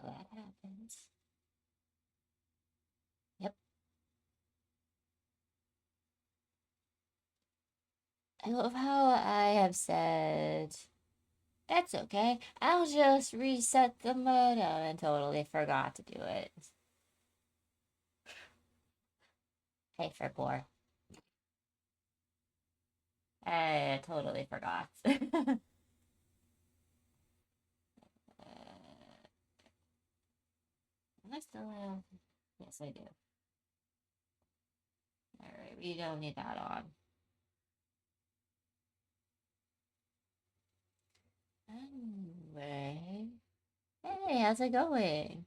that happens. Yep. I love how I have said, that's okay, I'll just reset the modem, and totally forgot to do it. Hey, Fairpore. I totally forgot. I still have... Yes, I do. Alright, we don't need that on. Anyway... Hey, how's it going?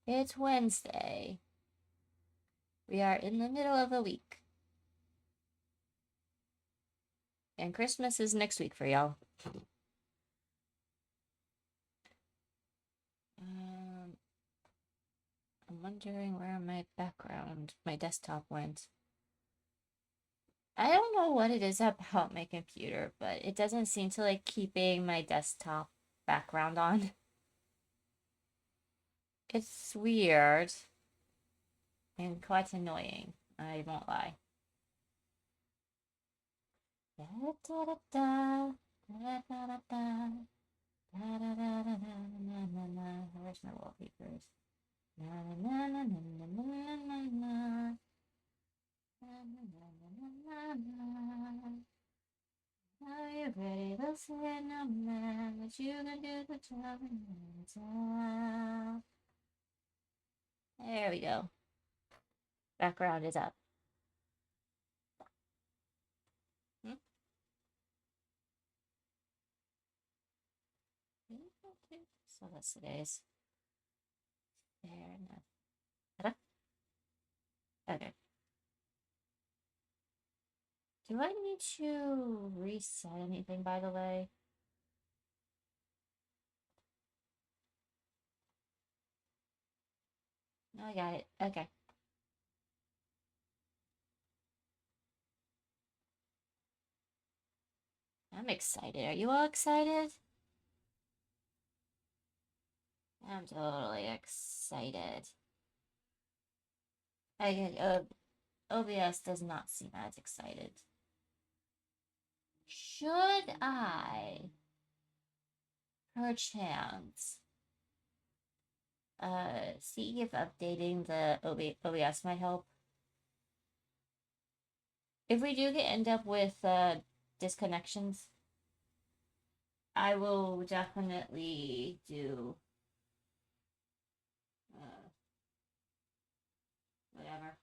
It's Wednesday. We are in the middle of the week. And Christmas is next week for y'all. I'm wondering where my background, my desktop went. I don't know what it is about my computer, but it doesn't seem to like keeping my desktop background on. It's weird and quite annoying, I won't lie. Where's my wallpapers? Are you ready to say no man, but you can do the job in time. There we go. Background is up. So that's today's. Fair enough. Okay. Do I need to reset anything, by the way? No, I got it. Okay. I'm excited. Are you all excited? I'm totally excited. OBS does not seem as excited. Should I, perchance, see if updating the OBS might help? If we do end up with disconnections, I will definitely do whatever.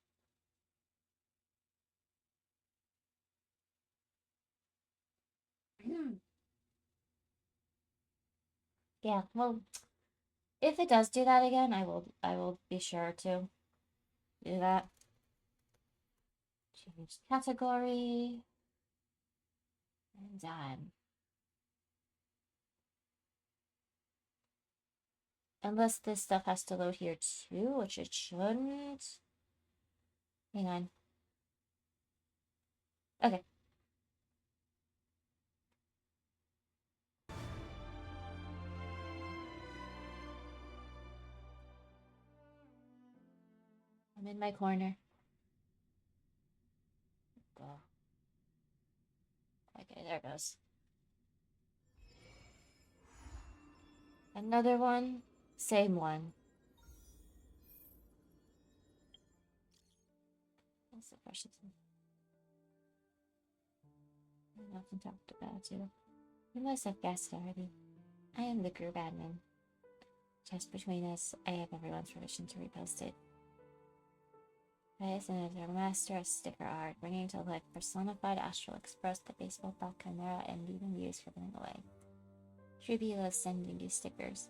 Yeah, well, if it does do that again, I will be sure to do that. Change category. And done. Unless this stuff has to load here too, which it shouldn't. Hang on. Okay. I'm in my corner. Go. Okay, there it goes. Another one. Same one. That's the question. I often talked about you. You must have guessed already. I am the group admin. Just between us, I have everyone's permission to repost it. Reyes and their master of sticker art, bringing to life personified Astral Express, the baseball bat chimera, and leaving views for them away. Shrubby loves sending you stickers.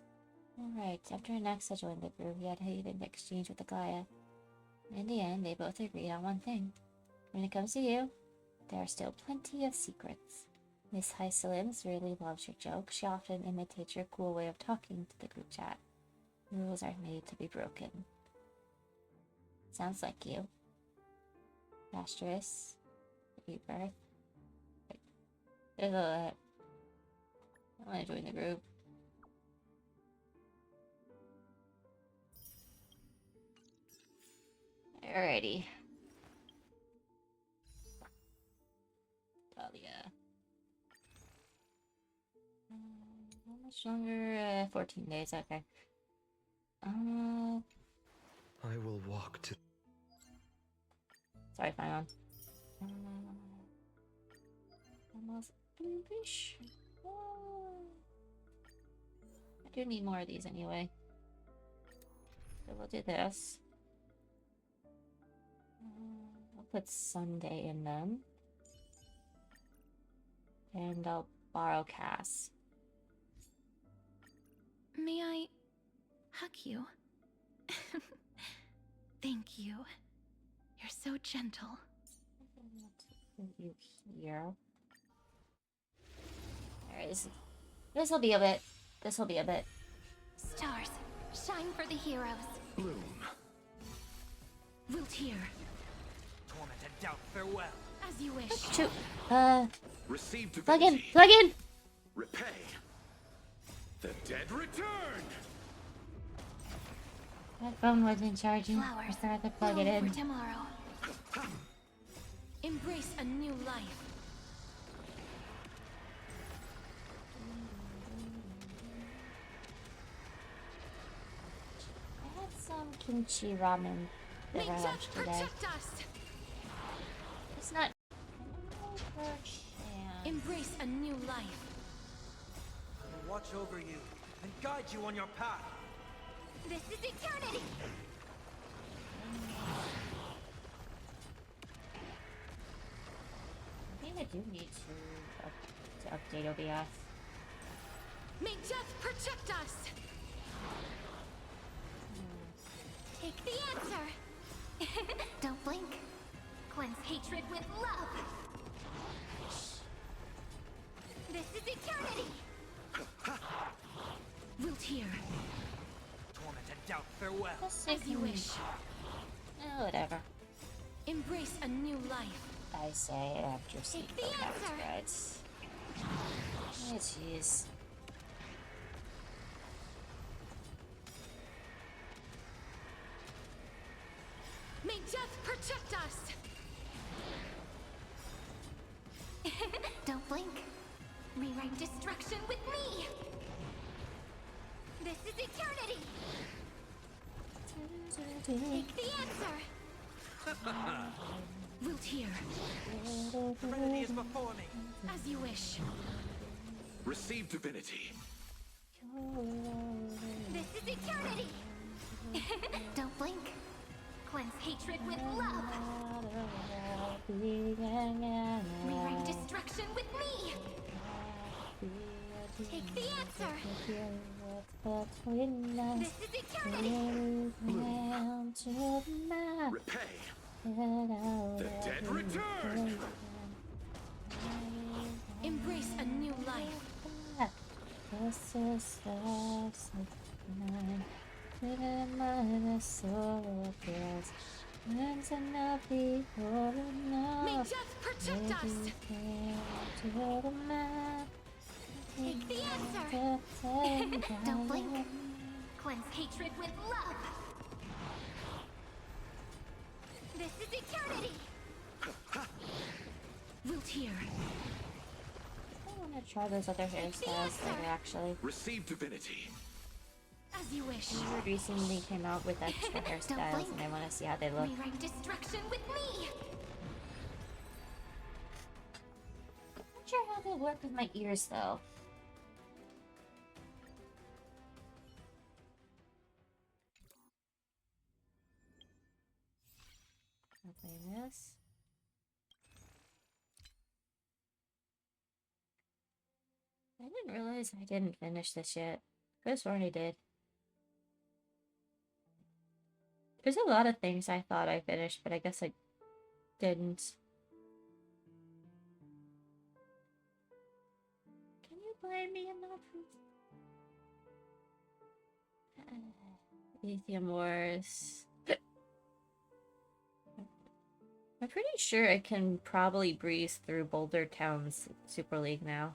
Alright, after Anaxa joined the group, he had a heated exchange with the Gaia. In the end, they both agreed on one thing. When it comes to you, there are still plenty of secrets. Miss Hyselins really loves your jokes. She often imitates your cool way of talking to the group chat. Rules are made to be broken. Sounds like you. Asterisk. Rebirth. I want to join the group. Alrighty. Dahlia. How much longer? 14 days, okay. I will walk to... Sorry, Huion. Almost English. I do need more of these anyway. So we'll do this. I'll put Sunday in them. And I'll borrow Cass. May I hug you? Thank you. You're so gentle. Put you here. Alright, this will be a bit. This will be a bit. Stars, shine for the heroes. Bloom. Wiltier, Torment and doubt, farewell. as you wish. Shoot. Receive Plug in. divinity. Plug in. Repay. The dead return. That phone wasn't charging. Flowers, I forgot to plug it bloom in. for tomorrow. Embrace a new life. I had some kimchi ramen May for lunch death today. protect us. It's not. Embrace a new life. I will watch over you and guide you on your path. This is eternity. I think I do need to update OBS. May death protect us. Take the answer. Don't blink. Cleanse hatred with love. This is eternity. Wiltier, Torment and doubt, farewell. as you wish. Whatever. Embrace a new life. I say after seeing Take the both answer. guides. Oh, jeez. May death protect us. Don't blink. Rewrite destruction with me. This is eternity. Take the answer. Wiltier, Serenity is before me. as you wish. Receive divinity. This is eternity. Don't blink. Cleanse hatred with love. Rewrite destruction with me. Take the answer. This is eternity. Repay. The dead return. Embrace a new life. This is the night. My soul feels. And to not be whole May enough. death protect us. Take the answer. Don't blink. Cleanse hatred with love. This is eternity. Wiltier, I want to try those other hairstyles later, actually. Receive divinity. as you wish. Vroid recently came out with extra hairstyles, and I want to see how they look. Rewrite destruction with me. Not sure how they work with my ears, though. I'll play this. I didn't realize I didn't finish this yet. Could have sworn I did. There's a lot of things I thought I finished, but I guess I didn't. Can you blame me enough? Lithium Wars. I'm pretty sure I can probably breeze through Boulder Town's Super League now.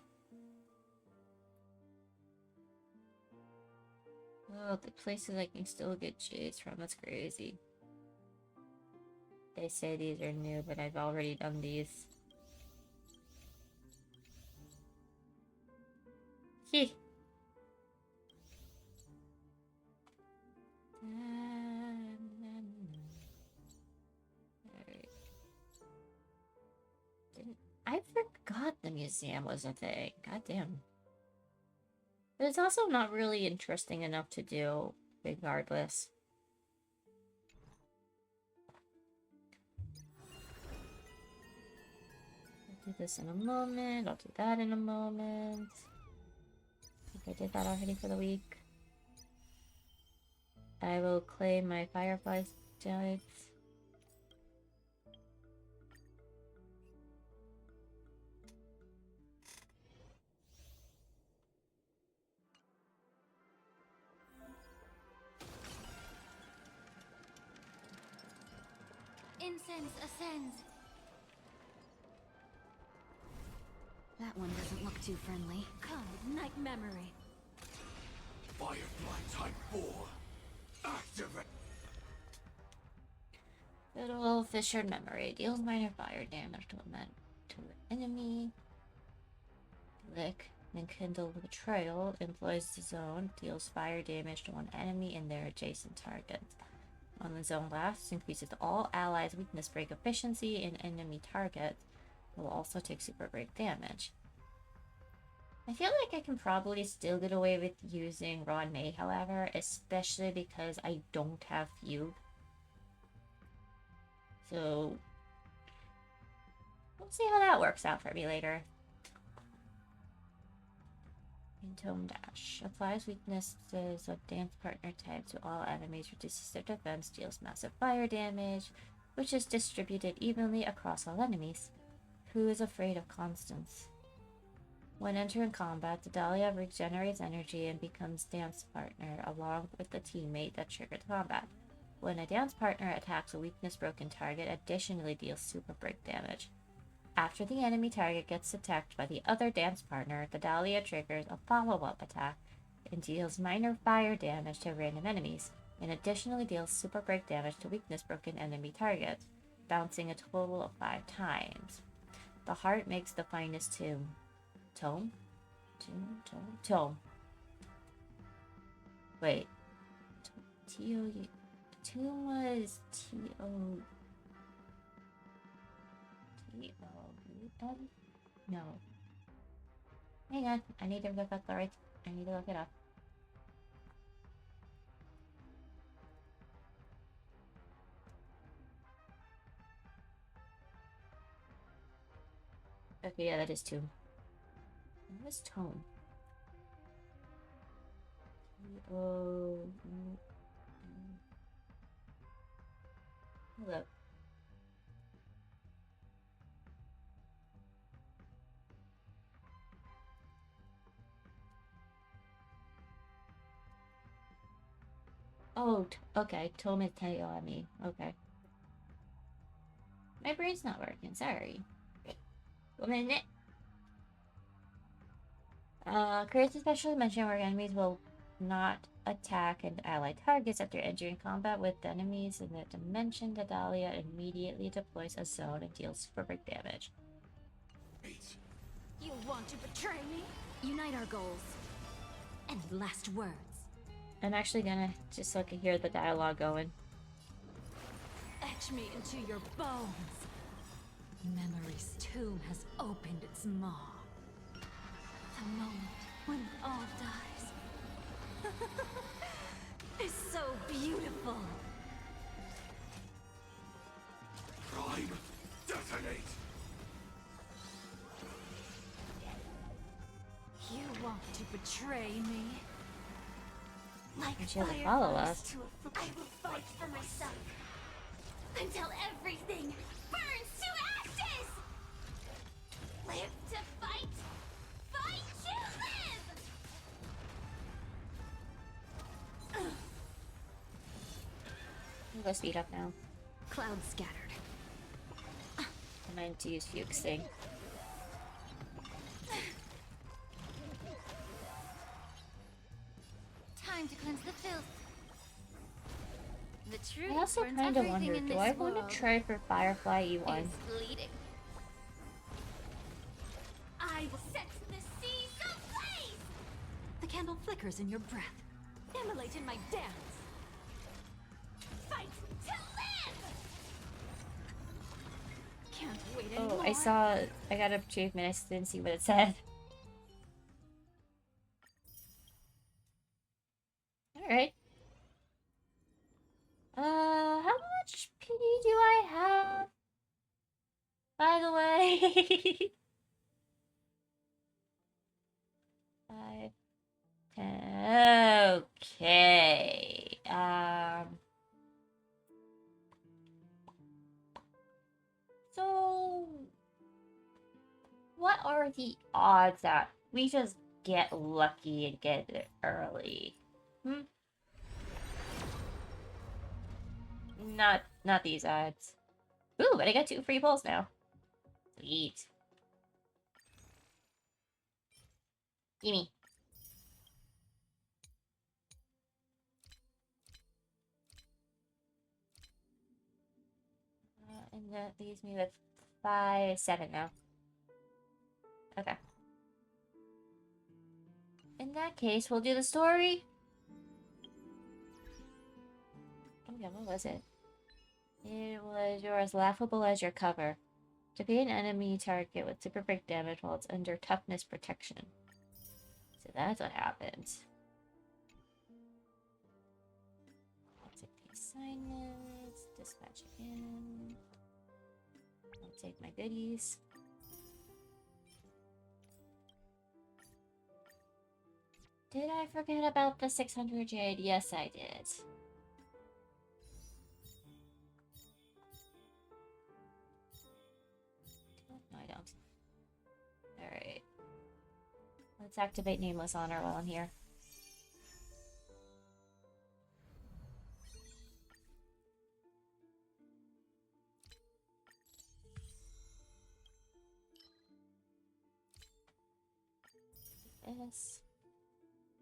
Oh, the places I can still get jades from, that's crazy. they say these are new, but I've already done these. Heh. I forgot the museum was a thing. God damn. But it's also not really interesting enough to do, regardless. I'll do this in a moment. I'll do that in a moment. I think I did that already for the week. I will claim my Firefly Giants. Incense ascends. That one doesn't look too friendly. Come, night memory. Firefly Type 4. Activate. Good old Fissured Memory. Deals minor fire damage to an enemy. Lick. Then Kindle Betrayal. Employs the zone. Deals fire damage to one enemy and their adjacent targets. When the zone lasts, increases all allies' weakness break efficiency and enemy targets. Will also take super break damage. I feel like I can probably still get away with using Raw May, however, especially because I don't have Fugue. So, we'll see how that works out for me later. Tome Dash. Applies weaknesses of dance partner type to all enemies, reduces their defense, deals massive fire damage, which is distributed evenly across all enemies. Who is afraid of Constance? When entering combat, the Dahlia regenerates energy and becomes dance partner along with the teammate that triggered the combat. When a dance partner attacks a weakness-broken target, additionally deals super break damage. After the enemy target gets attacked by the other dance partner, the Dahlia triggers a follow-up attack and deals minor fire damage to random enemies, and additionally deals super break damage to weakness-broken enemy targets, bouncing a total of 5 times. The heart makes the finest tomb. Tome? Tome. Wait. T-O-U... Tomb was T-O... T-O-U-M? No. Hang on. I need to look up the right... I need to look it up. Okay, yeah, that is Tomb. What was Tome? T-O-U-M... Hold up. Oh, okay. Tome is T-O-M-E. Okay. My brain's not working. Sorry. ごめんね. Creates a special dimension where enemies will not attack and allied targets after entering combat with enemies in the dimension. The Dahlia immediately deploys a zone and deals super break damage. You want to betray me? Unite our goals. And last words. I'm actually gonna just so I can hear the dialogue going. Etch me into your bones. Memory's tomb has opened its maw. The moment when it all dies is so beautiful. Prime, detonate. You want to betray me? Like And she has to follow us. I will fight for myself until everything burns to ashes. Live to fight, fight to live. I'm gonna speed up now. Clouds scattered. I meant to use Fuchs thing. Time to cleanse the filth. The truth. I also Burns kind of everything wonder, in do this I want world to try for Firefly E1? is bleeding. I will set the seas ablaze! The candle flickers in your breath. Immolate in my dance. Fight to live! Can't wait anymore. Oh, I got an achievement, I just didn't see what it said. Alright. How much PD do I have? By the way. 5, 10. Okay. So what are the odds that we just get lucky and get it early? Not these odds. Ooh, but I got 2 free pulls now. Sweet. Gimme. And that leaves me with 7 now. Okay. In that case, we'll do the story. Oh yeah, what was it? It was you're as laughable as your cover. Defeat an enemy target with super break damage while it's under toughness protection. So that's what happens. I'll take the assignments, dispatch again. I'll take my goodies. Did I forget about the 600 jade? Yes, I did. No, I don't. Alright. Let's activate Nameless Honor while I'm here.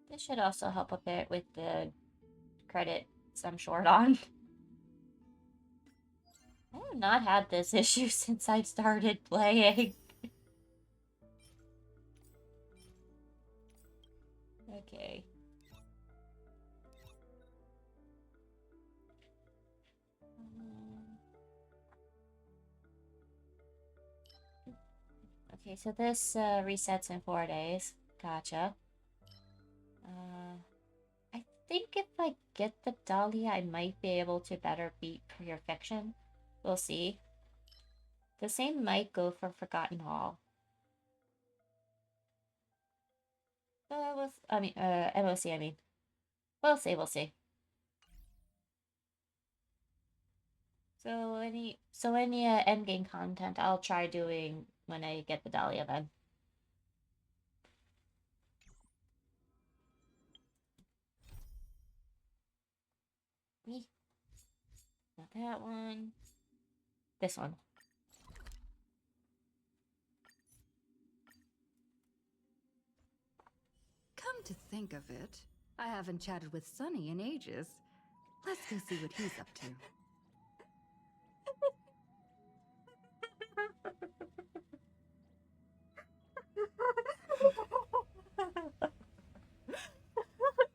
This should also help a bit with the credits I'm short on. I have not had this issue since I started playing. Okay. Okay, so this resets in 4 days. Gotcha. I think if I get the Dahlia, I might be able to better beat Pure Fiction. We'll see. The same might go for Forgotten Hall. MOC, I mean. We'll see. So any endgame content I'll try doing when I get the Dahlia then. Me. Not that one. This one. Come to think of it, I haven't chatted with Sunny in ages. Let's go see what he's up to.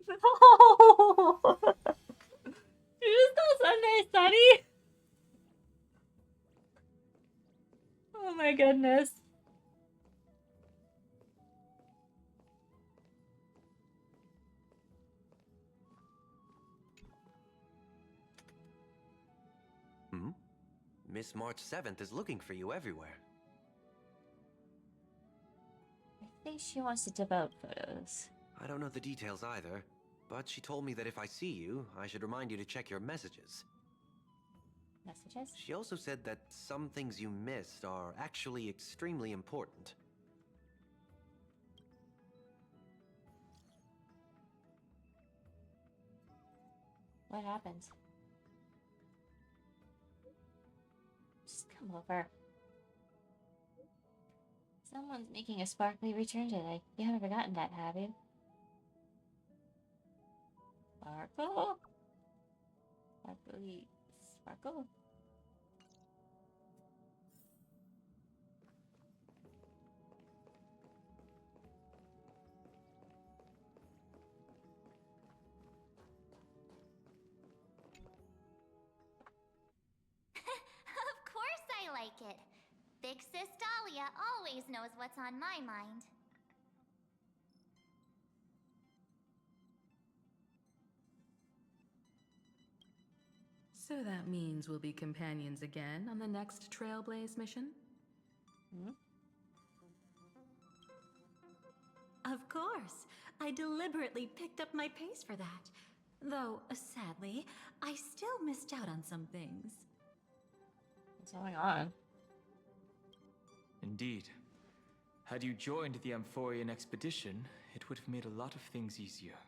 No! You're still Sunday, Sunny! Oh my goodness. Miss March 7th is looking for you everywhere. I think she wants to devote photos. I don't know the details either, but she told me that if I see you, I should remind you to check your messages. Messages? She also said that some things you missed are actually extremely important. What happens? Just come over. Someone's making a sparkly return today. You haven't forgotten that, have you? Sparkle? Sparkly Sparkle. Of course I like it. Big Sis Dahlia always knows what's on my mind. So that means we'll be companions again on the next Trailblaze mission? Hmm? Of course. I deliberately picked up my pace for that. Though, sadly, I still missed out on some things. What's going on? Indeed. Had you joined the Amphorian expedition, it would have made a lot of things easier.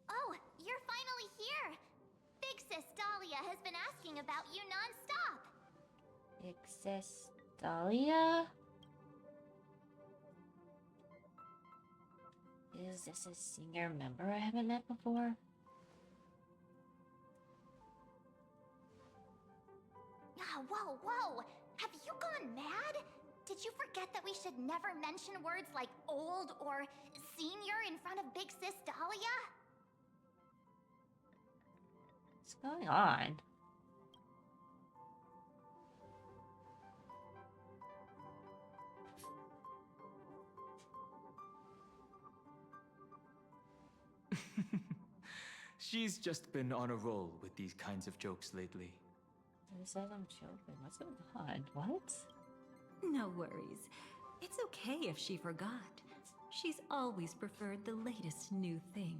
Oh, you're finally here! Big Sis Dahlia has been asking about you non-stop! Big Sis Dahlia? Is this a senior member I haven't met before? Whoa, whoa! Have you gone mad? Did you forget that we should never mention words like old or senior in front of Big Sis Dahlia? What's going on? She's just been on a roll with these kinds of jokes lately. Who says I'm joking? What's going on? What? No worries. It's okay if she forgot. She's always preferred the latest new thing.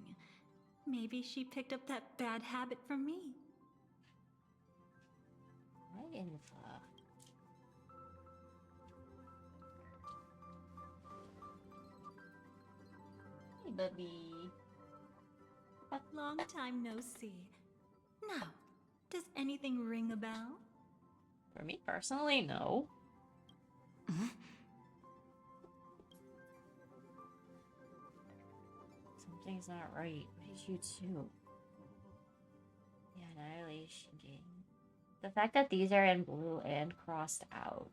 Maybe she picked up that bad habit from me. What in the... Hey, baby. Long time no see. Now, does anything ring a bell? For me personally, no. Something's not right. What did you do? The Annihilation Game. The fact that these are in blue and crossed out.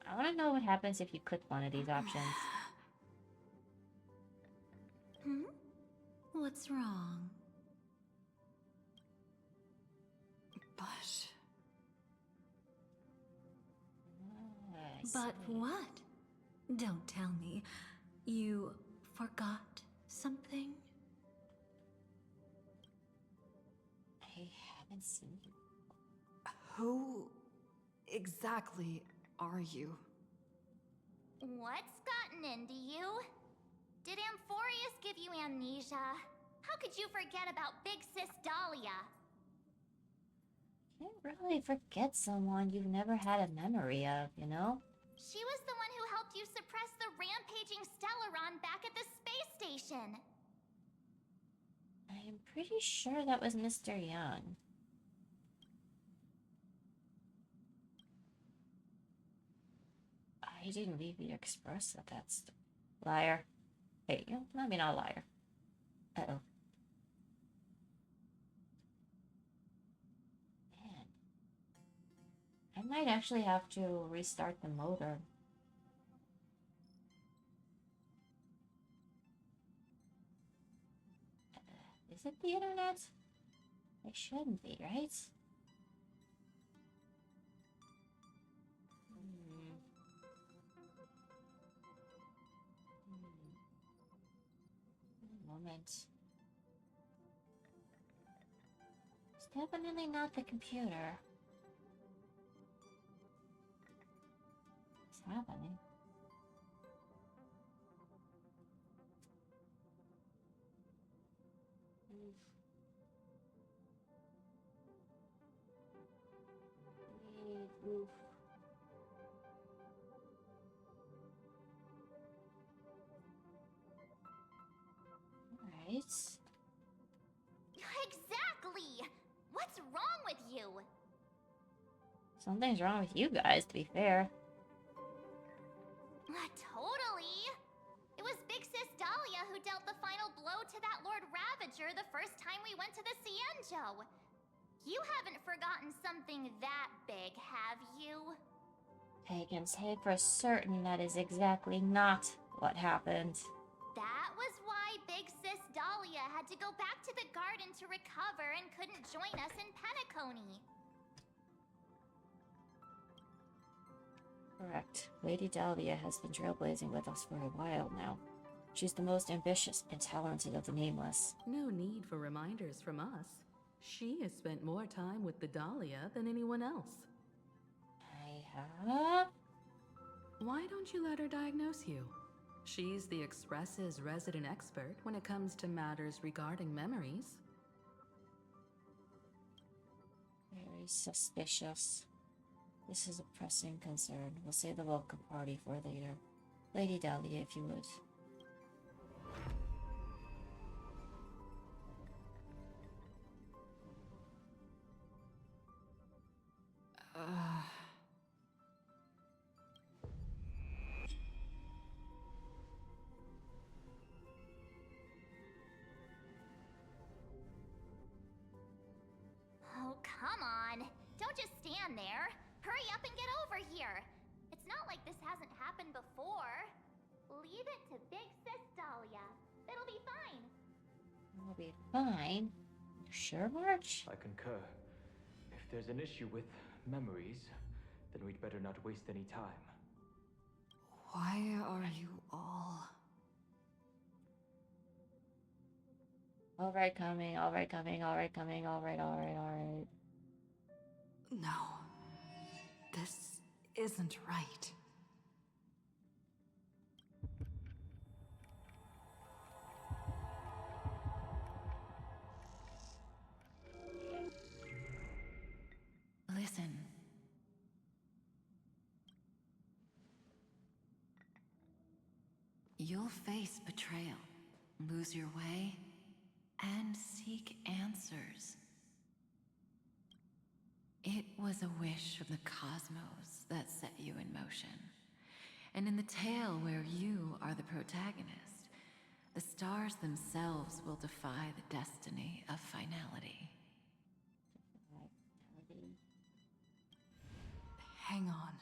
I want to know what happens if you click one of these options. Hmm? What's wrong? But... I But see. what? Don't tell me. You forgot something? I haven't seen you. who exactly are you? What's gotten into you? Did Amphorius give you amnesia? How could you forget about Big Sis Dahlia? Can't really forget someone you've never had a memory of, you know? She was the one who helped you suppress the rampaging Stellaron back at the space station. I'm pretty sure that was Mr. Young. I didn't leave the express at that liar. Hey, you know, maybe not a liar. Uh-oh. Man. I might actually have to restart the motor. Is it the internet? It shouldn't be, right? Moment. It's definitely not the computer. What's happening? Oof. Alright. Exactly! What's wrong with you? Something's wrong with you guys, to be fair. Totally! It was Big Sis Dahlia to that Lord Ravager the first time we went to the Cienjo. You haven't forgotten something that big, have you? I can say for certain that is exactly not what happened. That was why Big Sis Dahlia had to go back to the garden to recover and couldn't join us in Penacony. Correct. Lady Dahlia has been trailblazing with us for a while now. She's the most ambitious and talented of the Nameless. No need for reminders from us. She has spent more time with the Dahlia than anyone else. I have? Why don't you let her diagnose you? She's the Express's resident expert when it comes to matters regarding memories. Very suspicious. This is a pressing concern. We'll save the welcome party for later. Lady Dahlia, if you would. Oh, come on. Don't just stand there. Hurry up and get over here. It's not like this hasn't happened before. Leave it to Big Sis Dahlia. It'll be fine. We'll be fine. You sure, March? I concur. If there's an issue with memories, then we'd better not waste any time. Why are you all... Alright, coming, alright, coming, alright, coming, alright, alright. No. This isn't right. Listen. You'll face betrayal, lose your way, and seek answers. It was a wish from the cosmos that set you in motion. And in the tale where you are the protagonist, the stars themselves will defy the destiny of finality. Hang on.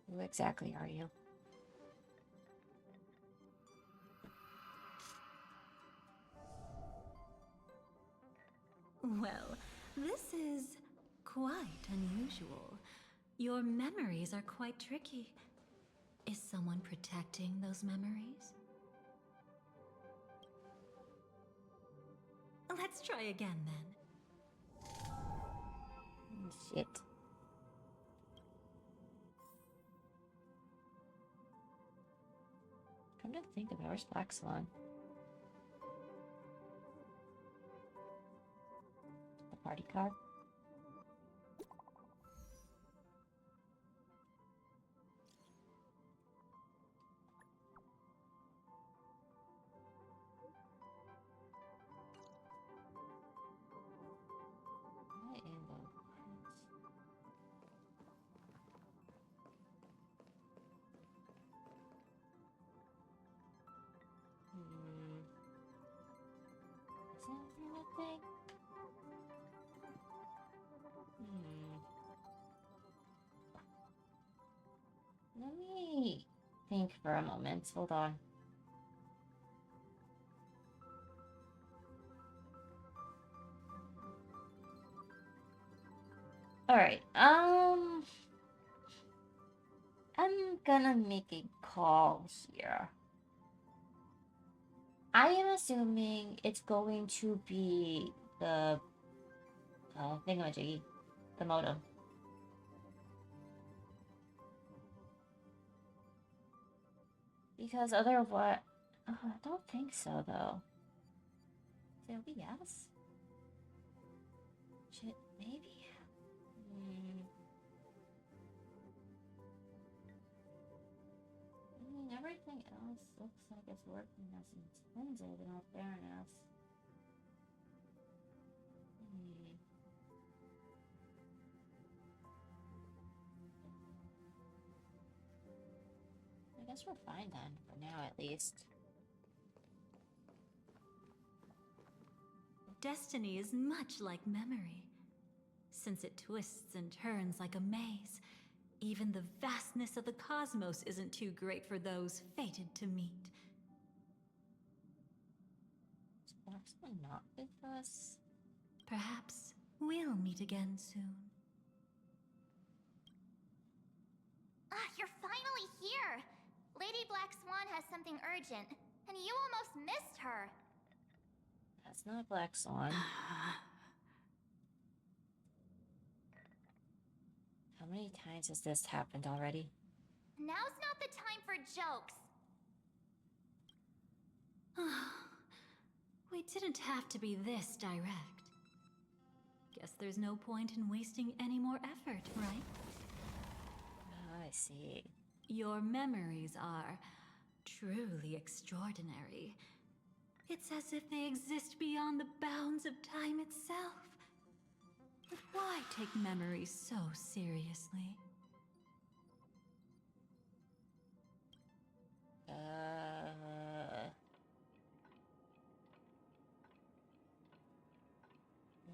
Who exactly are you? Well, this is quite unusual. Your memories are quite tricky. Is someone protecting those memories? Let's try again then. Shit. Come to think of it, where's Black Swan? The party card? What in the world? Is that a thing? Let me think for a moment. Hold on. Alright, I'm gonna make a call here. I am assuming it's going to be the thingamajiggy, the modem. Because otherwise, I don't think so though. So it'll be yes. Shit, maybe. I mean, everything else looks like it's working as intended, in all fairness. Guess we're fine then, for now at least. Destiny is much like memory. Since it twists and turns like a maze, even the vastness of the cosmos isn't too great for those fated to meet. Is Black Swan not with us? Perhaps we'll meet again soon. You're finally here! Lady Black Swan has something urgent, and you almost missed her. That's not Black Swan. How many times has this happened already? Now's not the time for jokes. We didn't have to be this direct. Guess there's no point in wasting any more effort, right? I see. Your memories are truly extraordinary. It's as if they exist beyond the bounds of time itself. But why take memories so seriously?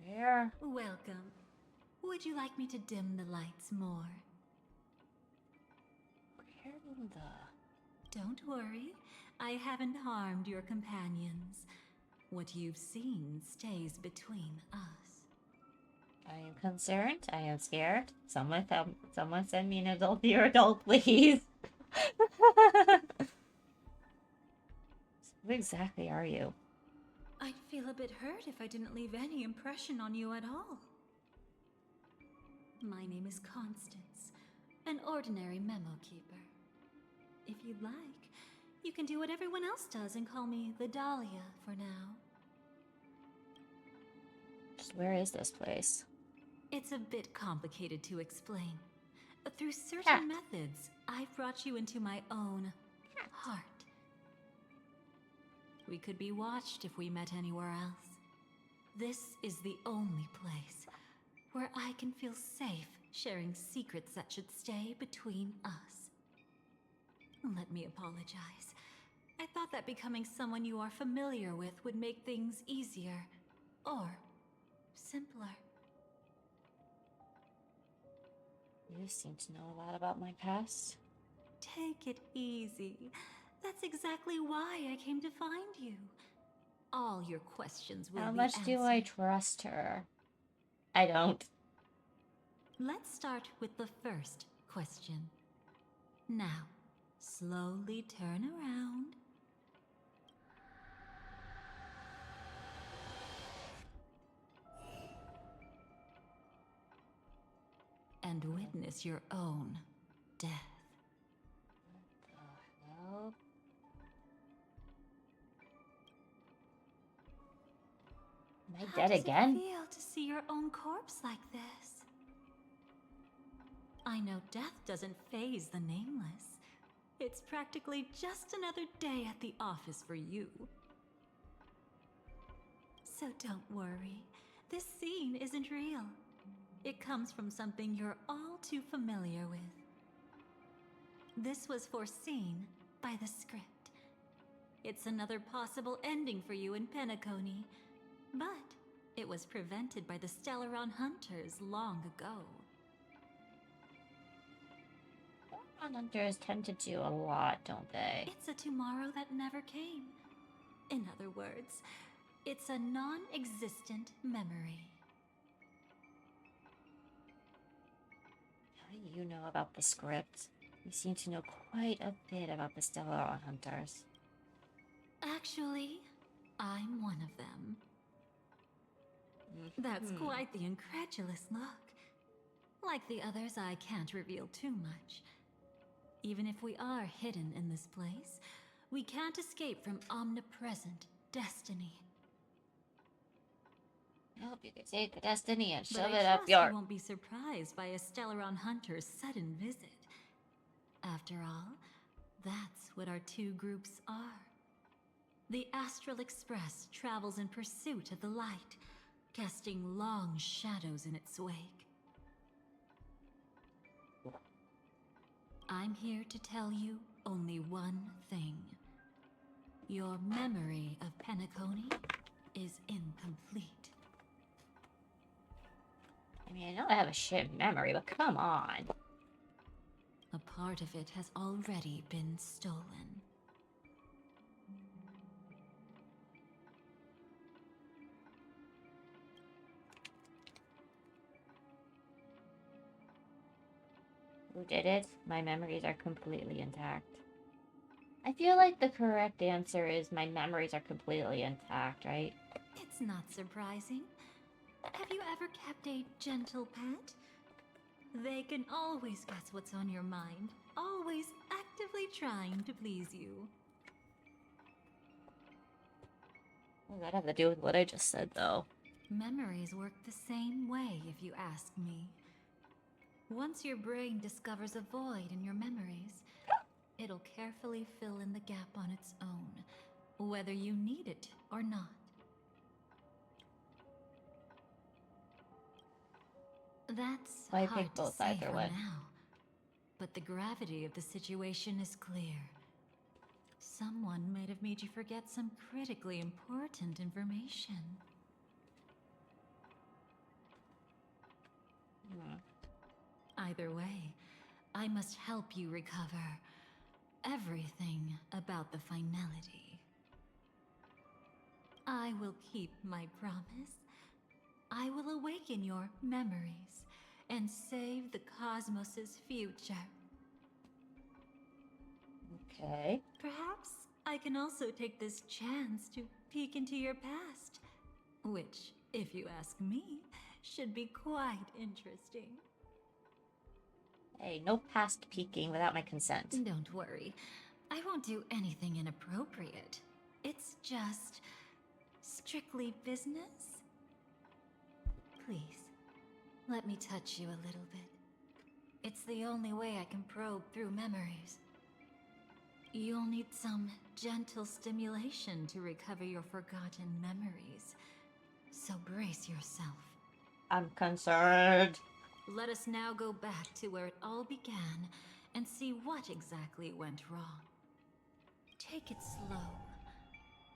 Where? Welcome. Would you like me to dim the lights more? Where in the... Don't worry, I haven't harmed your companions. What you've seen stays between us. I am concerned. I am scared. Someone send me an adult-tier adult, please. What exactly are you? I'd feel a bit hurt if I didn't leave any impression on you at all. My name is Constance, an ordinary memo keeper. If you'd like, you can do what everyone else does and call me the Dahlia for now. Just where is this place? It's a bit complicated to explain. Through certain Cat. methods, I've brought you into my own heart. We could be watched if we met anywhere else. This is the only place where I can feel safe sharing secrets that should stay between us. Let me apologize. I thought that becoming someone you are familiar with would make things easier, or simpler. You seem to know a lot about my past. Take it easy. That's exactly why I came to find you. All your questions will be How much do I answered. trust her? I don't. Let's start with the first question. Now, slowly turn around. And witness your own death. Well, am I dead again? How does it feel to see your own corpse like this? I know death doesn't faze the nameless. It's practically just another day at the office for you. So don't worry. This scene isn't real. It comes from something you're all too familiar with. This was foreseen by the script. It's another possible ending for you in Penacony, but it was prevented by the Stellaron Hunters long ago. Hunters tend to do a lot, don't they? It's a tomorrow that never came. In other words, it's a non-existent memory. How do you know about the script? You seem to know quite a bit about the Stellar Hunters. Actually, I'm one of them. That's quite the incredulous look. Like the others, I can't reveal too much. Even if we are hidden in this place, we can't escape from omnipresent destiny. I hope you can take the destiny and But shove I it up trust your... you won't be surprised by a Stellaron Hunter's sudden visit. After all, that's what our two groups are. The Astral Express travels in pursuit of the light, casting long shadows in its wake. I'm here to tell you only one thing. Your memory of Penacony is incomplete. I mean, I know I have a shit memory, but come on. A part of it has already been stolen. Who did it? My memories are completely intact. I feel like the correct answer is my memories are completely intact, right? It's not surprising. Have you ever kept a gentle pet? They can always guess what's on your mind, always actively trying to please you. What does that have to do with what I just said, though? Memories work the same way, if you ask me. Once your brain discovers a void in your memories, it'll carefully fill in the gap on its own, whether you need it or not. That's I hard pick to both say either for way. now, but the gravity of the situation is clear. Someone might have made you forget some critically important information. Either way, I must help you recover everything about the finality. I will keep my promise. I will awaken your memories and save the cosmos's future. Okay. Perhaps I can also take this chance to peek into your past, which, if you ask me, should be quite interesting. Hey, no past peeking without my consent. Don't worry. I won't do anything inappropriate. It's just strictly business. Please, let me touch you a little bit. It's the only way I can probe through memories. You'll need some gentle stimulation to recover your forgotten memories. So brace yourself. I'm concerned. Let us now go back to where it all began and see what exactly went wrong. Take it slow.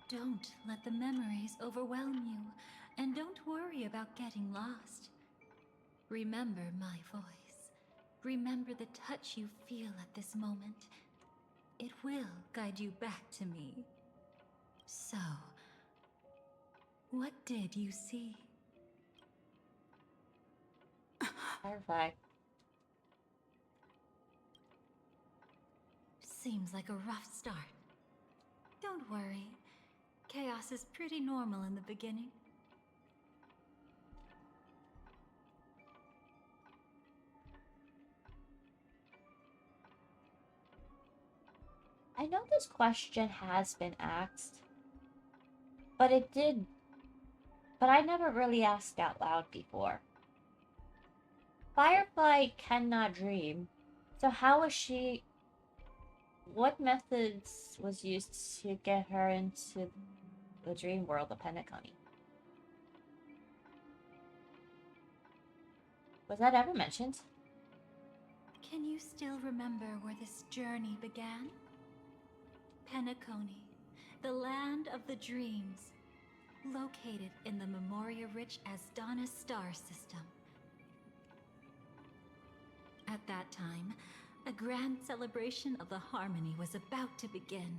Don't let the memories overwhelm you, and don't worry about getting lost. Remember my voice. Remember the touch you feel at this moment. It will guide you back to me. So, what did you see? Firefly. Seems like a rough start. Don't worry. Chaos is pretty normal in the beginning. I know this question has been asked, but I never really asked out loud before. Firefly cannot dream, so how was she... What methods was used to get her into the dream world of Penacony? Was that ever mentioned? Can you still remember where this journey began? Penacony, the land of the dreams, located in the Memoria-rich Asdana star system. At that time, a grand celebration of the harmony was about to begin,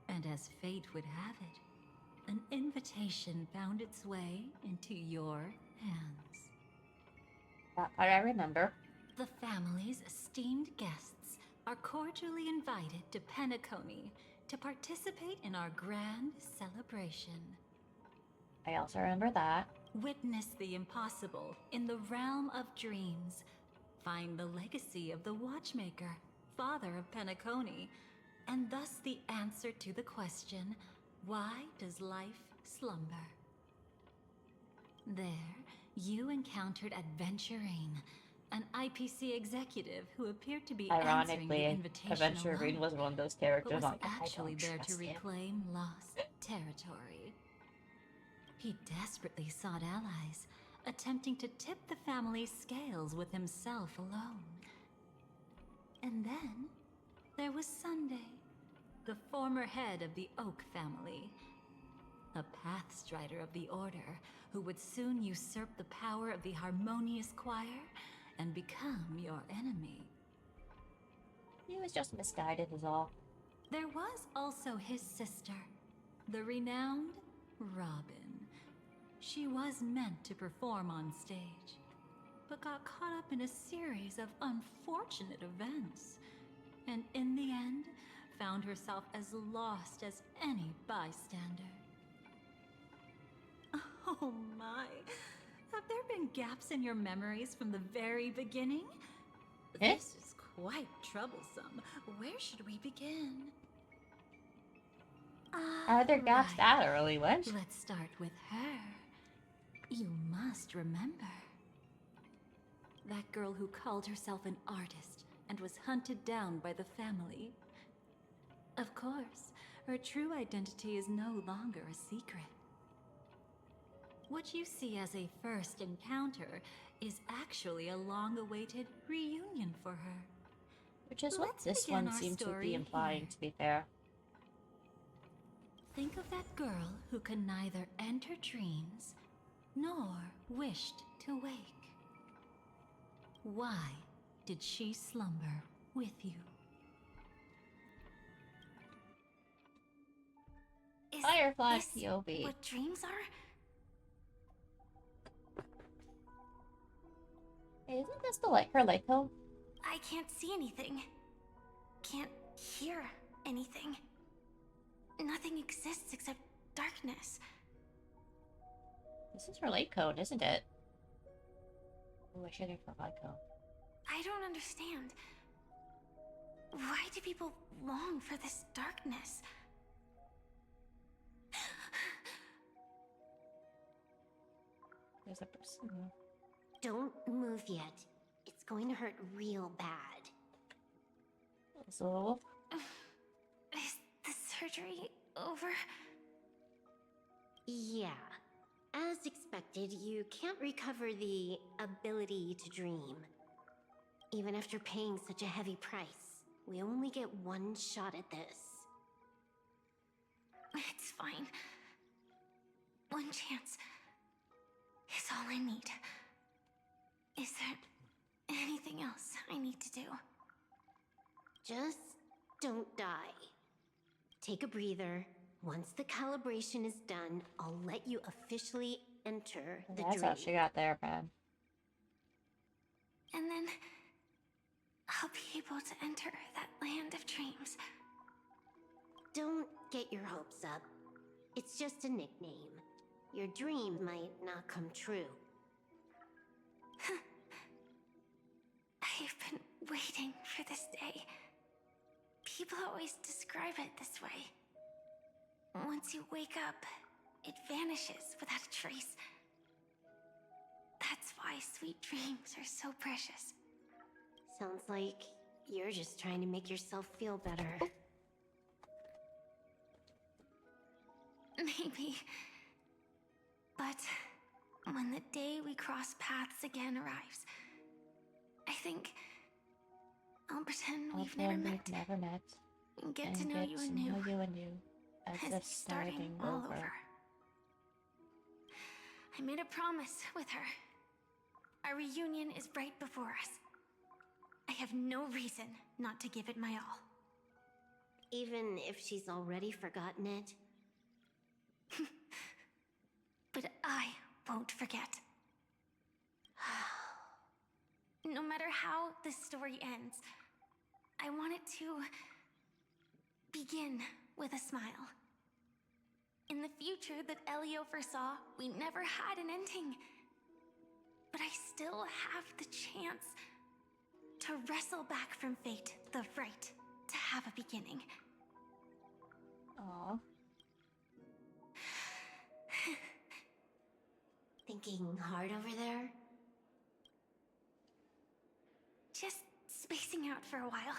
and as fate would have it, an invitation found its way into your hands. That part I remember. The family's esteemed guests are cordially invited to Penacony to participate in our grand celebration. I also remember that. Witness the impossible in the realm of dreams. Find the legacy of the Watchmaker, father of Penacony, and thus the answer to the question, why does life slumber? There, you encountered Adventurine, an IPC executive who appeared to be answering the Ironically, invitation Adventurine alone, was one of those but characters was on actually I don't there to trust him. reclaim lost territory. He desperately sought allies, attempting to tip the family's scales with himself alone. And then, there was Sunday, the former head of the Oak family. A pathstrider of the Order who would soon usurp the power of the Harmonious Choir and become your enemy. He was just misguided is all. There was also his sister, the renowned Robin. She was meant to perform on stage, but got caught up in a series of unfortunate events, and in the end, found herself as lost as any bystander. Oh my, have there been gaps in your memories from the very beginning? Eh? This is quite troublesome. Where should we begin? Are there gaps Right. that early? What? Let's start with her. You must remember. That girl who called herself an artist and was hunted down by the family. Of course, her true identity is no longer a secret. What you see as a first encounter is actually a long-awaited reunion for her. Which is what Let's this begin one our seemed to story be implying, here. to be fair. Think of that girl who could neither enter dreams nor wished to wake. Why did she slumber with you? Is Firefly this POV. what dreams are? Hey, isn't this the her lake home? I can't see anything. Can't hear anything. Nothing exists except darkness. This is her lake code, isn't it? Oh, I should have for lake code. I don't understand. Why do people long for this darkness? There's a person. Don't move yet. It's going to hurt real bad. So, Is the surgery over? Yeah. As expected, you can't recover the ability to dream. Even after paying such a heavy price, we only get one shot at this. It's fine. One chance is all I need. Is there anything else I need to do? Just don't die. Take a breather. Once the calibration is done, I'll let you officially enter the that's dream. how she got there, man. And then I'll be able to enter that land of dreams. Don't get your hopes up. It's just a nickname. Your dream might not come true. I've been waiting for this day. People always describe it this way. Once you wake up, it vanishes without a trace. That's why sweet dreams are so precious. Sounds like you're just trying to make yourself feel better. Maybe. But when the day we cross paths again arrives, I think I'll pretend we've never met. Never met. And get And to know you anew. know you anew. As As if if starting all over. I made a promise with her. Our reunion is right before us. I have no reason not to give it my all. Even if she's already forgotten it? But I won't forget. No matter how this story ends, I want it to begin with a smile. In the future that Elio foresaw, we never had an ending. But I still have the chance to wrestle back from fate the right to have a beginning. Aww. Thinking hard over there? Just spacing out for a while.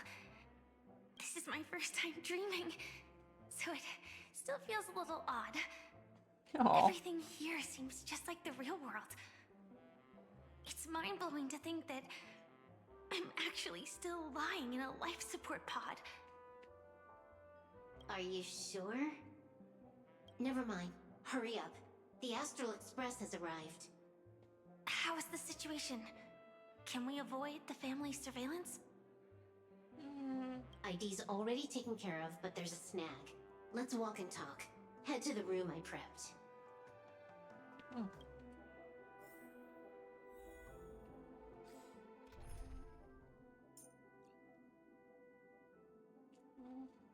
This is my first time dreaming, so it still feels a little odd. Aww. Everything here seems just like the real world. It's mind-blowing to think that I'm actually still lying in a life support pod, Are you sure? Never mind. Hurry up. The Astral Express has arrived. How is the situation? Can we avoid the family's surveillance? ID's already taken care of, but there's a snag. Let's walk and talk. Head to the room I prepped.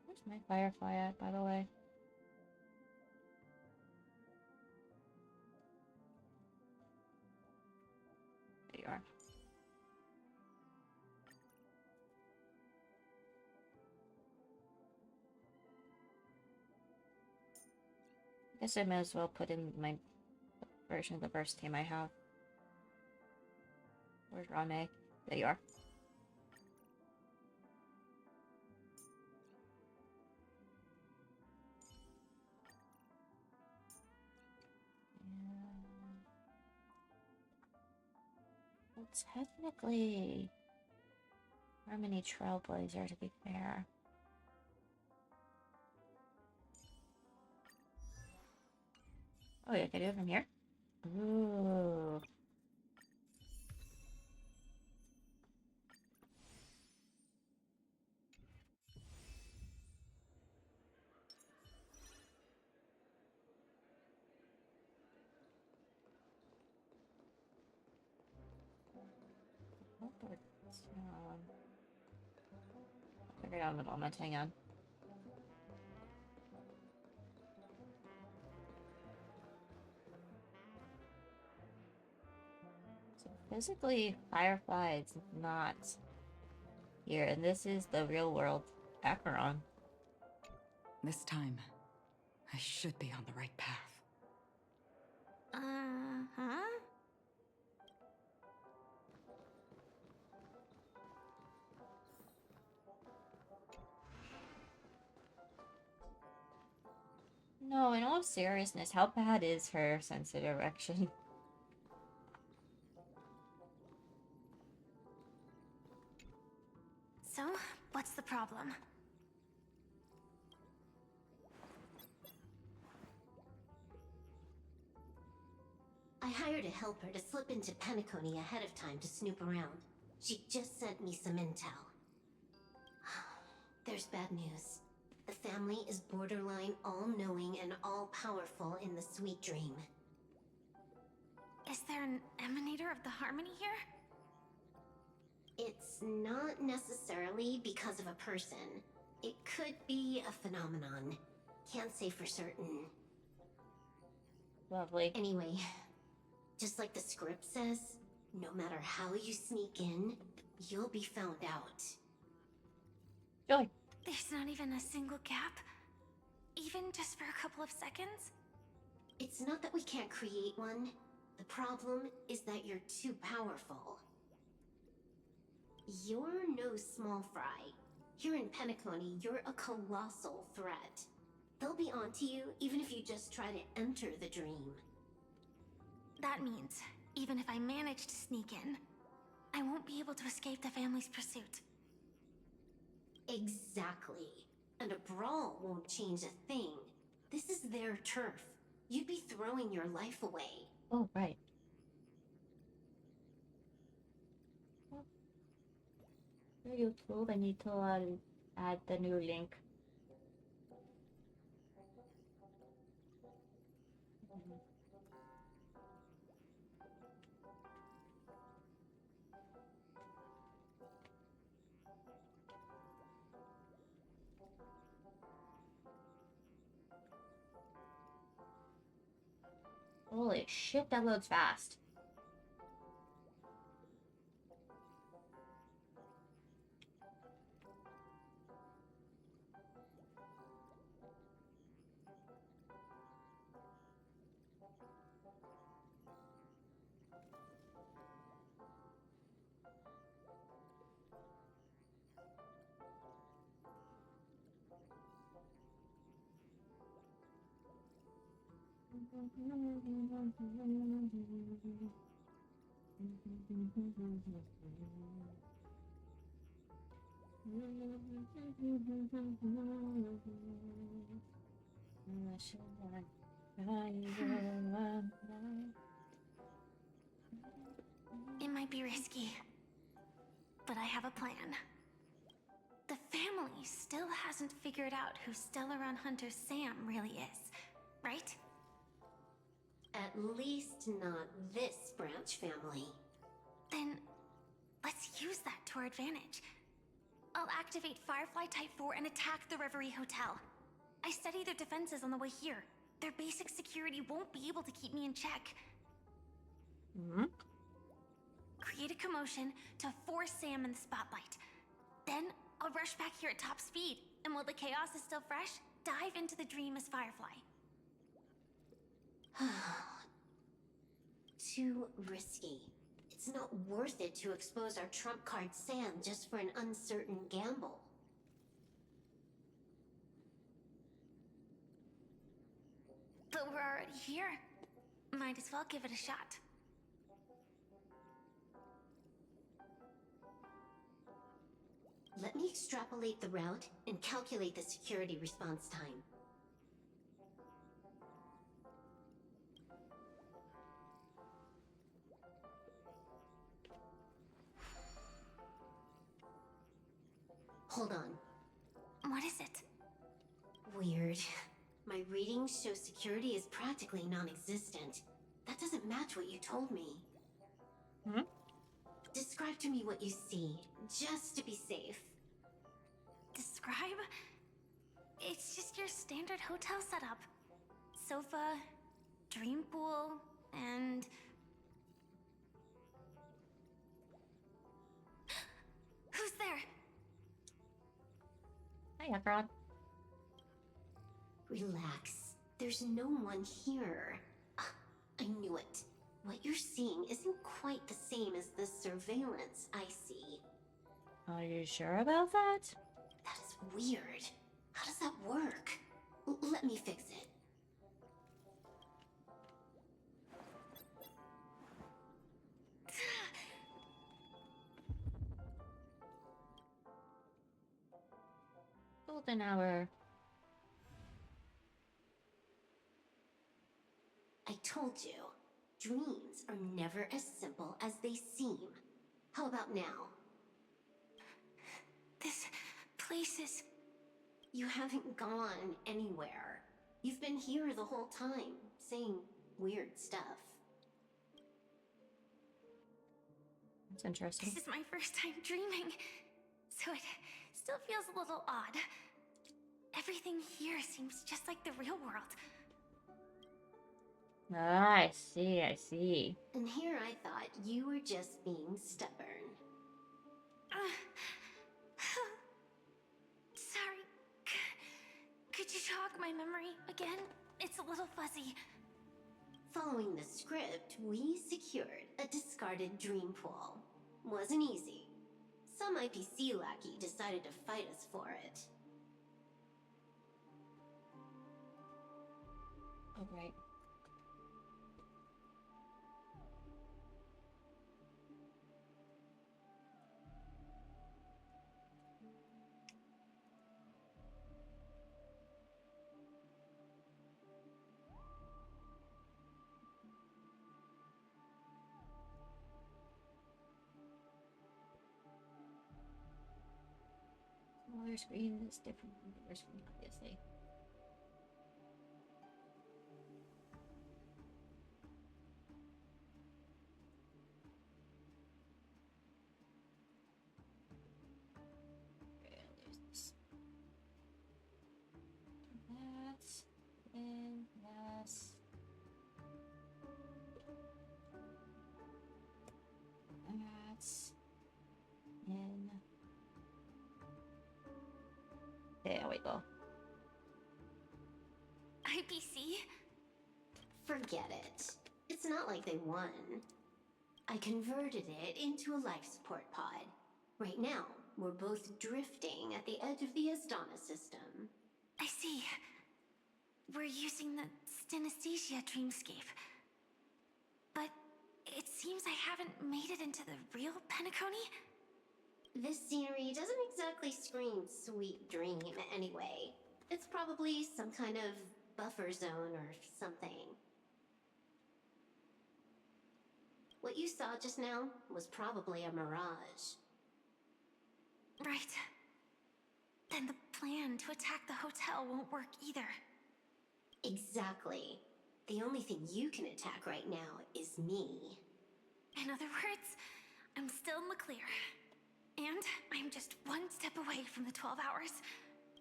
Where's my Firefly at, by the way? There you are. I guess I might as well put in my version of the first team I have. Where's Rame? There you are. Well, technically, Harmony Trailblazer, to be fair. Oh, yeah, can I do it from here? Ooh. Figure it out in a moment, hang on. So physically, Firefly is not here, and this is the real world Acheron. This time, I should be on the right path. Uh-huh? No, in all seriousness, how bad is her sense of direction? So, what's the problem? I hired a helper to slip into Penacony ahead of time to snoop around. She just sent me some intel. There's bad news. The family is borderline all-knowing and all-powerful in the Sweet Dream. Is there an emanator of the harmony here? It's not necessarily because of a person. It could be a phenomenon. Can't say for certain. Lovely. Anyway, just like the script says, no matter how you sneak in, you'll be found out. Joy. There's not even a single gap? Even just for a couple of seconds? It's not that we can't create one. The problem is that you're too powerful. You're no small fry. Here in Penacony, you're a colossal threat. They'll be onto you even if you just try to enter the dream. That means, even if I manage to sneak in, I won't be able to escape the family's pursuit. Exactly. And a brawl won't change a thing. This is their turf. You'd be throwing your life away. Oh, right. For YouTube, I need to add the new link. Holy shit, that loads fast. It might be risky, but I have a plan. The family still hasn't figured out who Stellaron Hunter Sam really is, right? At least not this branch family. Then let's use that to our advantage. I'll activate Firefly Type 4 and attack the Reverie Hotel. I studied their defenses on the way here. Their basic security won't be able to keep me in check. Create a commotion to force Sam in the spotlight. Then I'll rush back here at top speed, and while the chaos is still fresh, dive into the dream as Firefly. Too risky. It's not worth it to expose our trump card Sam just for an uncertain gamble. But we're already here. Might as well give it a shot. Let me extrapolate the route and calculate the security response time. Hold on. What is it? Weird. My readings show security is practically non-existent. That doesn't match what you told me. Describe to me what you see, just to be safe. Describe? It's just your standard hotel setup. Sofa, dream pool, and... Who's there? Hi, Efron. Relax. There's no one here. I knew it. What you're seeing isn't quite the same as the surveillance I see. Are you sure about that? That is weird. How does that work? Let me fix it. Golden hour. I told you, dreams are never as simple as they seem. How about now? This place is... You haven't gone anywhere. You've been here the whole time, saying weird stuff. That's interesting. This is my first time dreaming, so it still feels a little odd. Everything here seems just like the real world. Ah, I see, I see. And here I thought you were just being stubborn. Sorry. Could you jog my memory again? It's a little fuzzy. Following the script, we secured a discarded dream pool. Wasn't easy. Some IPC lackey decided to fight us for it. Oh, right. Smaller screen is different from bigger screen, obviously. Okay, there's this. That's in this. That's in. There we go. IPC? Forget it. It's not like they won. I converted it into a life support pod. Right now, we're both drifting at the edge of the Astana system. I see. We're using the synesthesia dreamscape. But it seems I haven't made it into the real Penacony? This scenery doesn't exactly scream sweet dream anyway. It's probably some kind of buffer zone or something. What you saw just now was probably a mirage. Right. Then the plan to attack the hotel won't work either. Exactly. The only thing you can attack right now is me. In other words, I'm still in the clear. And I'm just one step away from the 12 hours.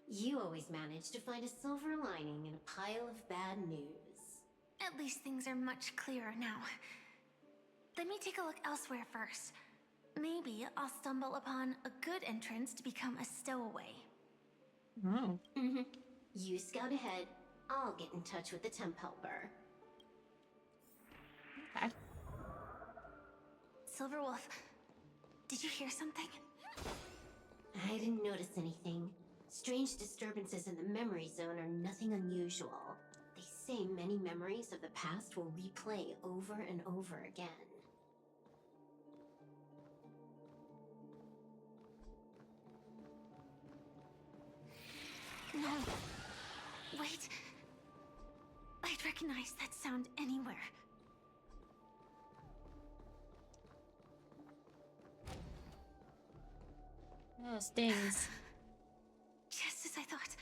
You always manage to find a silver lining in a pile of bad news. At least things are much clearer now. Let me take a look elsewhere first. Maybe I'll stumble upon a good entrance to become a stowaway. Oh. You scout ahead. I'll get in touch with the temp helper. Okay. Silverwolf, did you hear something? I didn't notice anything. Strange disturbances in the memory zone are nothing unusual. They say many memories of the past will replay over and over again. No. Wait. I'd recognize that sound anywhere. Oh, stings. Just as I thought.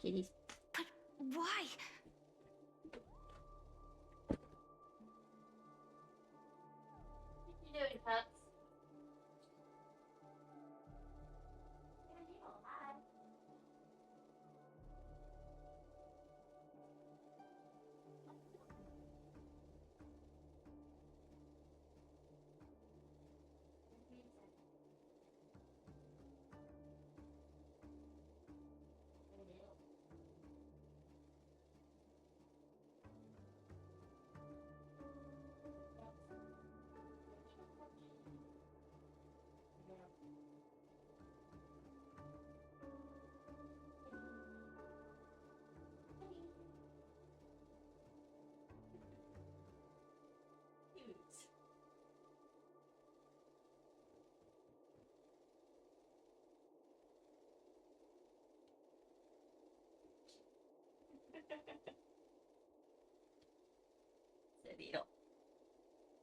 Kitties. But why? What you doing, pups?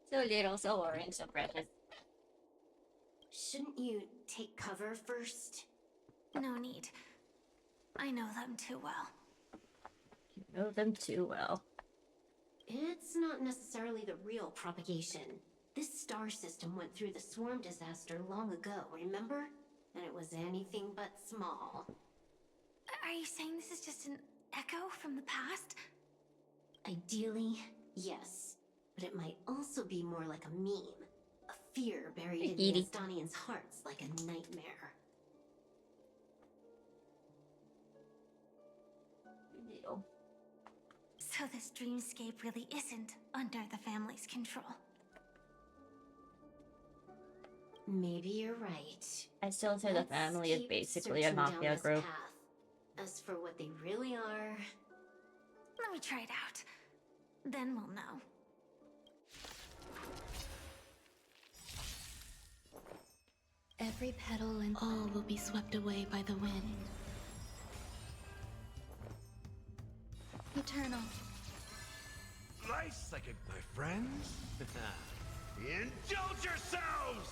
So little, so orange, so precious. Shouldn't you take cover first? No need. I know them too well. You know them too well. It's not necessarily the real propagation. This star system went through the swarm disaster long ago, remember? And it was anything but small. Are you saying this is just an echo from the past? Ideally, yes. But it might also be more like a meme. A fear buried in the Estonians' hearts like a nightmare. So this dreamscape really isn't under the family's control. Maybe you're right. I still say the Let's family is keep basically a searching down mafia this group. path. As for what they really are... Let me try it out. Then we'll know. Every petal and all will be swept away by the wind. Eternal. Life's cyclic, my friends. Indulge yourselves!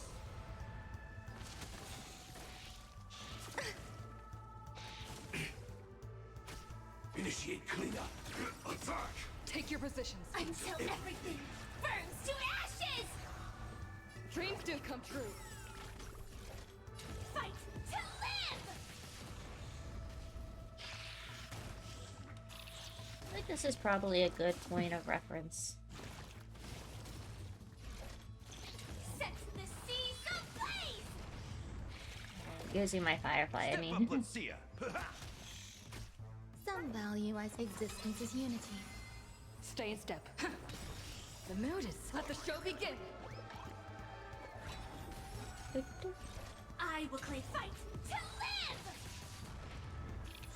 Initiate cleanup. Attack! Take your positions. Until everything burns to ashes! Dreams do come true. Fight to live! I think this is probably a good point of reference. Set the seas ablaze! Using my firefly, I mean. Let's see ya. Some value as existence is unity. Stay in step. The mood is... Let the show begin! I will claim fight to live!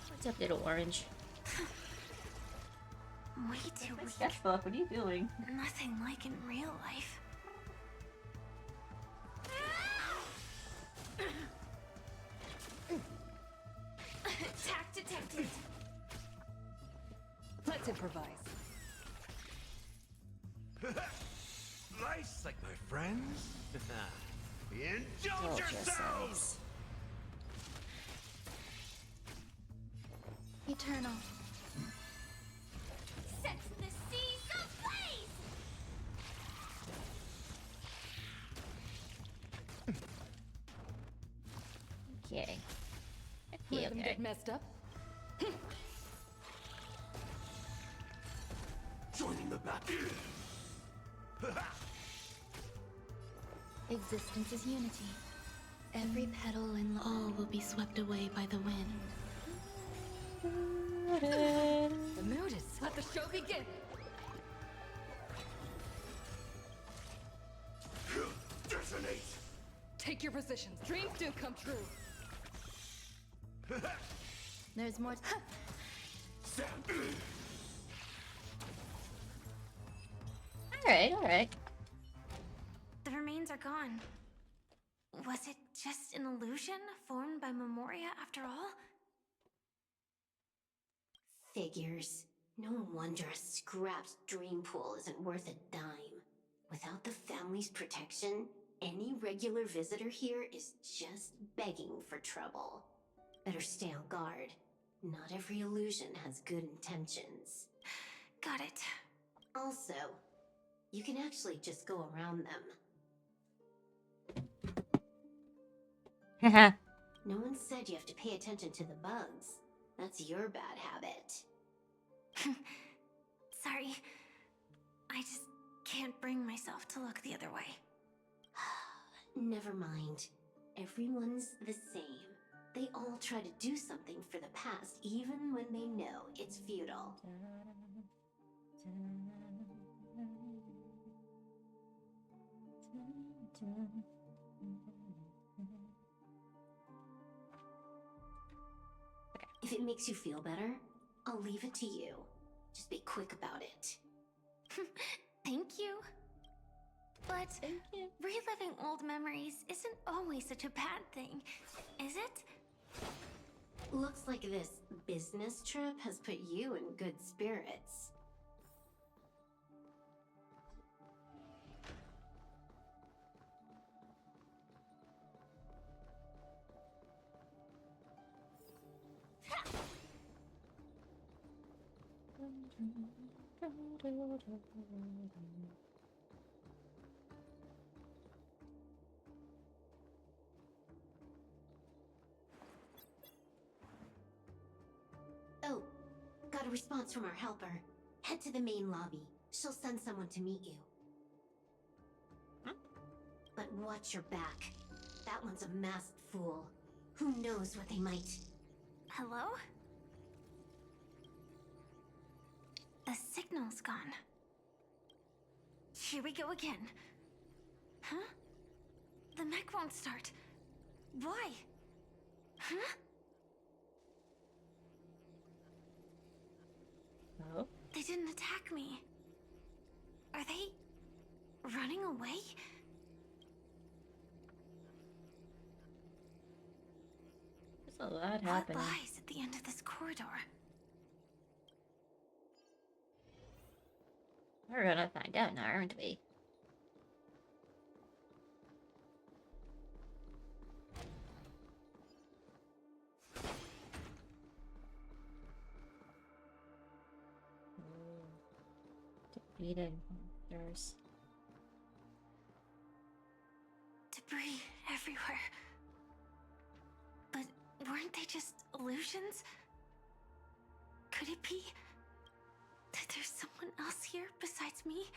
What's up, little orange? Way too weak. What are you doing? Nothing like in real life. Let's improvise. Nice like my friends. Indulge Indulge yourselves! Eternal. Set the seas ablaze! Okay. Rhythm get messed up. Joining the battle. Existence is unity. Every petal and all will be swept away by the wind. The mood is. Let the show begin. Detonate. Take your positions. Dreams do come true. There's more. Alright. The remains are gone. Was it just an illusion formed by Memoria after all? Figures. No wonder a scrapped dream pool isn't worth a dime. Without the family's protection, any regular visitor here is just begging for trouble. Better stay on guard. Not every illusion has good intentions. Got it. Also, you can actually just go around them. Haha. No one said you have to pay attention to the bugs. That's your bad habit. Sorry. I just can't bring myself to look the other way. Never mind. Everyone's the same. They all try to do something for the past, even when they know it's futile. If it makes you feel better, I'll leave it to you. Just be quick about it. Thank you. But reliving old memories isn't always such a bad thing, is it? Looks like this business trip has put you in good spirits. Oh, got a response from our helper. Head to the main lobby. She'll send someone to meet you. But watch your back. That one's a masked fool. Who knows what they might... Hello? The signal's gone. Here we go again. Huh? The mech won't start. Why? Huh? Oh? They didn't attack me. Are they running away? There's a lot What happening. lies at the end of this corridor? We're gonna find out now, aren't we? Defeated monsters. Debris everywhere. But weren't they just illusions? Could it be that there's someone else here besides me?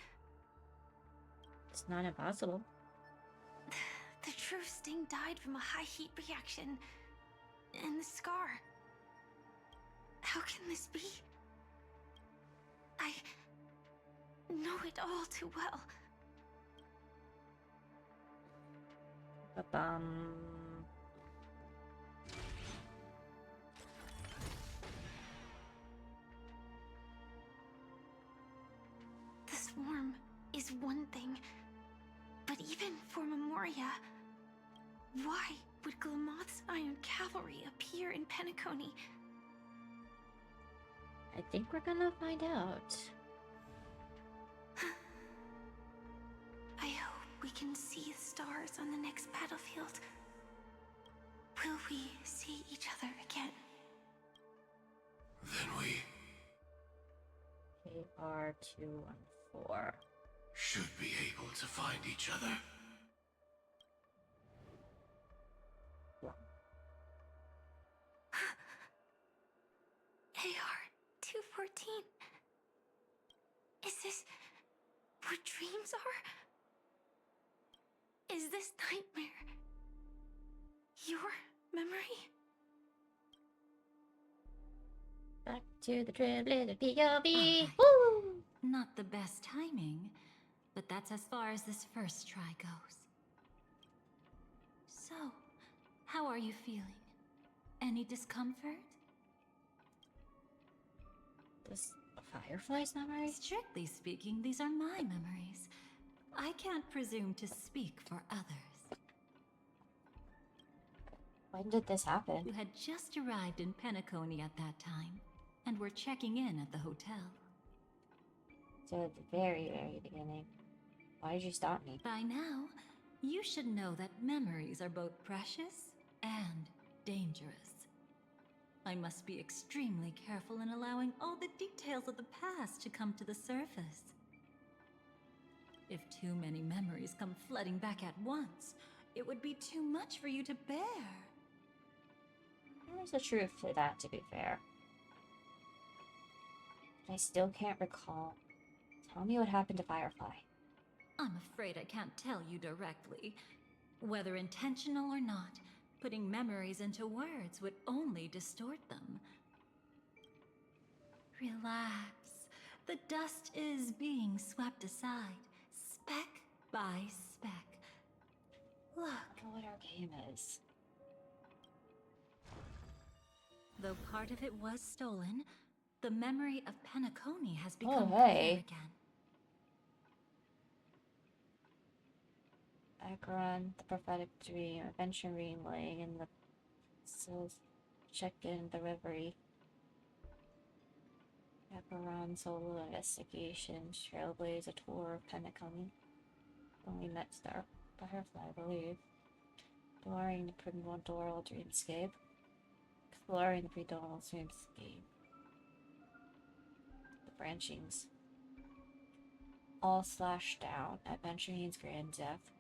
It's not impossible. The true Sting died from a high heat reaction. And the scar. How can this be? I know it all too well. Ba-bum. The swarm is one thing, but even for Memoria, why would Glamoth's Iron Cavalry appear in Penacony? I think we're gonna find out. I hope we can see the stars on the next battlefield. Will we see each other again? Then we KR2 and 4. should be able to find each other. AR-214. Is this what dreams are? Is this nightmare your memory? Back to the dribbling POV. Alright. Woo! Not the best timing, but that's as far as this first try goes. So, how are you feeling? Any discomfort? This Firefly's memory? Strictly speaking, these are my memories. I can't presume to speak for others. When did this happen? You had just arrived in Penacony at that time, and were checking in at the hotel. So at the very, very beginning. Why did you stop me? By now, you should know that memories are both precious and dangerous. I must be extremely careful in allowing all the details of the past to come to the surface. If too many memories come flooding back at once, it would be too much for you to bear. There's a truth to that, to be fair. I still can't recall. Tell me what happened to Firefly. I'm afraid I can't tell you directly. Whether intentional or not, putting memories into words would only distort them. Relax. The dust is being swept aside, speck by speck. Look. I don't know what our game is. Though part of it was stolen, the memory of Penacony has become Oh, clear hey. again. Acheron, the prophetic dream, adventuring, laying in the says, check in the reverie. Acheron, solo investigation, trailblaze, a tour of Penacony. Only met Star Firefly, I believe. Exploring the primordial dreamscape. Exploring the predonal dreamscape. The branchings. All slashed down. Adventuring's grand death.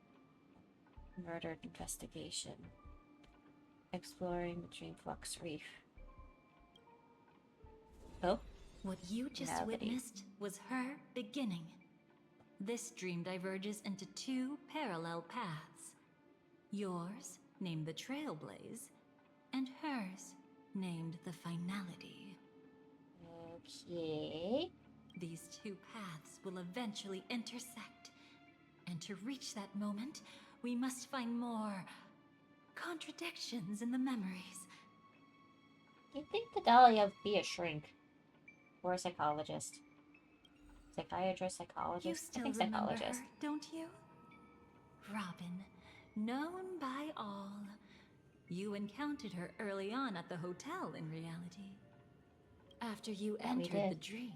Murdered investigation. Exploring the Dreamflux Reef. Oh? What you just Gravity. witnessed was her beginning. This dream diverges into two parallel paths. Yours, named the Trailblaze, and hers, named the Finality. Okay. These two paths will eventually intersect. And to reach that moment, we must find more contradictions in the memories. Do you think the Dahlia would be a shrink? Or a psychologist? Psychiatrist, psychologist? You I still think remember psychologist. her, don't you? Robin, known by all. You encountered her early on at the hotel in reality. After you Yeah, we entered the did. dream,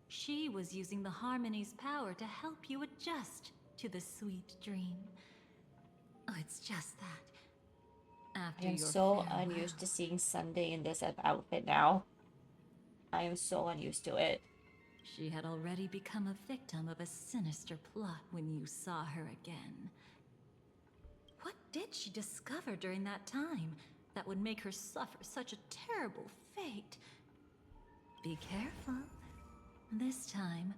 she was using the Harmony's power to help you adjust to the sweet dream. Oh, it's just that. After I am your so farewell, unused to seeing Sunday in this outfit now. I am so unused to it. She had already become a victim of a sinister plot when you saw her again. What did she discover during that time that would make her suffer such a terrible fate? Be careful. This time,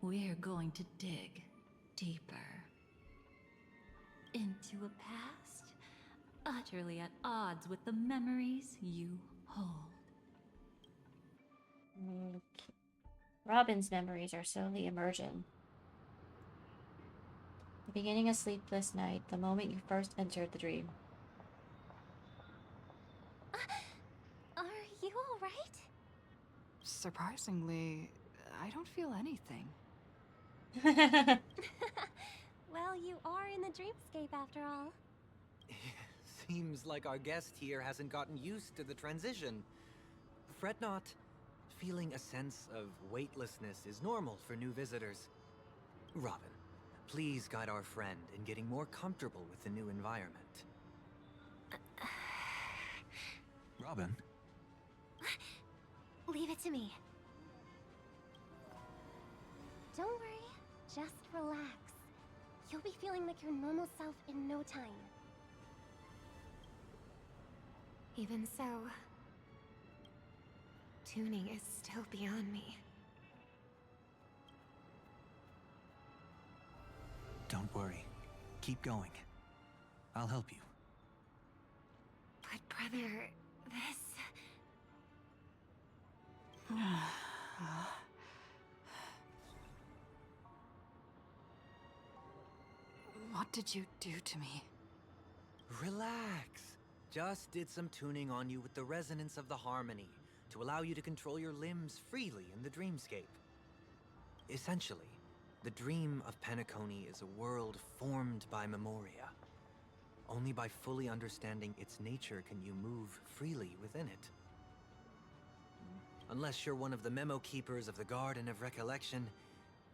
we're going to dig deeper. Into a past utterly at odds with the memories you hold. Okay. Robin's memories are slowly emerging. The beginning of sleepless night, the moment you first entered the dream. Are you alright? Surprisingly, I don't feel anything. Well, you are in the dreamscape after all. Seems like our guest here hasn't gotten used to the transition. Fret not. Feeling a sense of weightlessness is normal for new visitors. Robin, please guide our friend in getting more comfortable with the new environment. Robin? Leave it to me. Don't worry, just relax. You'll be feeling like your normal self in no time. Even so, tuning is still beyond me. Don't worry. Keep going. I'll help you. But brother, this... What did you do to me? Relax. Just did some tuning on you with the resonance of the harmony to allow you to control your limbs freely in the dreamscape. Essentially, the dream of Penacony is a world formed by memoria. Only by fully understanding its nature can you move freely within it. Unless you're one of the memo keepers of the Garden of Recollection,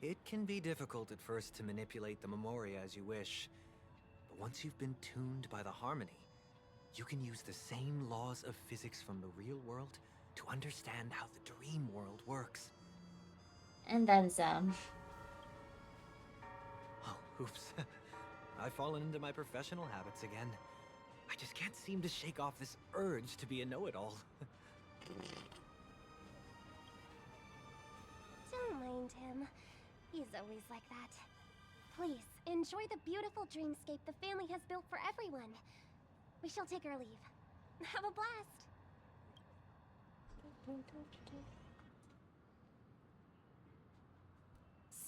it can be difficult at first to manipulate the memoria as you wish. But once you've been tuned by the harmony, you can use the same laws of physics from the real world to understand how the dream world works. And then Oh, oops. I've fallen into my professional habits again. I just can't seem to shake off this urge to be a know-it-all. Don't mind him. He's always like that. Please, enjoy the beautiful dreamscape the family has built for everyone. We shall take our leave. Have a blast!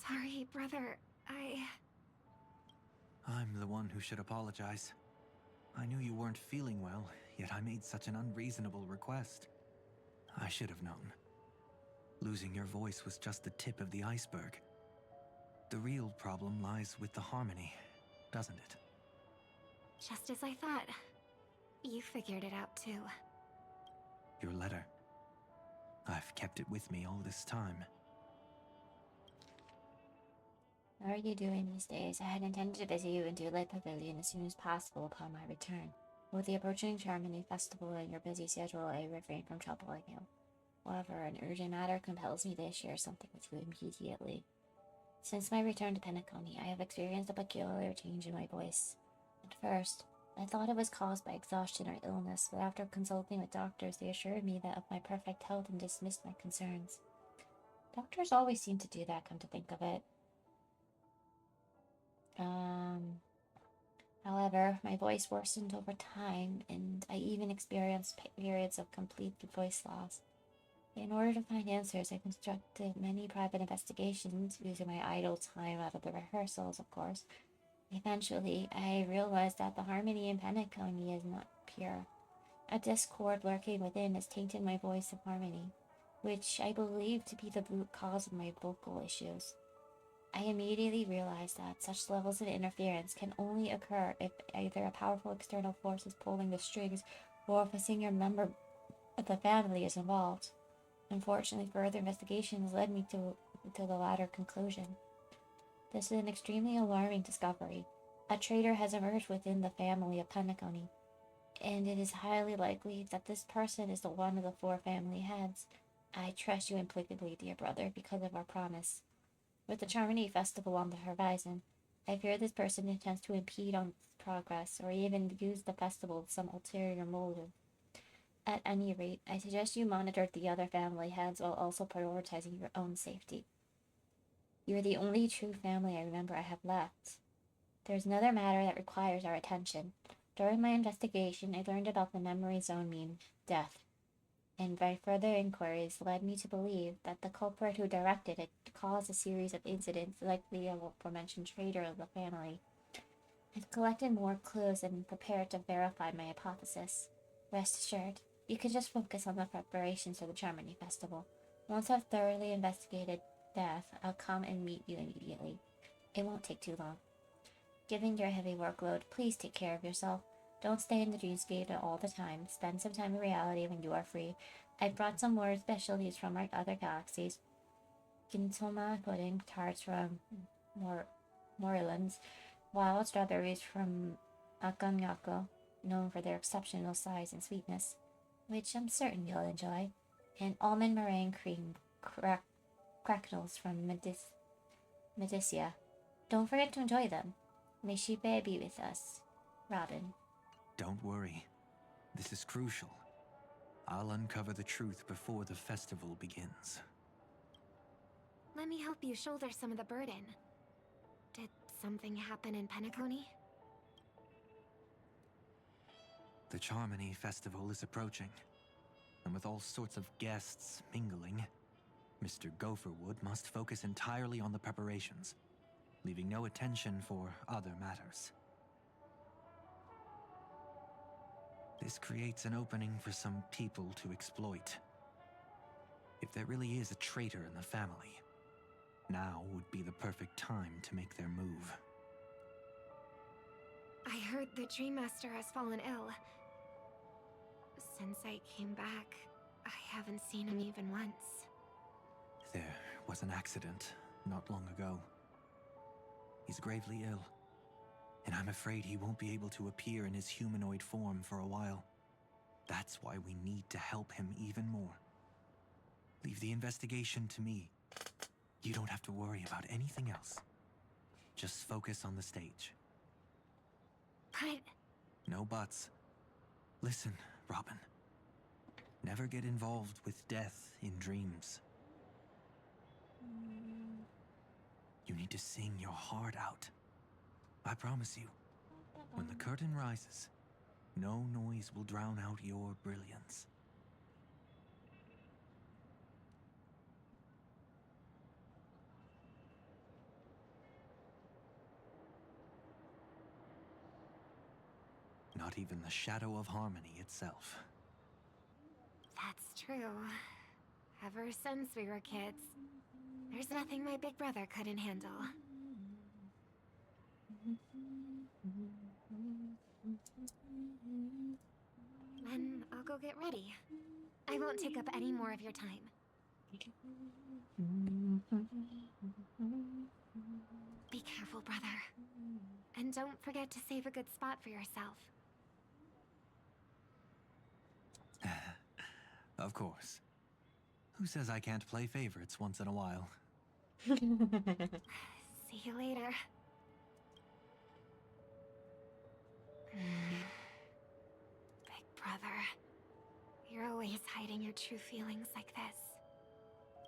Sorry, brother. I'm the one who should apologize. I knew you weren't feeling well, yet I made such an unreasonable request. I should have known. Losing your voice was just the tip of the iceberg. The real problem lies with the harmony, doesn't it? Just as I thought. You figured it out too. Your letter. I've kept it with me all this time. How are you doing these days? I had intended to visit you in Dewlight Pavilion as soon as possible upon my return. With the approaching Charmony Festival and your busy schedule, I refrain from troubling you. However, an urgent matter compels me to share something with you immediately. Since my return to Penacony, I have experienced a peculiar change in my voice. At first, I thought it was caused by exhaustion or illness, but after consulting with doctors, they assured me that of my perfect health and dismissed my concerns. Doctors always seem to do that, come to think of it. However, my voice worsened over time, and I even experienced periods of complete voice loss. In order to find answers, I constructed many private investigations, using my idle time out of the rehearsals, of course. Eventually, I realized that the harmony in Penacony is not pure. A discord lurking within has tainted my voice of harmony, which I believe to be the root cause of my vocal issues. I immediately realized that such levels of interference can only occur if either a powerful external force is pulling the strings or if a senior member of the family is involved. Unfortunately, further investigations led me to the latter conclusion. This is an extremely alarming discovery. A traitor has emerged within the family of Penacony, and it is highly likely that this person is the one of the 4 family heads. I trust you implicitly, dear brother, because of our promise. With the Charmony Festival on the horizon, I fear this person intends to impede on its progress, or even use the festival with some ulterior motive. At any rate, I suggest you monitor the other family heads while also prioritizing your own safety. You are the only true family I remember I have left. There's another matter that requires our attention. During my investigation, I learned about the memory zone mean death, and by further inquiries led me to believe that the culprit who directed it caused a series of incidents like the aforementioned traitor of the family. I've collected more clues and prepared to verify my hypothesis. Rest assured, you can just focus on the preparations for the Charmony Festival. Once I've thoroughly investigated death, I'll come and meet you immediately. It won't take too long. Given your heavy workload, please take care of yourself. Don't stay in the dreamscape all the time. Spend some time in reality when you are free. I've brought some more specialties from our other galaxies. Gintoma pudding, tarts from Morelands, wild strawberries from Akanyako, known for their exceptional size and sweetness, which I'm certain you'll enjoy, and almond meringue cream cracknels from Medicia. Don't forget to enjoy them. May she be with us. Robin. Don't worry. This is crucial. I'll uncover the truth before the festival begins. Let me help you shoulder some of the burden. Did something happen in Penacony? The Charmony Festival is approaching, and with all sorts of guests mingling, Mr. Gopherwood must focus entirely on the preparations, leaving no attention for other matters. This creates an opening for some people to exploit. If there really is a traitor in the family, now would be the perfect time to make their move. I heard the Dream Master has fallen ill. Since I came back, I haven't seen him even once. There was an accident not long ago. He's gravely ill, and I'm afraid he won't be able to appear in his humanoid form for a while. That's why we need to help him even more. Leave the investigation to me. You don't have to worry about anything else. Just focus on the stage. But... No buts. Listen, Robin. Never get involved with death in dreams. You need to sing your heart out. I promise you, when the curtain rises, no noise will drown out your brilliance. Not even the shadow of harmony itself. That's true. Ever since we were kids, there's nothing my big brother couldn't handle. Then I'll go get ready. I won't take up any more of your time. Be careful, brother. And don't forget to save a good spot for yourself. Of course. Who says I can't play favorites once in a while? See you later. Big brother, you're always hiding your true feelings like this.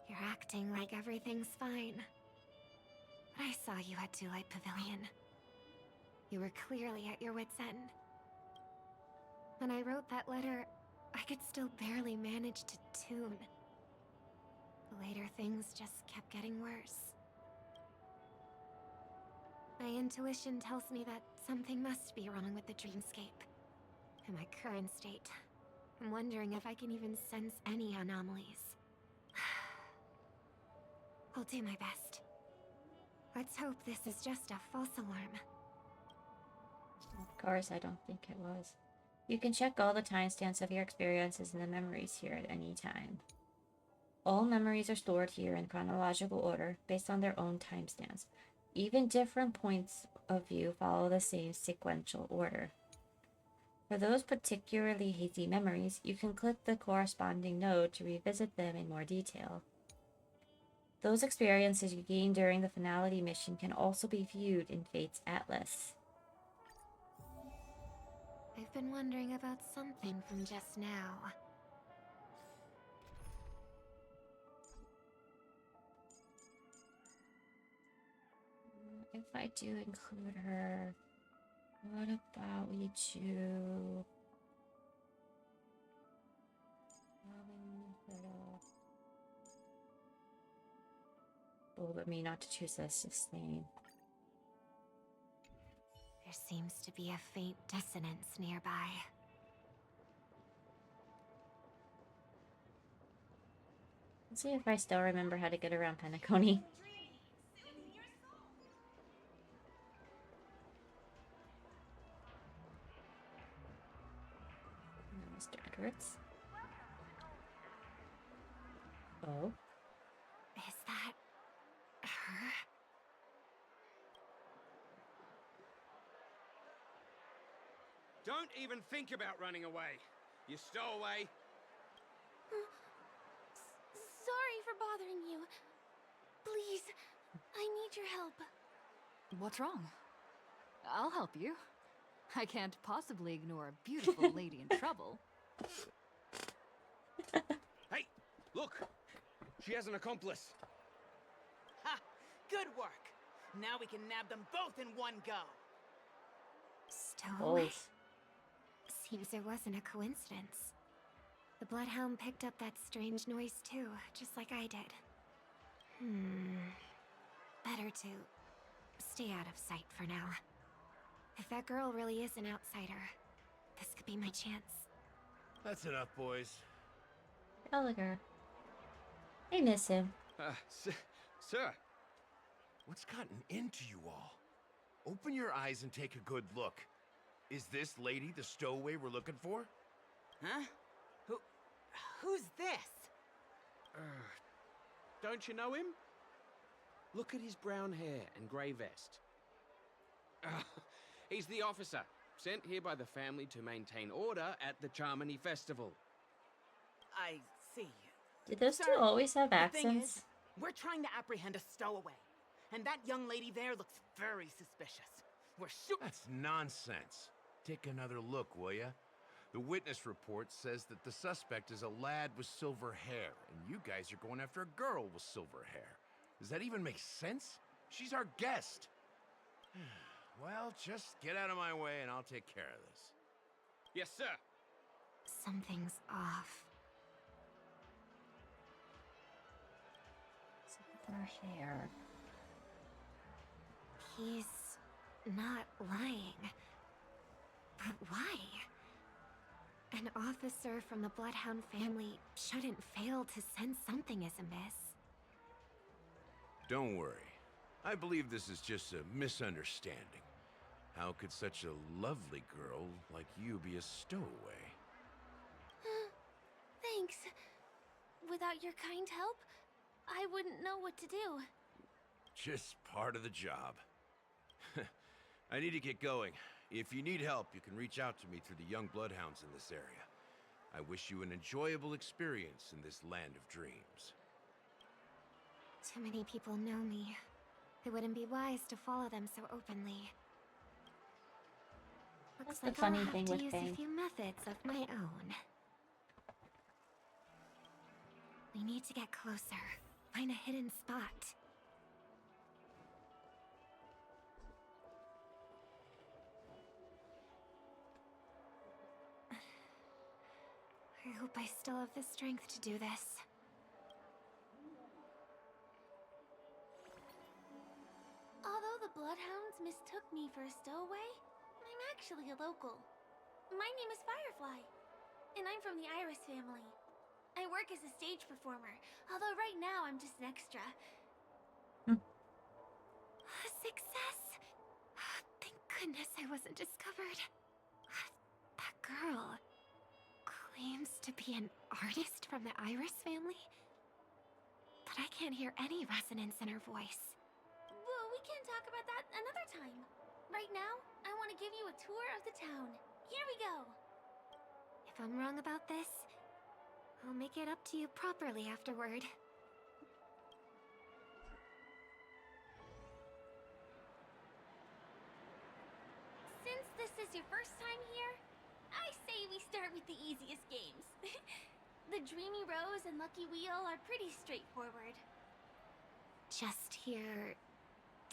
You're acting like everything's fine. But I saw you at Daylight Pavilion. You were clearly at your wit's end. When I wrote that letter, I could still barely manage to tune. Later, things just kept getting worse. My intuition tells me that something must be wrong with the dreamscape. In my current state, I'm wondering if I can even sense any anomalies. I'll do my best. Let's hope this is just a false alarm. Of course, I don't think it was. You can check all the timestamps of your experiences in the memories here at any time. All memories are stored here in chronological order based on their own timestamps. Even different points of view follow the same sequential order. For those particularly hazy memories, you can click the corresponding node to revisit them in more detail. Those experiences you gain during the finality mission can also be viewed in Fate's Atlas. I've been wondering about something from just now. If I do include her, what about we do... Oh, but me not to choose this sustain. There seems to be a faint dissonance nearby. Let's see if I still remember how to get around Penacony. Mr. Edwards. Oh. Is that her? Don't even think about running away. You stowaway. Sorry for bothering you. Please, I need your help. What's wrong? I'll help you. I can't possibly ignore a beautiful lady in trouble. Hey, look! She has an accomplice. Ha! Good work. Now we can nab them both in one go. Stowaway? Seems there wasn't a coincidence. The Bloodhound picked up that strange noise too, just like I did. Better to stay out of sight for now. If that girl really is an outsider, this could be my chance. That's enough, boys. Gallagher. I miss him. Sir. What's gotten into you all? Open your eyes and take a good look. Is this lady the stowaway we're looking for? Huh? Who's this? Don't you know him? Look at his brown hair and grey vest. He's the officer, sent here by the family to maintain order at the Charmony Festival. I see. Did those two Sir, always have the thing accents? is, we're trying to apprehend a stowaway, and that young lady there looks very suspicious. We're That's nonsense. Take another look, will ya? The witness report says that the suspect is a lad with silver hair, and you guys are going after a girl with silver hair. Does that even make sense? She's our guest. Well, just get out of my way and I'll take care of this. Yes, sir. Something's off. Silver hair. He's not lying. But why? An officer from the Bloodhound family shouldn't fail to sense something is amiss. Don't worry. I believe this is just a misunderstanding. How could such a lovely girl like you be a stowaway? Thanks. Without your kind help, I wouldn't know what to do. Just part of the job. I need to get going. If you need help, you can reach out to me through the young bloodhounds in this area. I wish you an enjoyable experience in this land of dreams. Too many people know me. It wouldn't be wise to follow them so openly. Looks That's the like funny I'll have thing to with use Faye. a few methods of my own. We need to get closer. Find a hidden spot. I hope I still have the strength to do this. Although the Bloodhounds mistook me for a stowaway, I'm actually a local. My name is Firefly, and I'm from the Iris family. I work as a stage performer, although right now I'm just an extra. Success! Thank goodness I wasn't discovered. That girl claims to be an artist from the Iris family, but I can't hear any resonance in her voice. Well, we can talk about that another time. Right now, I want to give you a tour of the town. Here we go. If I'm wrong about this, I'll make it up to you properly afterward. Since this is your first time here, I say we start with the easiest games. The Dreamy Rose and Lucky Wheel are pretty straightforward. Just here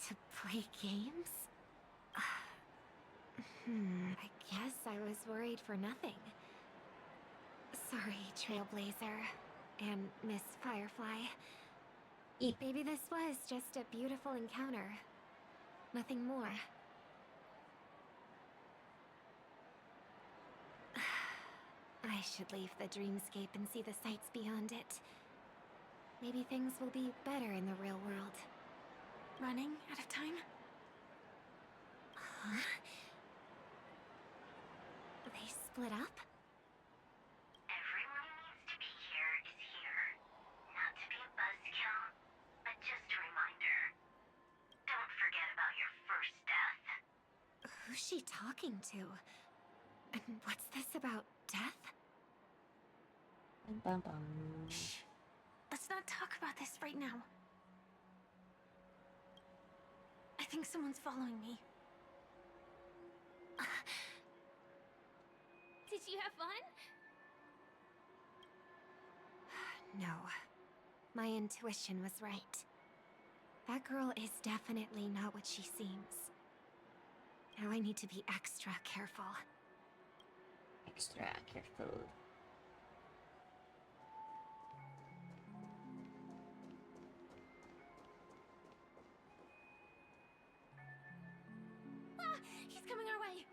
to play games? I guess I was worried for nothing. Sorry, Trailblazer and Miss Firefly. Maybe this was just a beautiful encounter. Nothing more. I should leave the dreamscape and see the sights beyond it. Maybe things will be better in the real world. Running out of time? Huh? They split up? talking to? And what's this about death? Bum bum. Shh. Let's not talk about this right now. I think someone's following me. Did you have fun? No. My intuition was right. That girl is definitely not what she seems. Now I need to be extra careful. Extra careful. Ah! He's coming our way!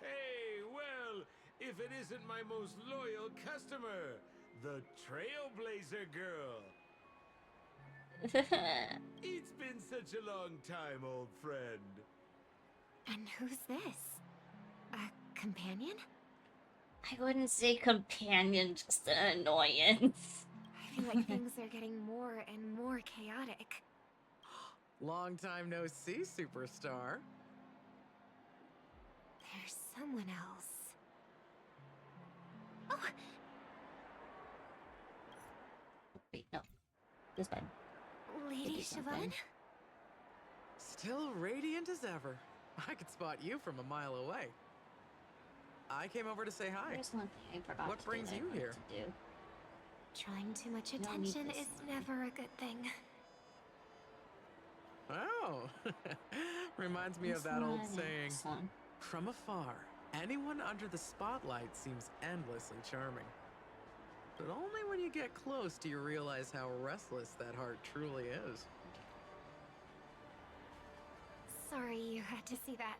Hey, well, if it isn't my most loyal customer, the Trailblazer Girl. It's been such a long time, old friend. And who's this? A companion? I wouldn't say companion, just an annoyance. I feel like things are getting more and more chaotic. Long time no see, superstar. There's someone else. Oh! Wait, no. This button. Lady Siobhan? Still radiant as ever. I could spot you from a mile away. I came over to say hi. There's one thing I forgot What to brings do that I you wanted here? to do. Trying too much You don't need attention this is one. never a good thing. Oh, reminds me This of that old one and saying, this one. from afar, anyone under the spotlight seems endlessly charming. But only when you get close do you realize how restless that heart truly is. Sorry you had to see that.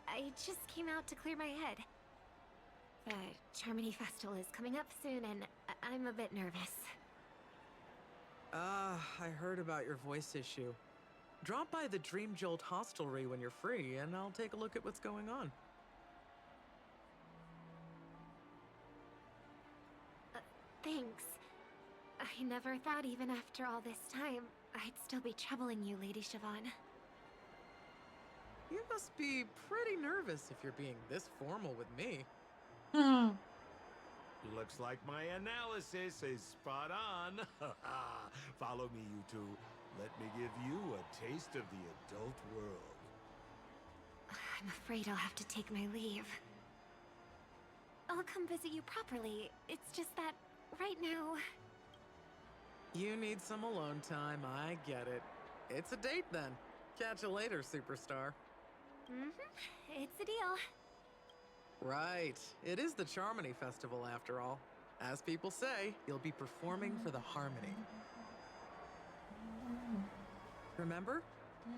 I just came out to clear my head. The Charmony Festival is coming up soon and I'm a bit nervous. I heard about your voice issue. Drop by the Dream Jolt hostelry when you're free, and I'll take a look at what's going on. Thanks. I never thought even after all this time, I'd still be troubling you, Lady Siobhan. You must be pretty nervous if you're being this formal with me. Looks like my analysis is spot on. Follow me, you two. Let me give you a taste of the adult world. I'm afraid I'll have to take my leave. I'll come visit you properly. It's just that, right now... You need some alone time, I get it. It's a date then. Catch you later, superstar. It's a deal. Right. It is the Charmony Festival after all. As people say, you'll be performing for the Harmony. Remember?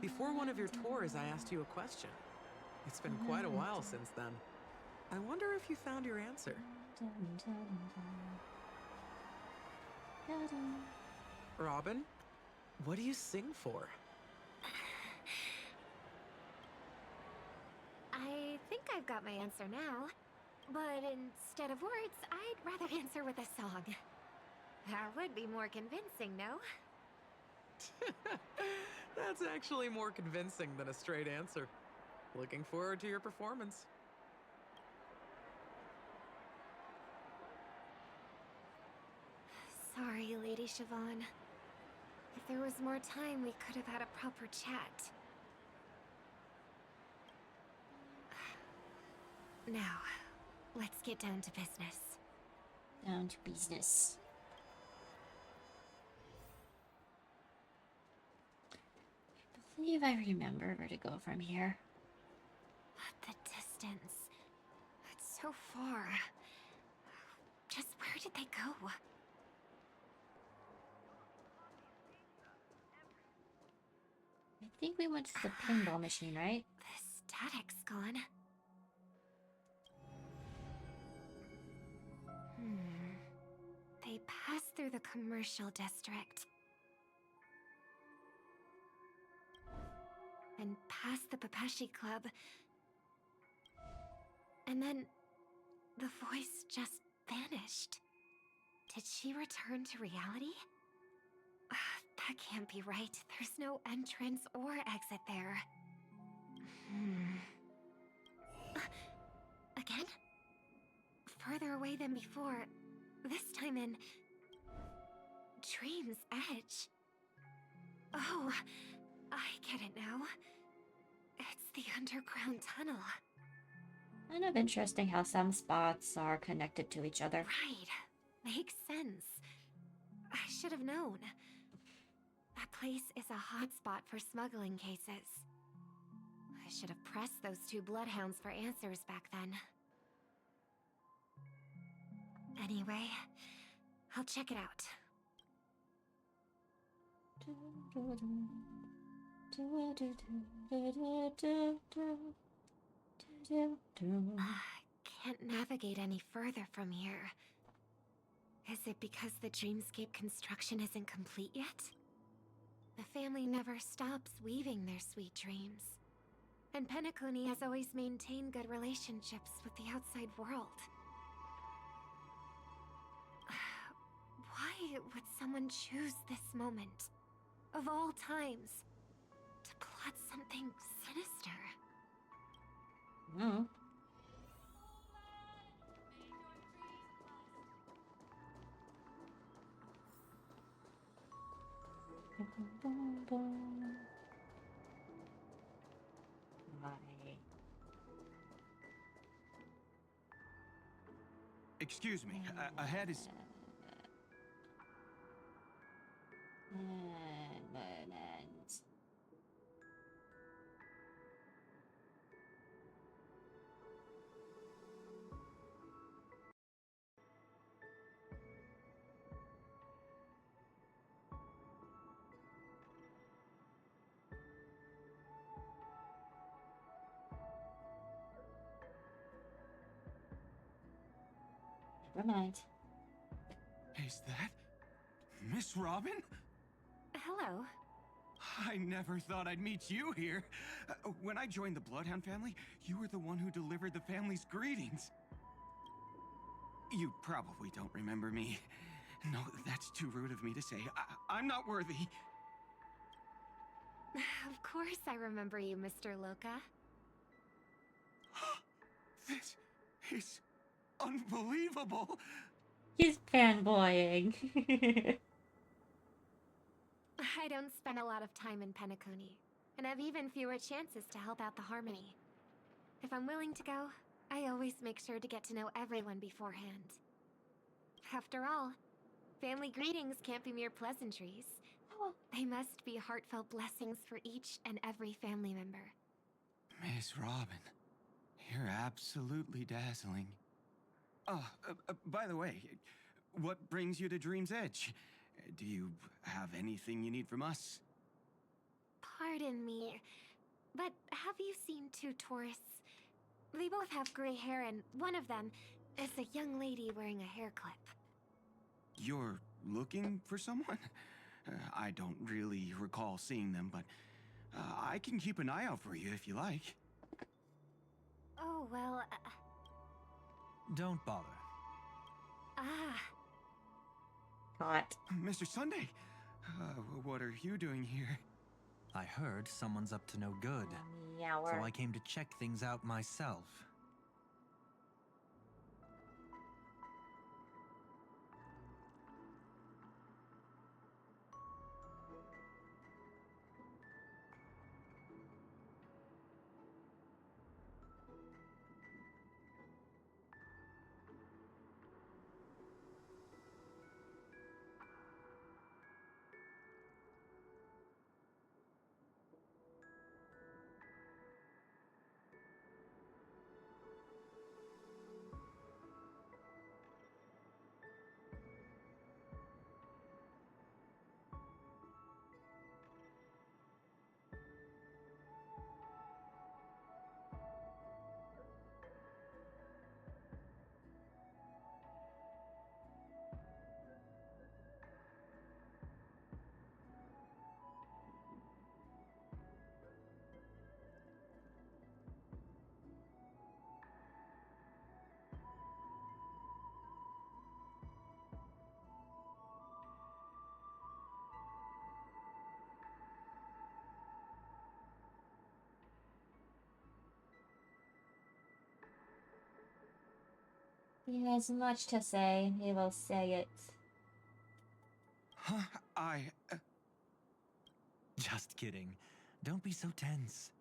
Before one of your tours, I asked you a question. It's been quite a while since then. I wonder if you found your answer. Robin, what do you sing for? I think I've got my answer now. But instead of words, I'd rather answer with a song. That would be more convincing, no? That's actually more convincing than a straight answer. Looking forward to your performance. Sorry, Lady Siobhan. If there was more time, we could have had a proper chat. Now, let's get down to business. Down to business. I believe I remember where to go from here. The distance. It's so far. Just where did they go? I think we went to the pinball machine, right? The static's gone. They passed through the commercial district. And past the Papashi Club. And then the voice just vanished. Did she return to reality? That can't be right. There's no entrance or exit there. way than before. This time in Dream's Edge. Oh, I get it now. It's the underground tunnel. Kind of interesting how some spots are connected to each other. Right. Makes sense. I should have known. That place is a hotspot for smuggling cases. I should have pressed those two bloodhounds for answers back then. Anyway, I'll check it out. Can't navigate any further from here. Is it because the dreamscape construction isn't complete yet? The family never stops weaving their sweet dreams. And Penacony has always maintained good relationships with the outside world. Why would someone choose this moment, of all times, to plot something sinister? No. Excuse me, ahead is... Moment. Never mind. Is that... Miss Robin? Hello. I never thought I'd meet you here. When I joined the Bloodhound family, you were the one who delivered the family's greetings. You probably don't remember me. No, that's too rude of me to say. I'm not worthy. Of course I remember you, Mr. Loka. This is unbelievable. He's fanboying. I don't spend a lot of time in Penacony, and have even fewer chances to help out the Harmony. If I'm willing to go, I always make sure to get to know everyone beforehand. After all, family greetings can't be mere pleasantries. They must be heartfelt blessings for each and every family member. Miss Robin, you're absolutely dazzling. Oh, by the way, what brings you to Dream's Edge? Do you have anything you need from us? Pardon me, but have you seen two tourists? They both have gray hair, and one of them is a young lady wearing a hair clip. You're looking for someone? I don't really recall seeing them, but I can keep an eye out for you if you like. Oh, well... Don't bother. Hot. Mr. Sunday, what are you doing here? I heard someone's up to no good. So I came to check things out myself. He has much to say. He will say it. Just kidding. Don't be so tense.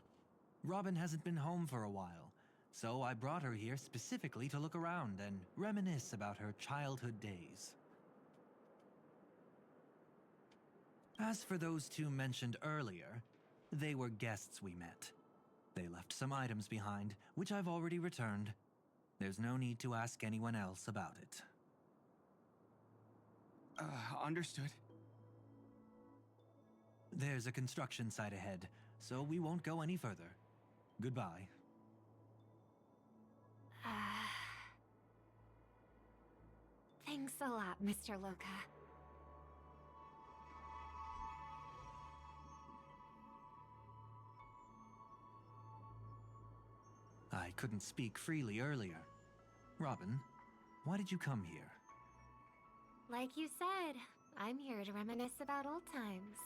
Robin hasn't been home for a while, so I brought her here specifically to look around and reminisce about her childhood days. As for those two mentioned earlier, they were guests we met. They left some items behind, which I've already returned. There's no need to ask anyone else about it. Understood. There's a construction site ahead, so we won't go any further. Goodbye. Thanks a lot, Mr. Loka. I couldn't speak freely earlier. Robin, why did you come here? Like you said, I'm here to reminisce about old times.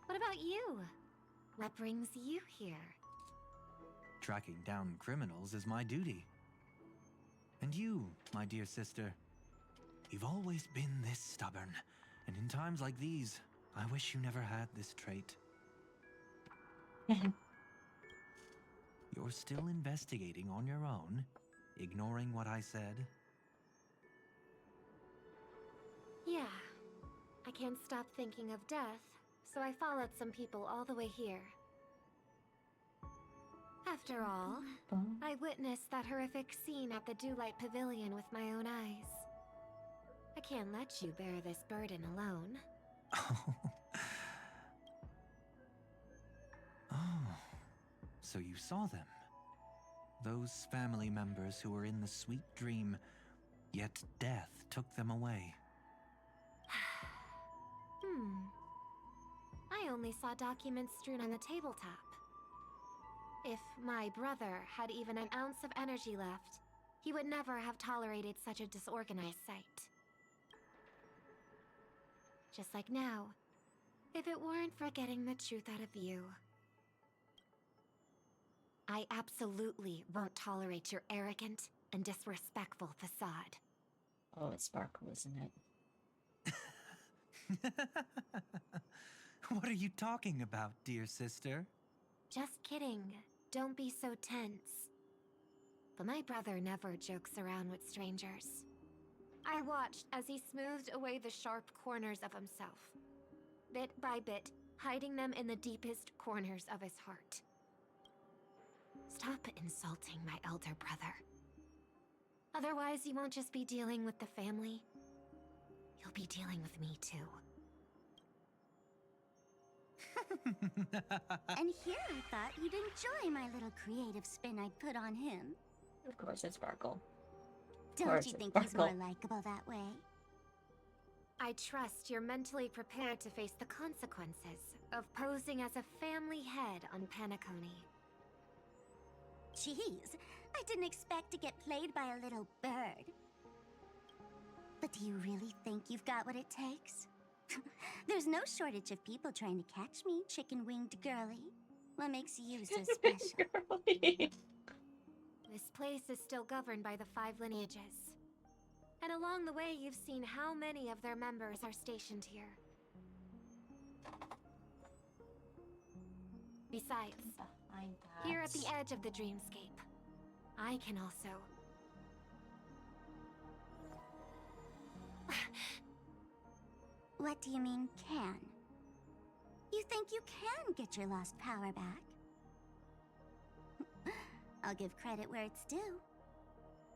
What about you? What brings you here? Tracking down criminals is my duty. And you, my dear sister, you've always been this stubborn, and in times like these, I wish you never had this trait. You're still investigating on your own, ignoring what I said? Yeah. I can't stop thinking of death, so I followed some people all the way here. After all, I witnessed that horrific scene at the Dewlight Pavilion with my own eyes. I can't let you bear this burden alone. Oh, so you saw them. Those family members who were in the sweet dream, yet death took them away. I only saw documents strewn on the tabletop. If my brother had even an ounce of energy left, he would never have tolerated such a disorganized sight. Just like now, if it weren't for getting the truth out of you. I absolutely won't tolerate your arrogant and disrespectful facade. Oh, it's Sparkle, isn't it? What are you talking about, dear sister? Just kidding. Don't be so tense. But my brother never jokes around with strangers. I watched as he smoothed away the sharp corners of himself, bit by bit, hiding them in the deepest corners of his heart. Stop insulting my elder brother. Otherwise, you won't just be dealing with the family. You'll be dealing with me too. And here I thought you'd enjoy my little creative spin I put on him. Of course it's Sparkle. Don't you think he's more likable that way? I trust you're mentally prepared to face the consequences of posing as a family head on Penacony. Jeez, I didn't expect to get played by a little bird. But do you really think you've got what it takes? There's no shortage of people trying to catch me, chicken-winged girly. What makes you so special? This place is still governed by the 5 lineages. And along the way, you've seen how many of their members are stationed here. Besides, here at the edge of the dreamscape, I can also... What do you mean, can? You think you can get your lost power back? I'll give credit where it's due.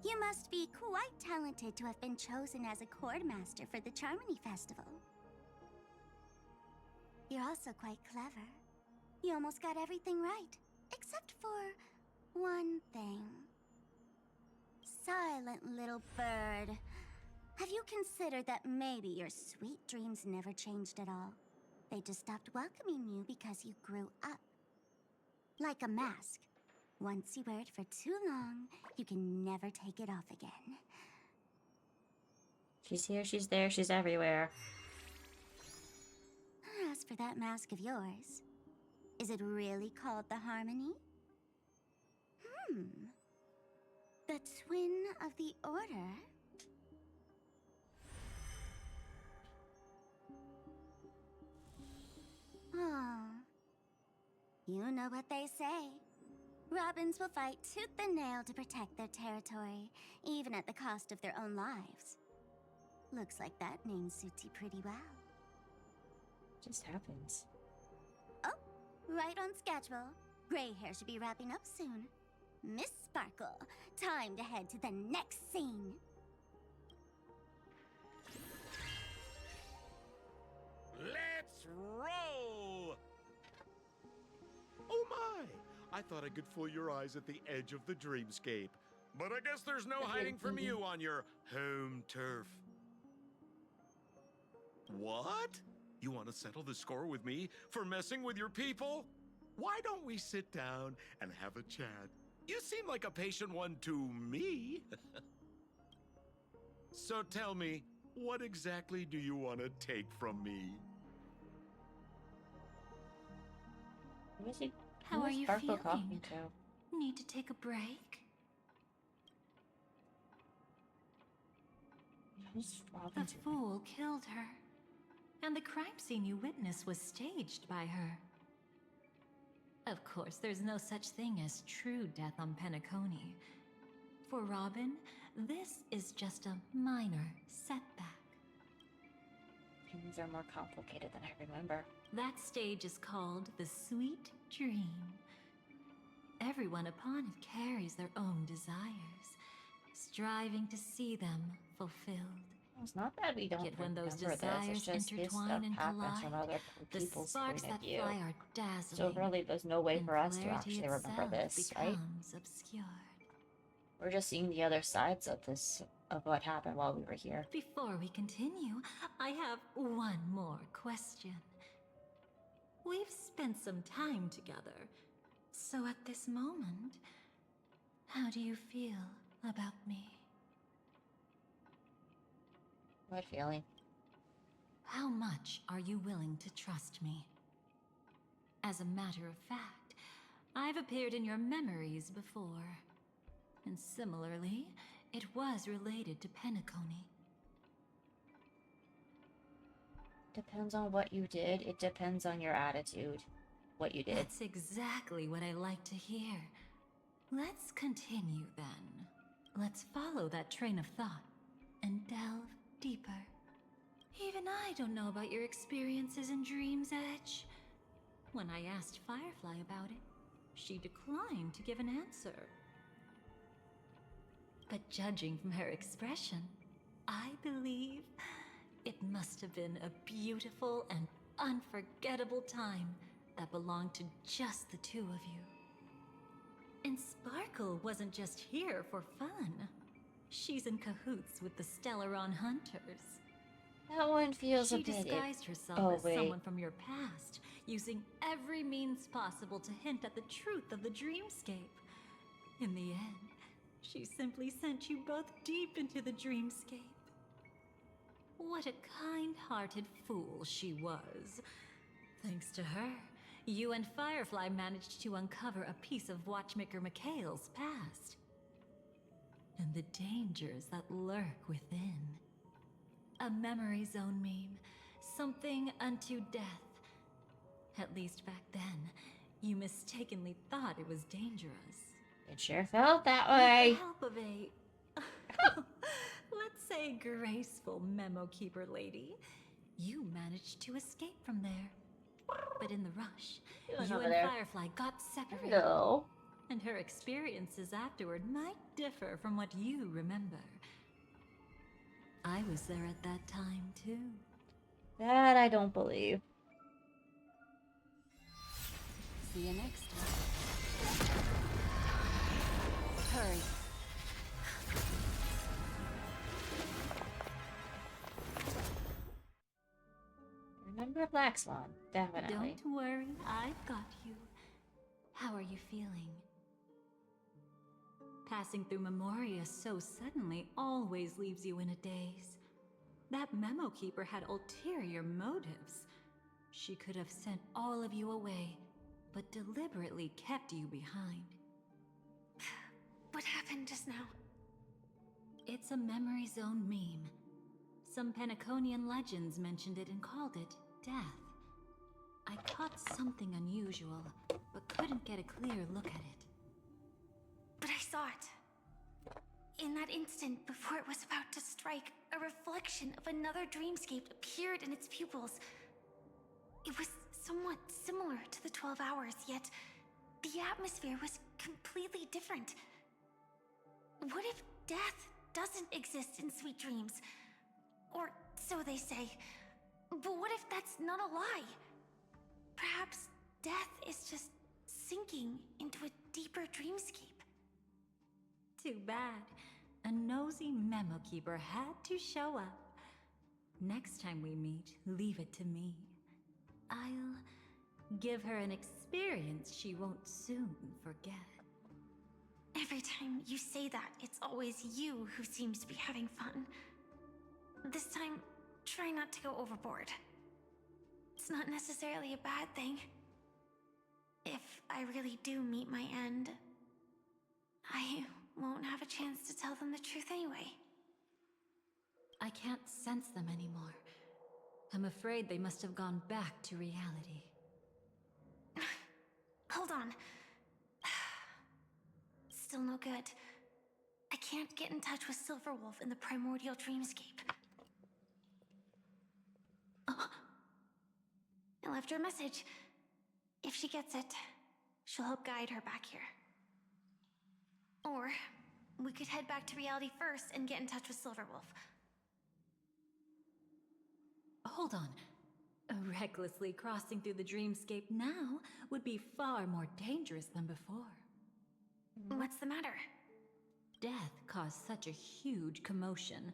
You must be quite talented to have been chosen as a chord master for the Charmony Festival. You're also quite clever. You almost got everything right, except for one thing. Silent little bird. Have you considered that maybe your sweet dreams never changed at all? They just stopped welcoming you because you grew up. Like a mask. Once you wear it for too long, you can never take it off again. She's here, she's there, she's everywhere. As for that mask of yours, is it really called the Harmony? The twin of the Order? Oh. You know what they say. Robins will fight tooth and nail to protect their territory, even at the cost of their own lives. Looks like that name suits you pretty well. Just happens. Oh, right on schedule. Gray hair should be wrapping up soon. Miss Sparkle, time to head to the next scene. Let's roll! Oh my! I thought I could fool your eyes at the edge of the dreamscape. But I guess there's no hiding from you on your home turf. What? You want to settle the score with me for messing with your people? Why don't we sit down and have a chat? You seem like a patient one to me. So tell me, what exactly do you want to take from me? Who is he? How are you Sparkle feeling? talking to? Need to take a break? Who's talking The to? fool killed her. And the crime scene you witnessed was staged by her. Of course, there's no such thing as true death on Penacony. For Robin, this is just a minor setback. Things are more complicated than I remember. That stage is called the Sweet Dream. Everyone upon it carries their own desires, striving to see them fulfilled. It's not that we don't Yet when those remember this, it's desires just this stuff intertwine and happens from collide, other the people's sparks point of that view. fly are dazzling. So really, there's no way and for us to clarity actually remember itself this, right? becomes obscured. We're just seeing the other sides of this, of what happened while we were here. Before we continue, I have one more question. We've spent some time together, so at this moment, how do you feel about me? What feeling? How much are you willing to trust me? As a matter of fact, I've appeared in your memories before. And similarly, it was related to Penacony. Depends on what you did. It depends on your attitude. What you did. That's exactly what I like to hear. Let's continue then. Let's follow that train of thought and delve deeper. Even I don't know about your experiences in Dream's Edge. When I asked Firefly about it, she declined to give an answer. But judging from her expression, I believe it must have been a beautiful and unforgettable time that belonged to just the two of you. And Sparkle wasn't just here for fun. She's in cahoots with the Stellaron Hunters. That one feels a bit... She disguised herself as someone from your past, using every means possible to hint at the truth of the dreamscape. In the end, she simply sent you both deep into the dreamscape. What a kind-hearted fool she was. Thanks to her, you and Firefly managed to uncover a piece of Watchmaker Mikhail's past. And the dangers that lurk within. A memory zone meme, something unto death. At least back then, you mistakenly thought it was dangerous. It sure felt that way. With the help of a, let's say, graceful memo keeper lady, you managed to escape from there. But in the rush, you and Firefly got separated. No. And her experiences afterward might differ from what you remember. I was there at that time, too. That I don't believe. See you next time. Hurry. Remember Black Swan, definitely. Don't worry, I've got you. How are you feeling? Passing through Memoria so suddenly always leaves you in a daze. That memo keeper had ulterior motives. She could have sent all of you away, but deliberately kept you behind. What happened just now? It's a memory zone meme. Some Penaconian legends mentioned it and called it death. I caught something unusual, but couldn't get a clear look at it. But I saw it. In that instant, before it was about to strike, a reflection of another dreamscape appeared in its pupils. It was somewhat similar to the 12 hours, yet the atmosphere was completely different. What if death doesn't exist in sweet dreams? Or so they say. But what if that's not a lie? Perhaps death is just sinking into a deeper dreamscape. Too bad. A nosy memo keeper had to show up. Next time we meet, leave it to me. I'll give her an experience she won't soon forget. Every time you say that, it's always you who seems to be having fun. This time, try not to go overboard. It's not necessarily a bad thing. If I really do meet my end, I won't have a chance to tell them the truth anyway. I can't sense them anymore. I'm afraid they must have gone back to reality. Hold on. Still no good. I can't get in touch with Silverwolf in the primordial dreamscape. I left her a message. If she gets it, she'll help guide her back here. Or we could head back to reality first and get in touch with Silverwolf. Hold on. Recklessly crossing through the dreamscape now would be far more dangerous than before. What's the matter? Death caused such a huge commotion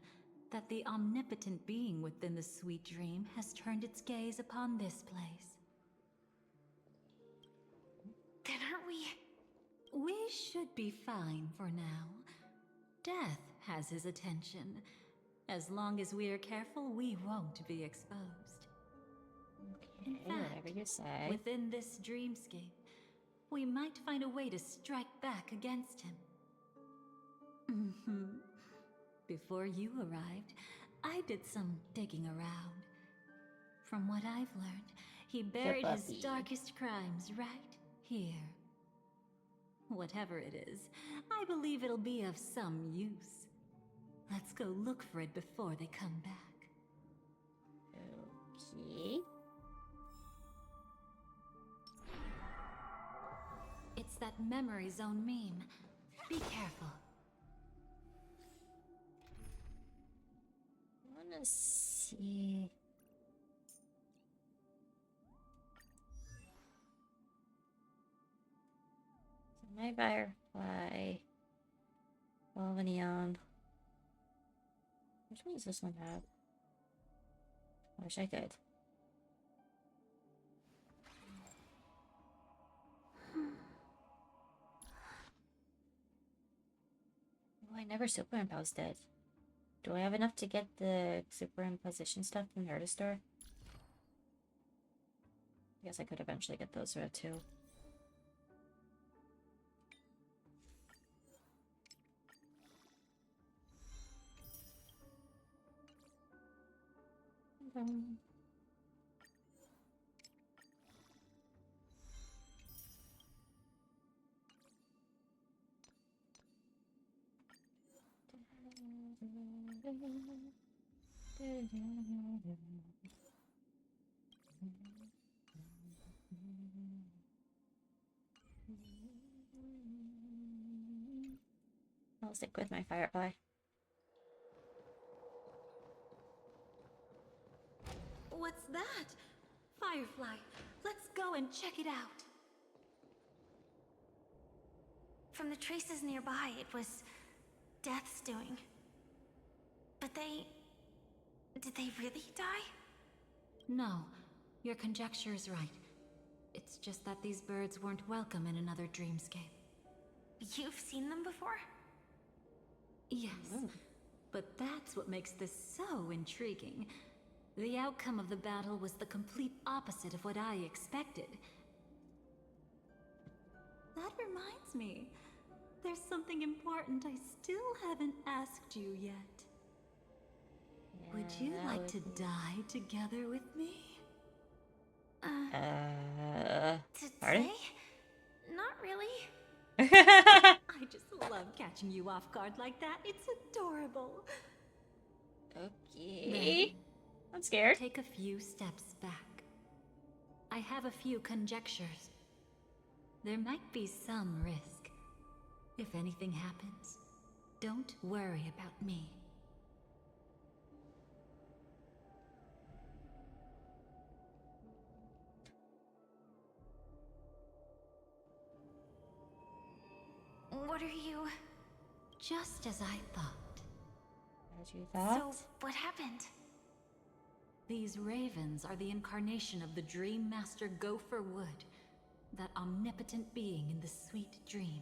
that the omnipotent being within the sweet dream has turned its gaze upon this place. Then aren't we... We should be fine for now. Death has his attention. As long as we are careful, we won't be exposed. Okay, In fact, whatever you say. within this dreamscape, we might find a way to strike back against him. Before you arrived, I did some digging around. From what I've learned, he buried his darkest crimes right here. Whatever it is, I believe it'll be of some use. Let's go look for it before they come back. Okay. It's that memory zone meme. Be careful. I wanna see. So my Firefly. Huion. Which one does this one have? I wish I could. Oh, I never superimposed it. Do I have enough to get the superimposition stuff from the artist store? I guess I could eventually get those too. I'll stick with my Firefly. What's that? Firefly, let's go and check it out. From the traces nearby, it was Death's doing. But did they really die? No, your conjecture is right. It's just that these birds weren't welcome in another dreamscape. You've seen them before? Yes, but that's what makes this so intriguing. The outcome of the battle was the complete opposite of what I expected. That reminds me. There's something important I still haven't asked you yet. Would you like to die together with me? Pardon? Not really. I just love catching you off guard like that. It's adorable. Okay. Ready? I'm scared. Take a few steps back. I have a few conjectures. There might be some risk. If anything happens, don't worry about me. What are you... Just as I thought. As you thought? So, what happened? These ravens are the incarnation of the Dream Master Gopher Wood, that omnipotent being in the sweet dream.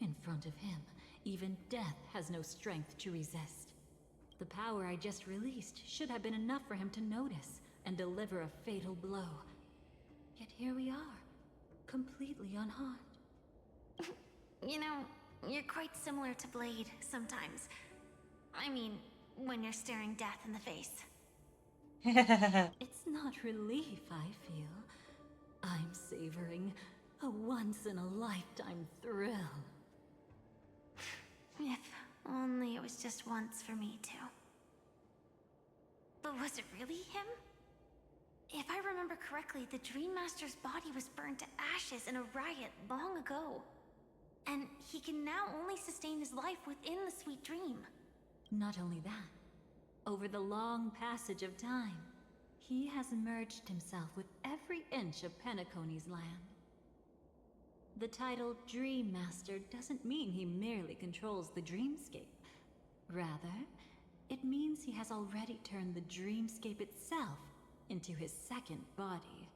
In front of him, even death has no strength to resist. The power I just released should have been enough for him to notice and deliver a fatal blow. Yet here we are, completely unharmed. You know, you're quite similar to Blade sometimes. I mean, when you're staring death in the face. It's not relief, I feel. I'm savoring a once-in-a-lifetime thrill. If only it was just once for me, too. But was it really him? If I remember correctly, the Dream Master's body was burned to ashes in a riot long ago. And he can now only sustain his life within the sweet dream. Not only that, over the long passage of time, he has merged himself with every inch of Penacony's land. The title Dream Master doesn't mean he merely controls the dreamscape. Rather, it means he has already turned the dreamscape itself into his second body.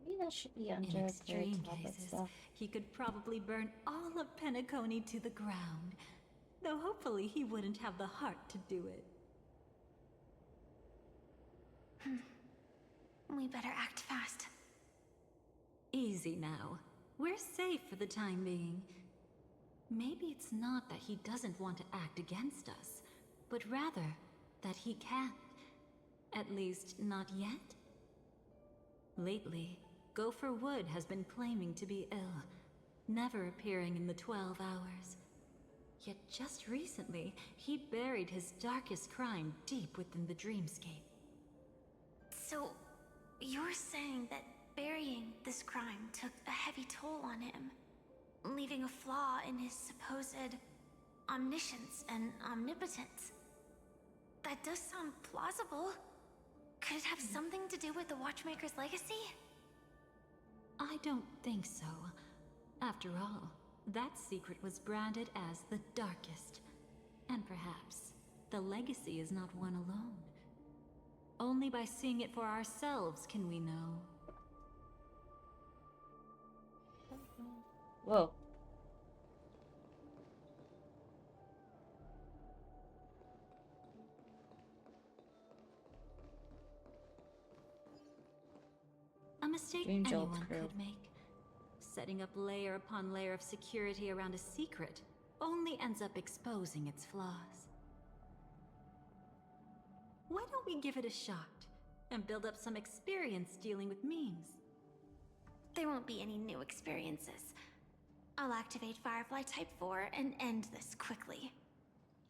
Maybe that should be under In extreme the cases, stuff. he could probably burn all of Penacony to the ground. Though hopefully he wouldn't have the heart to do it. We better act fast. Easy now. We're safe for the time being. Maybe it's not that he doesn't want to act against us, but rather that he can't. At least, not yet. Lately, Gopher Wood has been claiming to be ill, never appearing in the 12 hours. Yet just recently, he buried his darkest crime deep within the dreamscape. So, you're saying that burying this crime took a heavy toll on him, leaving a flaw in his supposed omniscience and omnipotence. That does sound plausible. Could it have something to do with the Watchmaker's legacy? I don't think so. After all, that secret was branded as the darkest. And perhaps, the legacy is not one alone. Only by seeing it for ourselves can we know. Whoa. A mistake Dream jolt anyone crew. could make. Setting up layer upon layer of security around a secret only ends up exposing its flaws. Why don't we give it a shot and build up some experience dealing with memes? There won't be any new experiences. I'll activate Firefly Type 4 and end this quickly.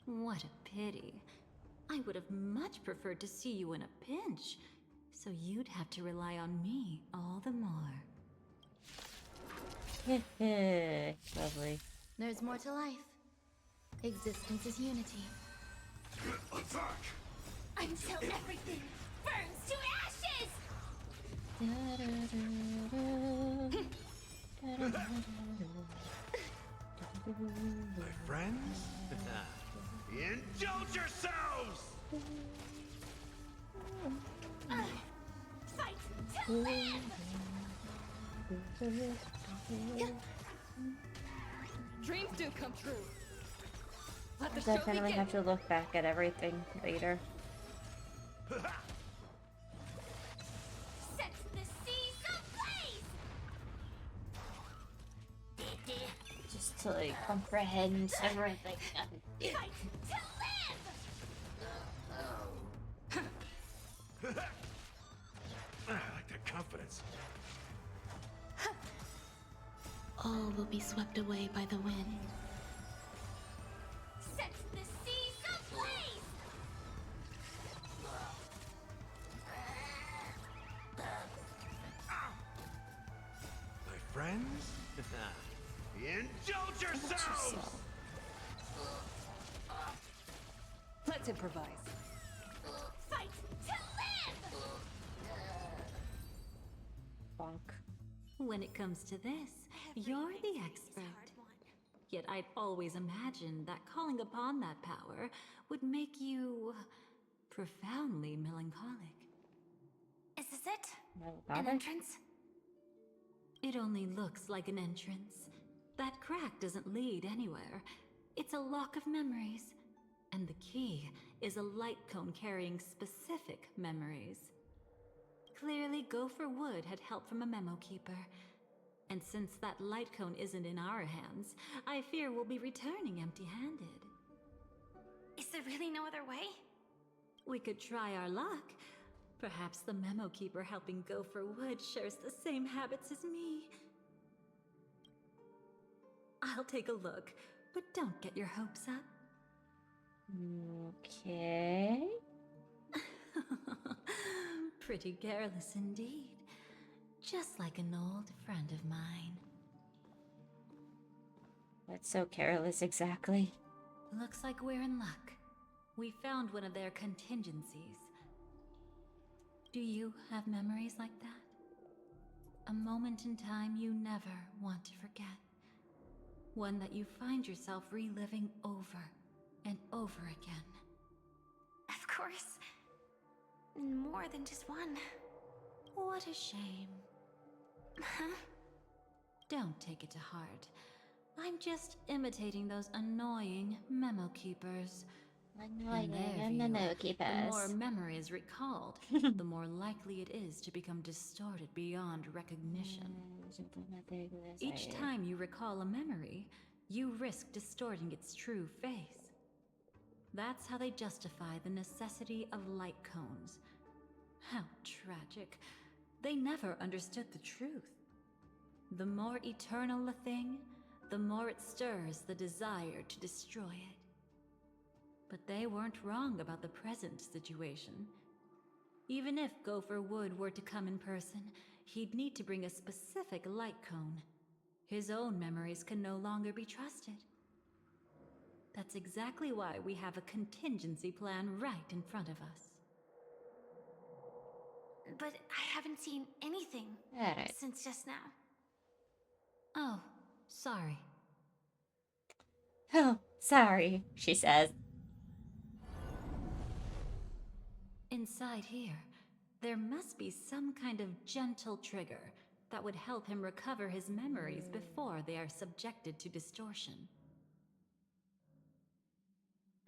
What a pity. I would have much preferred to see you in a pinch, so you'd have to rely on me all the more. Lovely. There's more to life. Existence is unity. Attack! Until everything burns to ashes! My friends? Indulge yourselves! Fight to live! Dreams do come true. Let the I show definitely begin. have to look back at everything later. Set the seas ablaze! Just just to like comprehend everything I'm doing. I like that confidence. All will be swept away by the wind. Set the seas ablaze! My friends? Indulge yourselves! Let's improvise. Fight to live! Bonk. When it comes to this, you're the expert. Yet I'd always imagined that calling upon that power would make you profoundly melancholic. Is this it? No An bother? entrance? It only looks like an entrance. That crack doesn't lead anywhere. It's a lock of memories. And the key is a light cone carrying specific memories. Clearly, Gopher Wood had help from a memo keeper. And since that light cone isn't in our hands, I fear we'll be returning empty-handed. Is there really no other way? We could try our luck. Perhaps the memo keeper helping Gopher Wood shares the same habits as me. I'll take a look, but don't get your hopes up. Okay. Pretty careless indeed. Just like an old friend of mine. What's so careless exactly? Looks like we're in luck. We found one of their contingencies. Do you have memories like that? A moment in time you never want to forget. One that you find yourself reliving over and over again. Of course. More than just one. What a shame. Huh? Don't take it to heart. I'm just imitating those annoying memo keepers. Annoying In their memo view, keepers. the more memories recalled, the more likely it is to become distorted beyond recognition. Each time you recall a memory, you risk distorting its true face. That's how they justify the necessity of light cones. How tragic. They never understood the truth. The more eternal a thing, the more it stirs the desire to destroy it. But they weren't wrong about the present situation. Even if Gopher Wood were to come in person, he'd need to bring a specific light cone. His own memories can no longer be trusted. That's exactly why we have a contingency plan right in front of us. But I haven't seen anything Alright. since just now. Oh, sorry. Oh, sorry, she says. Inside here, there must be some kind of gentle trigger that would help him recover his memories before they are subjected to distortion.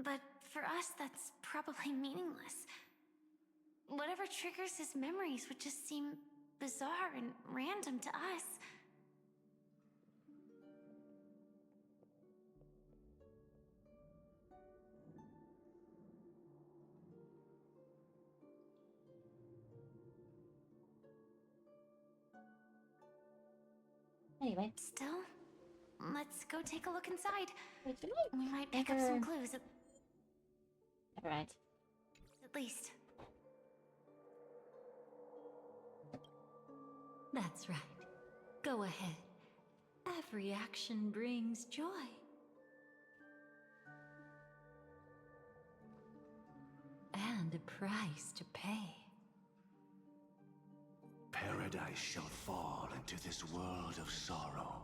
But for us, that's probably meaningless. Whatever triggers his memories would just seem bizarre and random to us. Anyway. Still, let's go take a look inside. Wait, we might pick up some clues. Never mind. At least. That's right. Go ahead. Every action brings joy. And a price to pay. Paradise shall fall into this world of sorrow.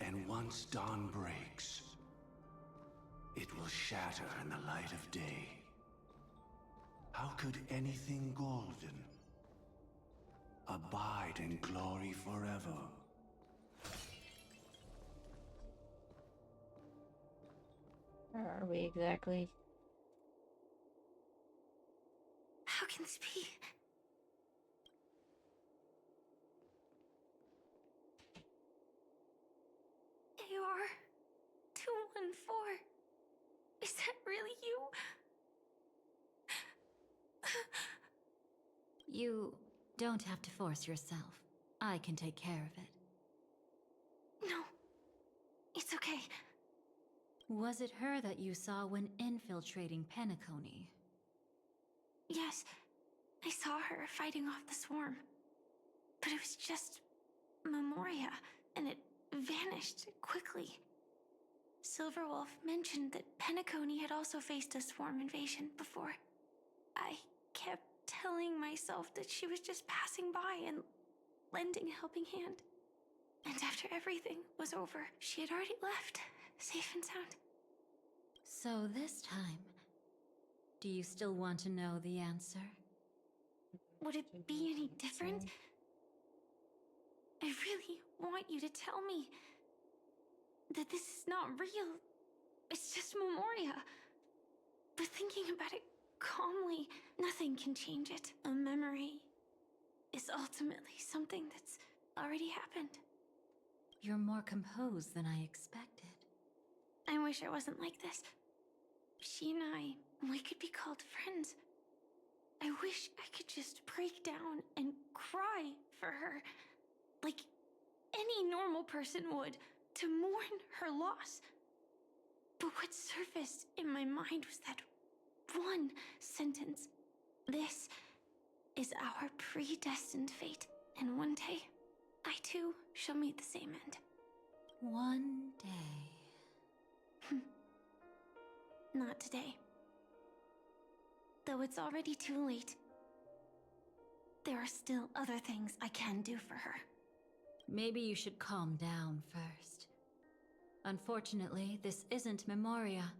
And once dawn breaks, it will shatter in the light of day. How could anything golden abide in glory forever? Where are we exactly? How can this be? 4. Is that really you? You don't have to force yourself. I can take care of it. No. It's okay. Was it her that you saw when infiltrating Penacony? Yes. I saw her fighting off the swarm. But it was just Memoria, and it vanished quickly. Silverwolf mentioned that Penacony had also faced a swarm invasion before. I kept telling myself that she was just passing by and lending a helping hand. And after everything was over, she had already left, safe and sound. So this time, do you still want to know the answer? Would it be any different? I really want you to tell me that this is not real. It's just Memoria. But thinking about it calmly, nothing can change it. A memory is ultimately something that's already happened. You're more composed than I expected. I wish I wasn't like this. She and we could be called friends. I wish I could just break down and cry for her, like any normal person would, to mourn her loss. But what surfaced in my mind was that one sentence. This is our predestined fate, and one day, I too shall meet the same end. One day. Not today. Though it's already too late, there are still other things I can do for her. Maybe you should calm down first. Unfortunately, this isn't Memoria,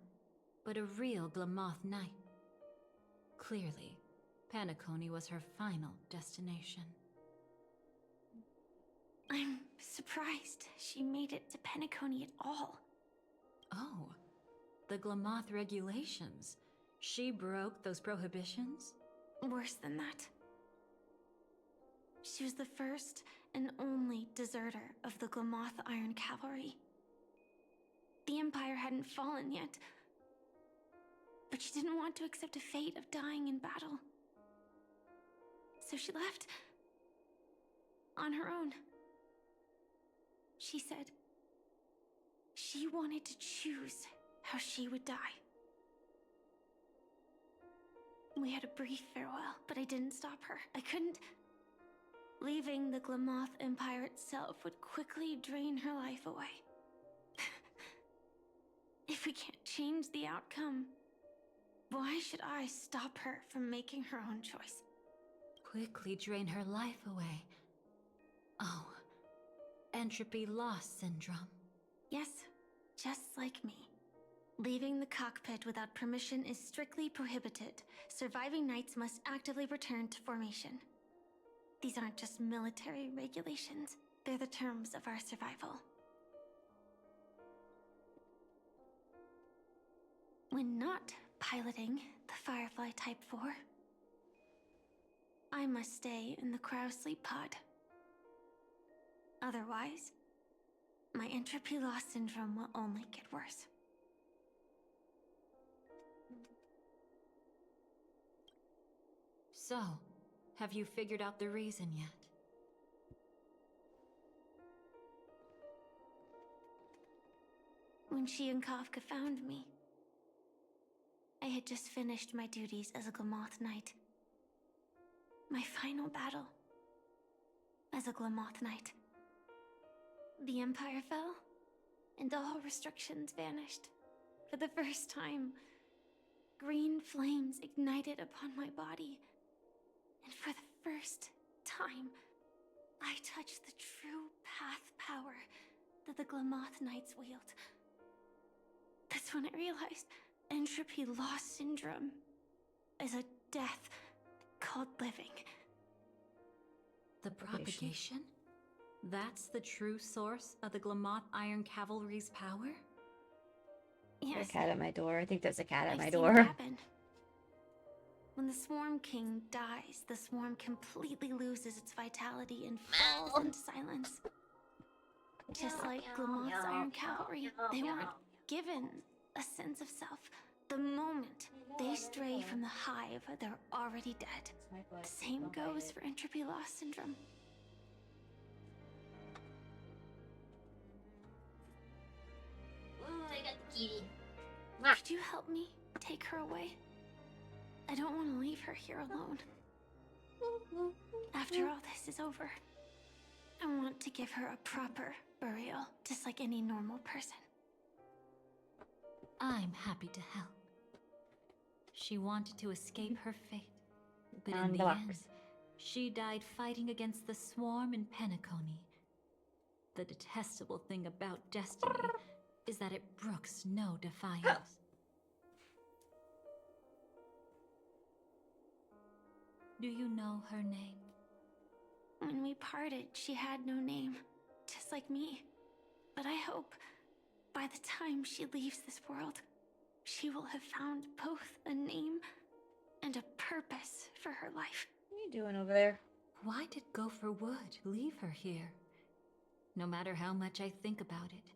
but a real Glamoth Knight. Clearly, Penacony was her final destination. I'm surprised she made it to Penacony at all. Oh, the Glamoth regulations. She broke those prohibitions? Worse than that. She was the first and only deserter of the Glamoth Iron Cavalry. The Empire hadn't fallen yet, but she didn't want to accept a fate of dying in battle. So she left on her own. She said she wanted to choose how she would die. We had a brief farewell, but I didn't stop her. I couldn't. Leaving the Glamoth Empire itself would quickly drain her life away. If we can't change the outcome, why should I stop her from making her own choice? Quickly drain her life away. Oh, entropy loss syndrome. Yes, just like me. Leaving the cockpit without permission is strictly prohibited. Surviving knights must actively return to formation. These aren't just military regulations, they're the terms of our survival. When not piloting the Firefly Type 4, I must stay in the cryo sleep pod. Otherwise, my entropy loss syndrome will only get worse. So, have you figured out the reason yet? When she and Kafka found me, I had just finished my duties as a Glamoth Knight. My final battle as a Glamoth Knight. The Empire fell, and all restrictions vanished. For the first time, green flames ignited upon my body. And for the first time, I touched the true path power that the Glamoth Knights wield. That's when I realized entropy loss syndrome is a death called living. The propagation? That's the true source of the Glamoth Iron Cavalry's power? There's Yes. a cat at my door. I think there's a cat at my I've seen door. it happen. When the Swarm King dies, the swarm completely loses its vitality and falls into silence. Just like Glamoth's Iron Cavalry, they weren't given a sense of self. The moment they stray from the hive, they're already dead. Same goes for entropy loss syndrome. Ooh, I got the kitty. Could you help me take her away? I don't want to leave her here alone. After all this is over, I want to give her a proper burial, just like any normal person. I'm happy to help. She wanted to escape her fate, but On in the the box. end, she died fighting against the swarm in Penacony. The detestable thing about destiny is that it brooks no defiance. Do you know her name? When we parted, she had no name, just like me. But I hope, by the time she leaves this world, she will have found both a name and a purpose for her life. What are you doing over there? Why did Gopher Wood leave her here? No matter how much I think about it,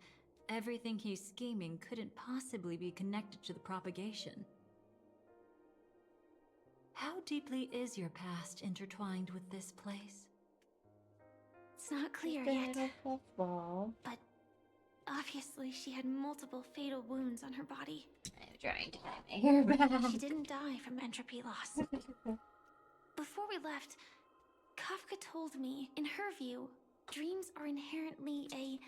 everything he's scheming couldn't possibly be connected to the propagation. How deeply is your past intertwined with this place? It's not clear yet, but obviously she had multiple fatal wounds on her body. I'm trying to find my hair back. She didn't die from entropy loss. Before we left, Kafka told me, in her view, dreams are inherently a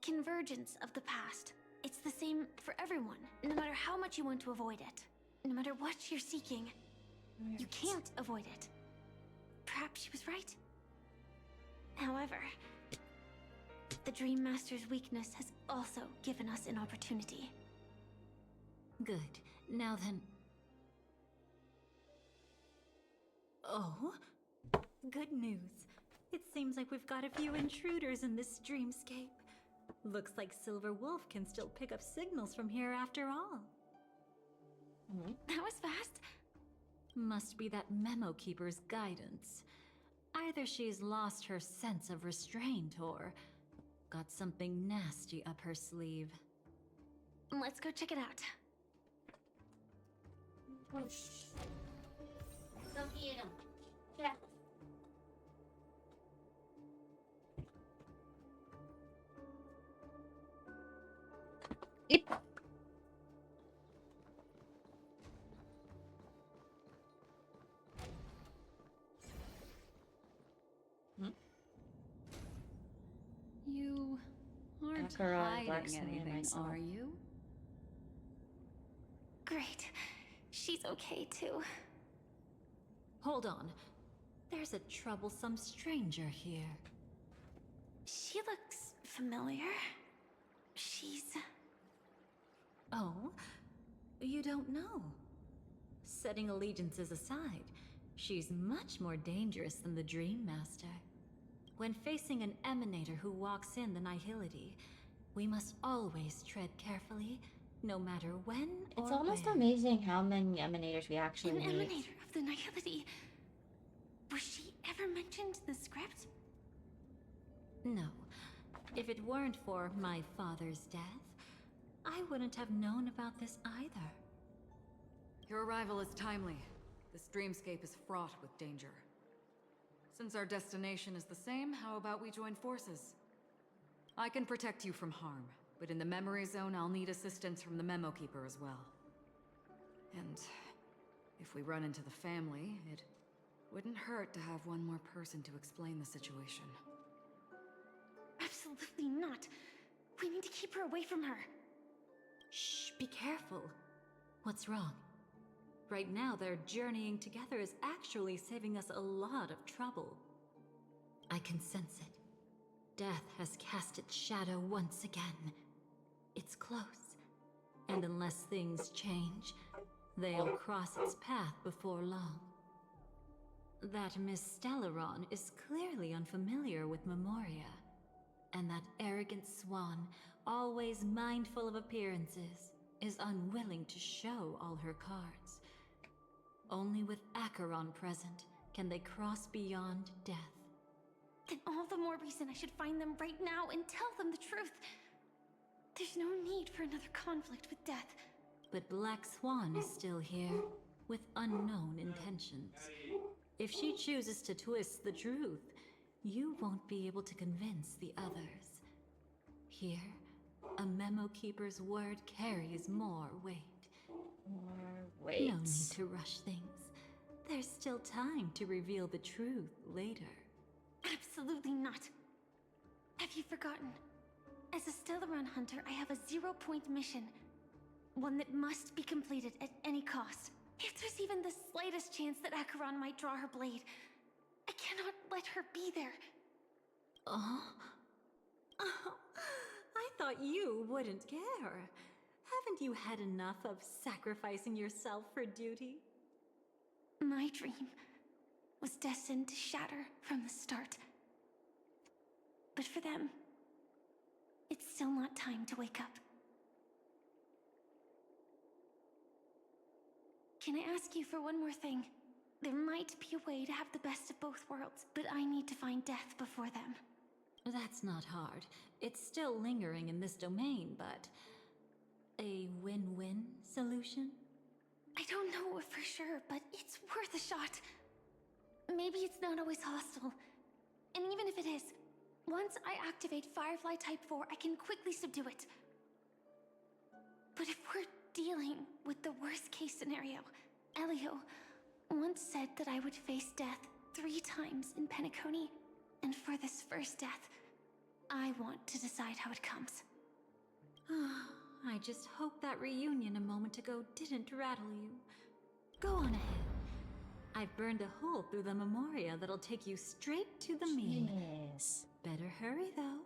convergence of the past. It's the same for everyone, no matter how much you want to avoid it. No matter what you're seeking, you can't avoid it. Perhaps she was right. However, the Dream Master's weakness has also given us an opportunity. Good. Now then... Oh? Good news. It seems like we've got a few intruders in this dreamscape. Looks like Silver Wolf can still pick up signals from here after all. That was fast. Must be that Memo Keeper's guidance. Either she's lost her sense of restraint or got something nasty up her sleeve. Let's go check it out. Go get him. Yeah. Yep. You aren't Macaron, black hiding sand, anything, myself. are you? Great. She's okay too. Hold on. There's a troublesome stranger here. She looks familiar. She's... Oh? You don't know? Setting allegiances aside, she's much more dangerous than the Dream Master. When facing an emanator who walks in the nihility, we must always tread carefully, no matter when or It's almost where. amazing how many emanators we actually An meet. emanator of the nihility. Was she ever mentioned in the script? No. If it weren't for my father's death, I wouldn't have known about this either. Your arrival is timely. This dreamscape is fraught with danger. Since our destination is the same, how about we join forces? I can protect you from harm, but in the memory zone, I'll need assistance from the Memo Keeper as well. And if we run into the family, it wouldn't hurt to have one more person to explain the situation. Absolutely not. We need to keep her away from her. Shh, be careful. What's wrong? Right now, their journeying together is actually saving us a lot of trouble. I can sense it. Death has cast its shadow once again. It's close. And unless things change, they'll cross its path before long. That Miss Stellaron is clearly unfamiliar with Memoria. And that arrogant swan, always mindful of appearances, is unwilling to show all her cards. Only with Acheron present can they cross beyond death. Then all the more reason I should find them right now and tell them the truth. There's no need for another conflict with death. But Black Swan is still here, with unknown intentions. If she chooses to twist the truth, you won't be able to convince the others. Here, a memo keeper's word carries more weight. More weight. No need to rush things. There's still time to reveal the truth later. Absolutely not. Have you forgotten? As a Stellaron hunter, I have a 0-point mission. One that must be completed at any cost. If there's even the slightest chance that Acheron might draw her blade, I cannot let her be there. Oh? I thought you wouldn't care. Haven't you had enough of sacrificing yourself for duty? My dream was destined to shatter from the start. But for them, it's still not time to wake up. Can I ask you for one more thing? There might be a way to have the best of both worlds, but I need to find death before them. That's not hard. It's still lingering in this domain, but... a win-win solution? I don't know for sure, but it's worth a shot. Maybe it's not always hostile. And even if it is, once I activate Firefly Type 4, I can quickly subdue it. But if we're dealing with the worst-case scenario, Elio once said that I would face death 3 times in Penacony, and for this first death, I want to decide how it comes. I just hope that reunion a moment ago didn't rattle you. Go on ahead. I've burned a hole through the Memoria that'll take you straight to the meeting. Yes. Better hurry, though.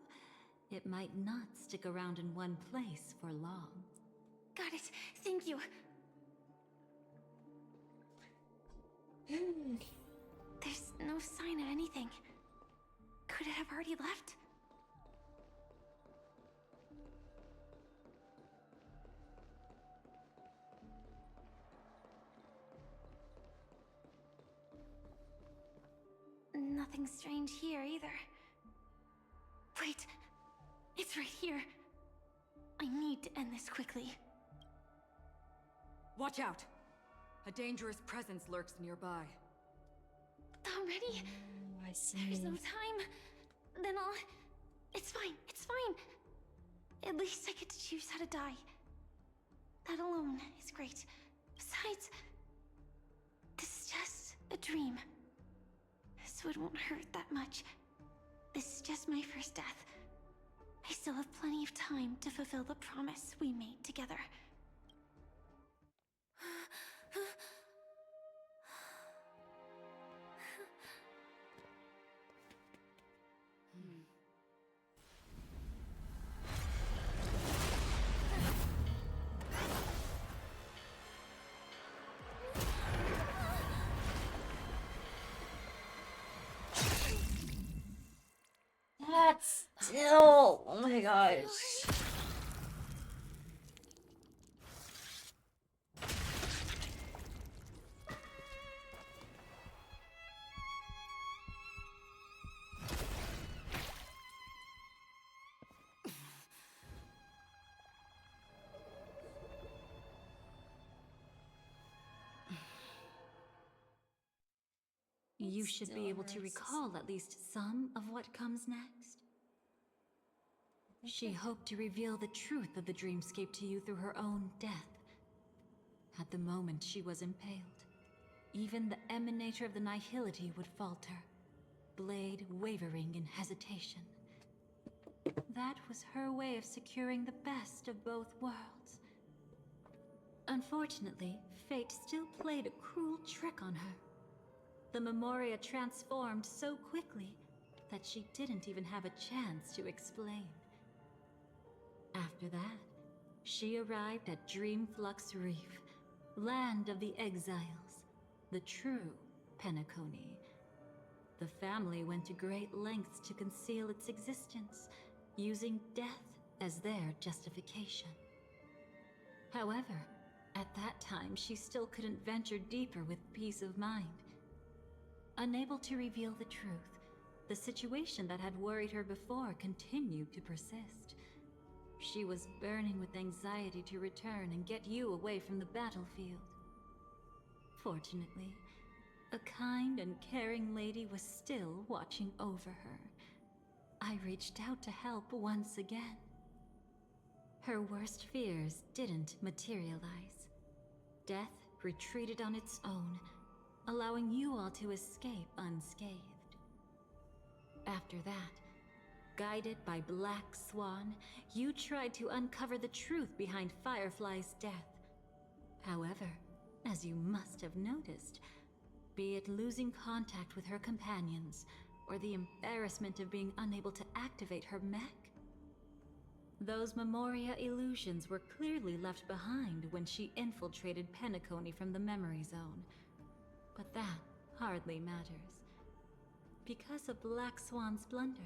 It might not stick around in one place for long. Got it. Thank you. There's no sign of anything. Could it have already left? Nothing strange here either. Wait, it's right here. I need to end this quickly. Watch out! A dangerous presence lurks nearby. Already? I see. There's no time. Then I'll... It's fine, it's fine. At least I get to choose how to die. That alone is great. Besides, this is just a dream. So it won't hurt that much. This is just my first death. I still have plenty of time to fulfill the promise we made together. That's still... Oh my gosh. You should be able to recall at least some of what comes next. She hoped to reveal the truth of the dreamscape to you through her own death. At the moment she was impaled, even the emanator of the nihility would falter, blade wavering in hesitation. That was her way of securing the best of both worlds. Unfortunately, fate still played a cruel trick on her. The Memoria transformed so quickly that she didn't even have a chance to explain. After that, she arrived at Dreamflux Reef, land of the exiles, the true Penacony. The family went to great lengths to conceal its existence, using death as their justification. However, at that time she still couldn't venture deeper with peace of mind. Unable to reveal the truth, the situation that had worried her before continued to persist. She was burning with anxiety to return and get you away from the battlefield. Fortunately, a kind and caring lady was still watching over her. I reached out to help once again. Her worst fears didn't materialize. Death retreated on its own, allowing you all to escape unscathed. After that, guided by Black Swan, you tried to uncover the truth behind Firefly's death. However, as you must have noticed, be it losing contact with her companions, or the embarrassment of being unable to activate her mech, those Memoria illusions were clearly left behind when she infiltrated Penacony from the memory zone. But that hardly matters. Because of Black Swan's blunder,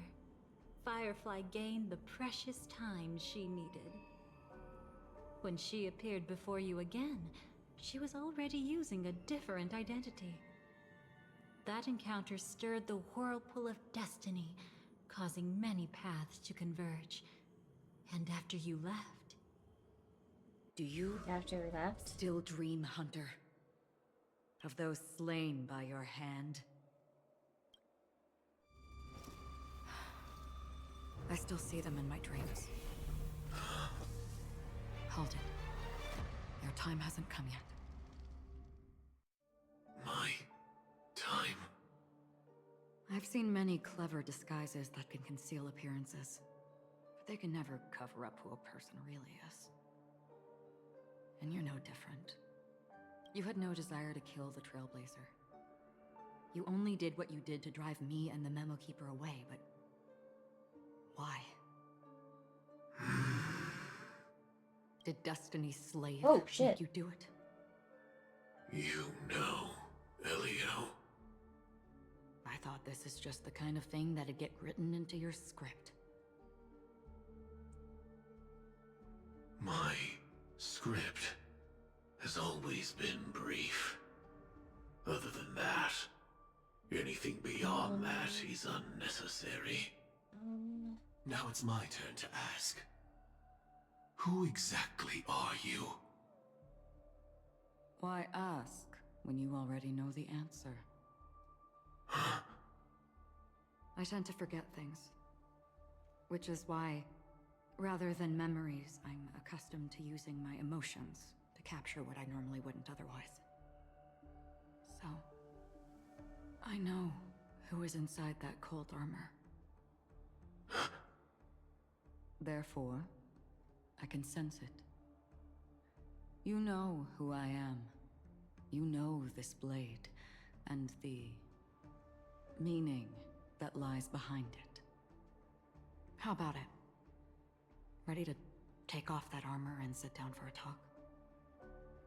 Firefly gained the precious time she needed. When she appeared before you again, she was already using a different identity. That encounter stirred the whirlpool of destiny, causing many paths to converge. And after you left... Do you still dream, Hunter? Of those slain by your hand? I still see them in my dreams. Hold it. Your time hasn't come yet. My time? I've seen many clever disguises that can conceal appearances, but they can never cover up who a person really is. And you're no different. You had no desire to kill the Trailblazer. You only did what you did to drive me and the Memo Keeper away, but... why? Did Destiny's slave make you do it? You know, Elio. I thought this is just the kind of thing that'd get written into your script. My script has always been brief. Other than that, anything beyond that is unnecessary. Now it's my turn to ask. Who exactly are you? Why ask when you already know the answer? I tend to forget things. Which is why, rather than memories, I'm accustomed to using my emotions to capture what I normally wouldn't otherwise. So, I know who is inside that cold armor. Therefore, I can sense it. You know who I am. You know this blade, and the meaning that lies behind it. How about it? Ready to take off that armor and sit down for a talk?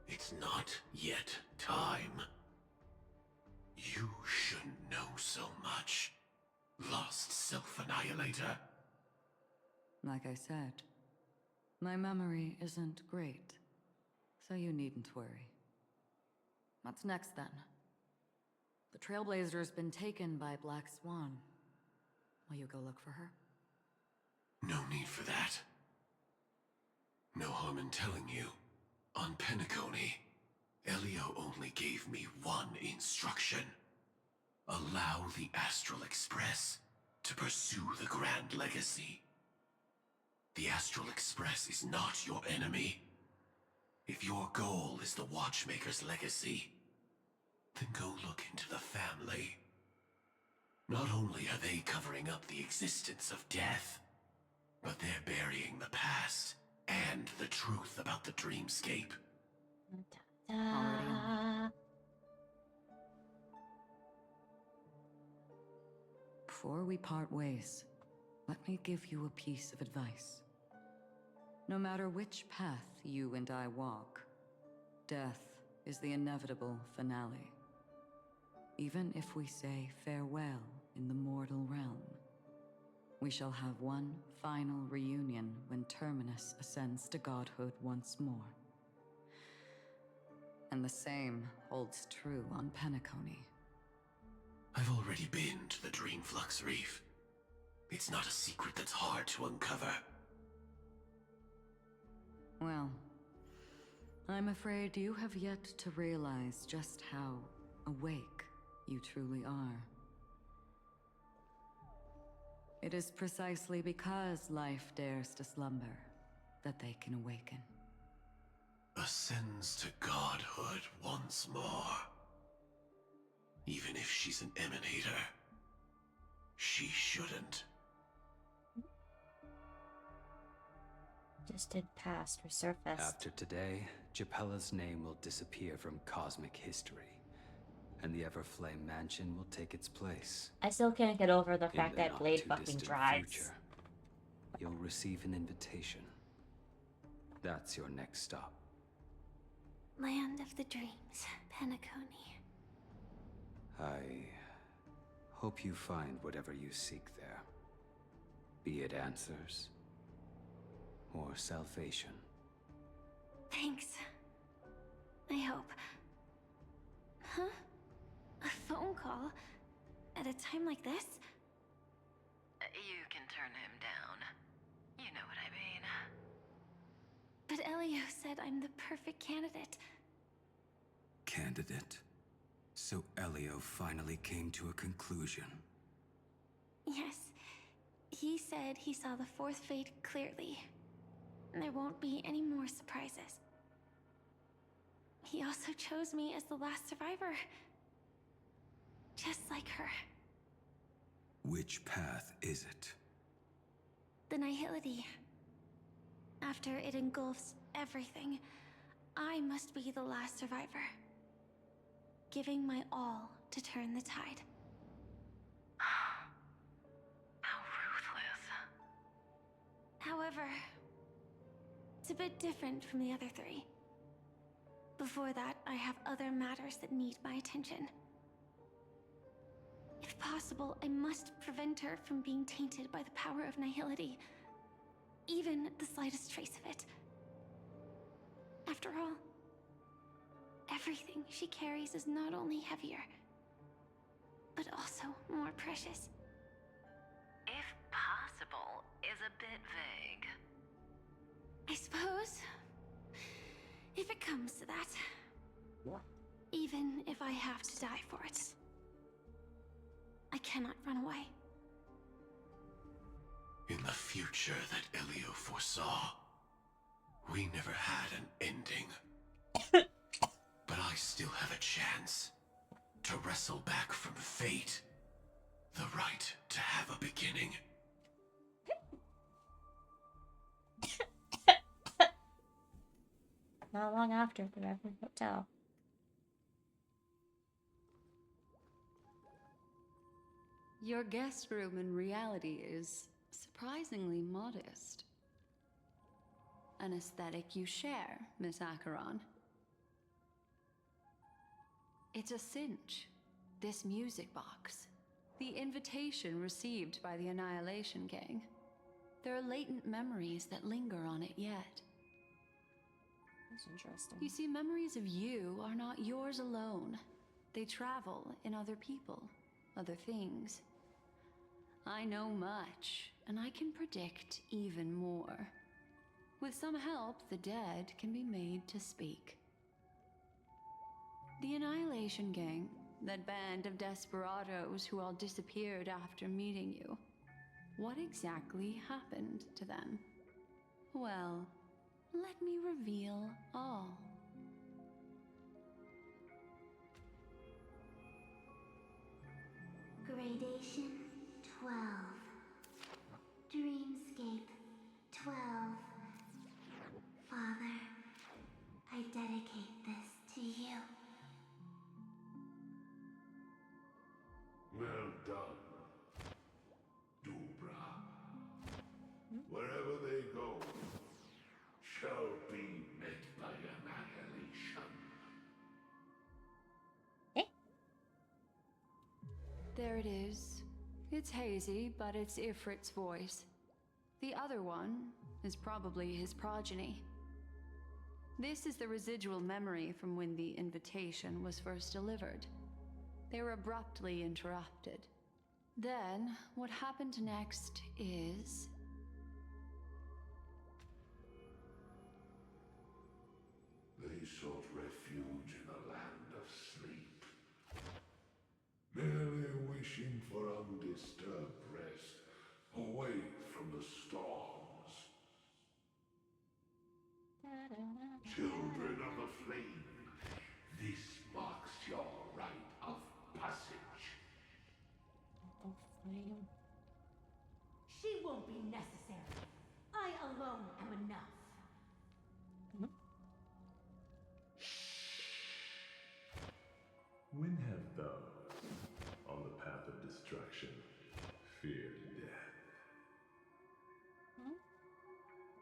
It's not yet time. You shouldn't know so much, Lost Self-Annihilator. Like I said, my memory isn't great, so you needn't worry. What's next, then? The Trailblazer's been taken by Black Swan. Will you go look for her? No need for that. No harm in telling you. On Penacony, Elio only gave me one instruction. Allow the Astral Express to pursue the Grand Legacy. The Astral Express is not your enemy. If your goal is the Watchmaker's legacy, then go look into the family. Not only are they covering up the existence of death, but they're burying the past and the truth about the dreamscape. Already on. Before we part ways, let me give you a piece of advice. No matter which path you and I walk, death is the inevitable finale. Even if we say farewell in the mortal realm, we shall have one final reunion when Terminus ascends to godhood once more. And the same holds true on Penacony. I've already been to the Dreamflux Reef. It's not a secret that's hard to uncover. Well, I'm afraid you have yet to realize just how awake you truly are. It is precisely because life dares to slumber that they can awaken. Ascends to godhood once more. Even if she's an emanator, she shouldn't. Just did past resurface. After today, Japella's name will disappear from cosmic history, and the Everflame Mansion will take its place. I still can't get over the In fact the that Blade fucking not-too-distant drives. future, you'll receive an invitation. That's your next stop. Land of the Dreams, Penacony. I hope you find whatever you seek there. Be it answers or salvation. Thanks. I hope. Huh? A phone call? At a time like this? You can turn him down. You know what I mean. But Elio said I'm the perfect candidate. Candidate? So Elio finally came to a conclusion. Yes. He said he saw the fourth fate clearly. There won't be any more surprises. He also chose me as the last survivor. Just like her. Which path is it? The Nihility. After it engulfs everything, I must be the last survivor. Giving my all to turn the tide. How ruthless. However, it's a bit different from the other three. Before that, I have other matters that need my attention. If possible, I must prevent her from being tainted by the power of Nihility. Even the slightest trace of it. After all, everything she carries is not only heavier, but also more precious. If possible is a bit vague. I suppose, if it comes to that, even if I have to die for it, I cannot run away. In the future that Elio foresaw, we never had an ending. But I still have a chance to wrestle back from fate the right to have a beginning. Not long after the Reverend Hotel. Your guest room in reality is surprisingly modest. An aesthetic you share, Miss Acheron. It's a cinch. This music box. The invitation received by the Annihilation Gang. There are latent memories that linger on it yet. That's interesting. You see, memories of you are not yours alone. They travel in other people, other things. I know much, and I can predict even more. With some help, the dead can be made to speak. The Annihilation Gang, that band of desperados who all disappeared after meeting you. What exactly happened to them? Well, let me reveal all. Gradation 12. Dreamscape 12. Father, I dedicate this to you. Well done, Dubra. Wherever they go, shall be met by annihilation. There it is. It's hazy, but it's Ifrit's voice. The other one is probably his progeny. This is the residual memory from when the invitation was first delivered. They were abruptly interrupted. Then, what happened next is... They sought refuge in a land of sleep, merely wishing for undisturbed rest, away from the storms. Children of the flame, this marks your rite of passage. She won't be necessary. I alone am enough. When have those on the path of destruction feared death?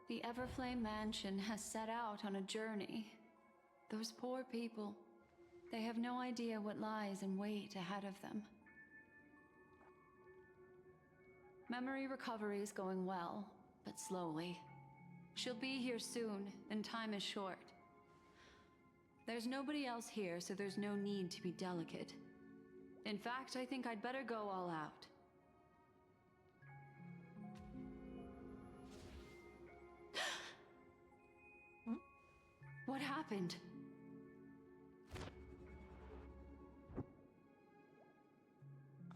The Everflame Mansion has set out on a journey. Those poor people, they have no idea what lies in wait ahead of them. Memory recovery is going well, but slowly. She'll be here soon, and time is short. There's nobody else here, so there's no need to be delicate. In fact, I think I'd better go all out. What happened?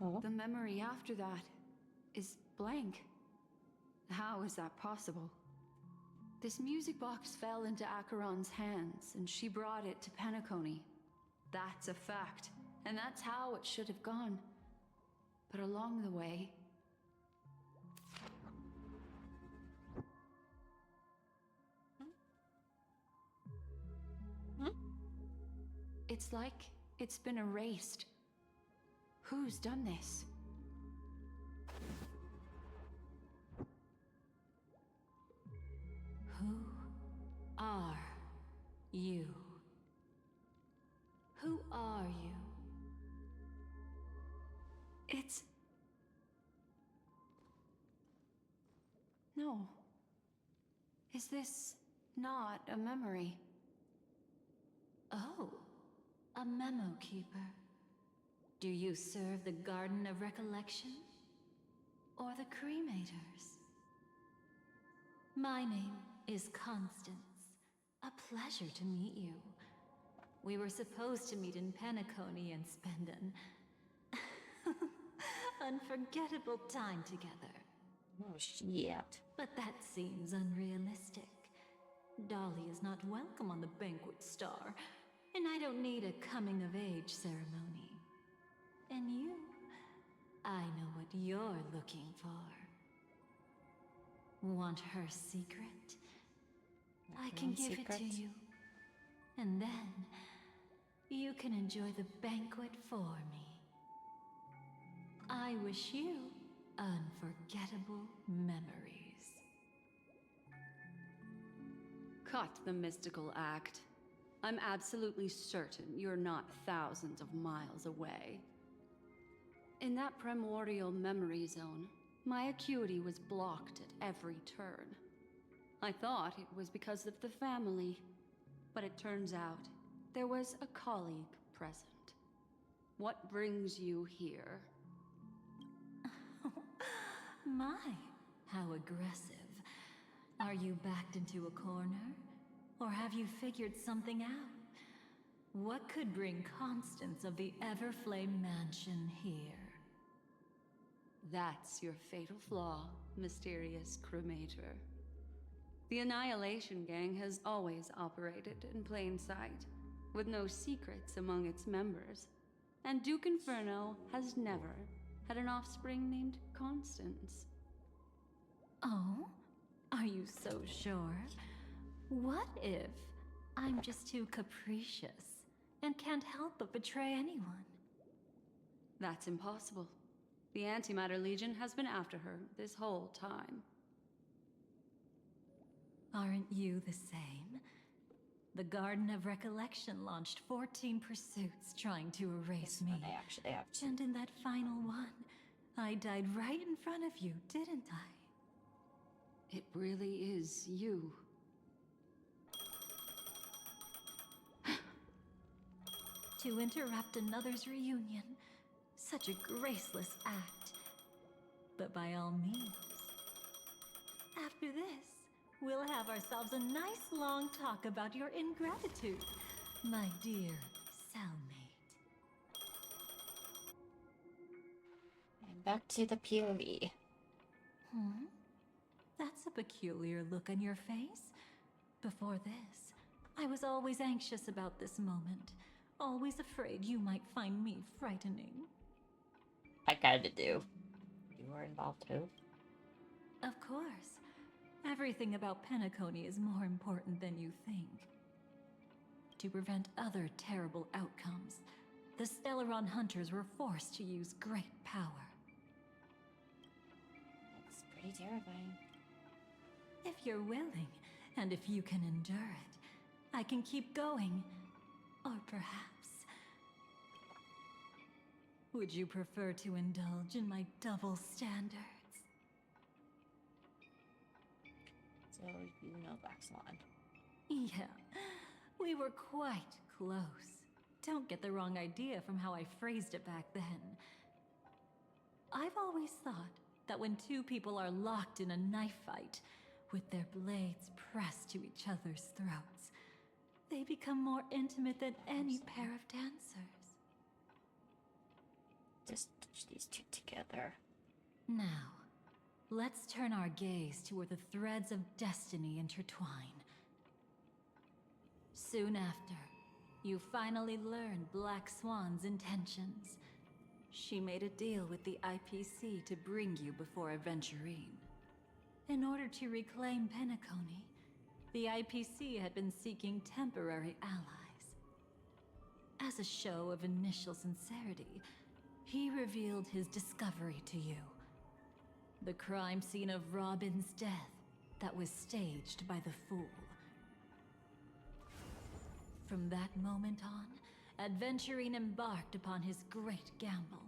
Oh. The memory after that is blank. How is that possible? This music box fell into Acheron's hands, and she brought it to Penacony. That's a fact, and that's how it should have gone. But along the way... It's like it's been erased. Who's done this? Who are you? Who are you? It's... No. Is this not a memory? Oh, a memo keeper. Do you serve the Garden of Recollection? Or the Cremators? My name is Constance. A pleasure to meet you. We were supposed to meet in Penacony and spend an unforgettable time together. Oh, shit. But that seems unrealistic. Dolly is not welcome on the banquet star, and I don't need a coming-of-age ceremony. And you? I know what you're looking for. Want her secret? I can give it to you. And then, you can enjoy the banquet for me. I wish you unforgettable memories. Cut the mystical act. I'm absolutely certain you're not thousands of miles away. In that primordial memory zone, my acuity was blocked at every turn. I thought it was because of the family, but it turns out there was a colleague present. What brings you here? My, how aggressive. Are you backed into a corner? Or have you figured something out? What could bring Constance of the Everflame Mansion here? That's your fatal flaw, mysterious cremator. The Annihilation Gang has always operated in plain sight, with no secrets among its members. And Duke Inferno has never had an offspring named Constance. Oh? Are you so sure? What if I'm just too capricious and can't help but betray anyone? That's impossible. The Antimatter Legion has been after her this whole time. Aren't you the same? The Garden of Recollection launched 14 pursuits trying to erase me. I actually have to. And in that final one, I died right in front of you, didn't I? It really is you. To interrupt another's reunion. Such a graceless act. But by all means. After this, we'll have ourselves a nice long talk about your ingratitude, my dear cellmate. And back to the POV. That's a peculiar look on your face. Before this, I was always anxious about this moment, always afraid you might find me frightening. I kinda do. You were involved too? Of course. Everything about Penacony is more important than you think. To prevent other terrible outcomes, the Stellaron hunters were forced to use great power. That's pretty terrifying. If you're willing, and if you can endure it, I can keep going. Or perhaps... would you prefer to indulge in my double standards? So, you know Black Swan. Yeah, we were quite close. Don't get the wrong idea from how I phrased it back then. I've always thought that when two people are locked in a knife fight, with their blades pressed to each other's throats, they become more intimate than any pair of dancers. Just stitch these two together. Now, let's turn our gaze to where the threads of destiny intertwine. Soon after, you finally learn Black Swan's intentions. She made a deal with the IPC to bring you before Aventurine. In order to reclaim Penacony, the IPC had been seeking temporary allies. As a show of initial sincerity, he revealed his discovery to you. The crime scene of Robin's death that was staged by the Fool. From that moment on, Aventurine embarked upon his great gamble.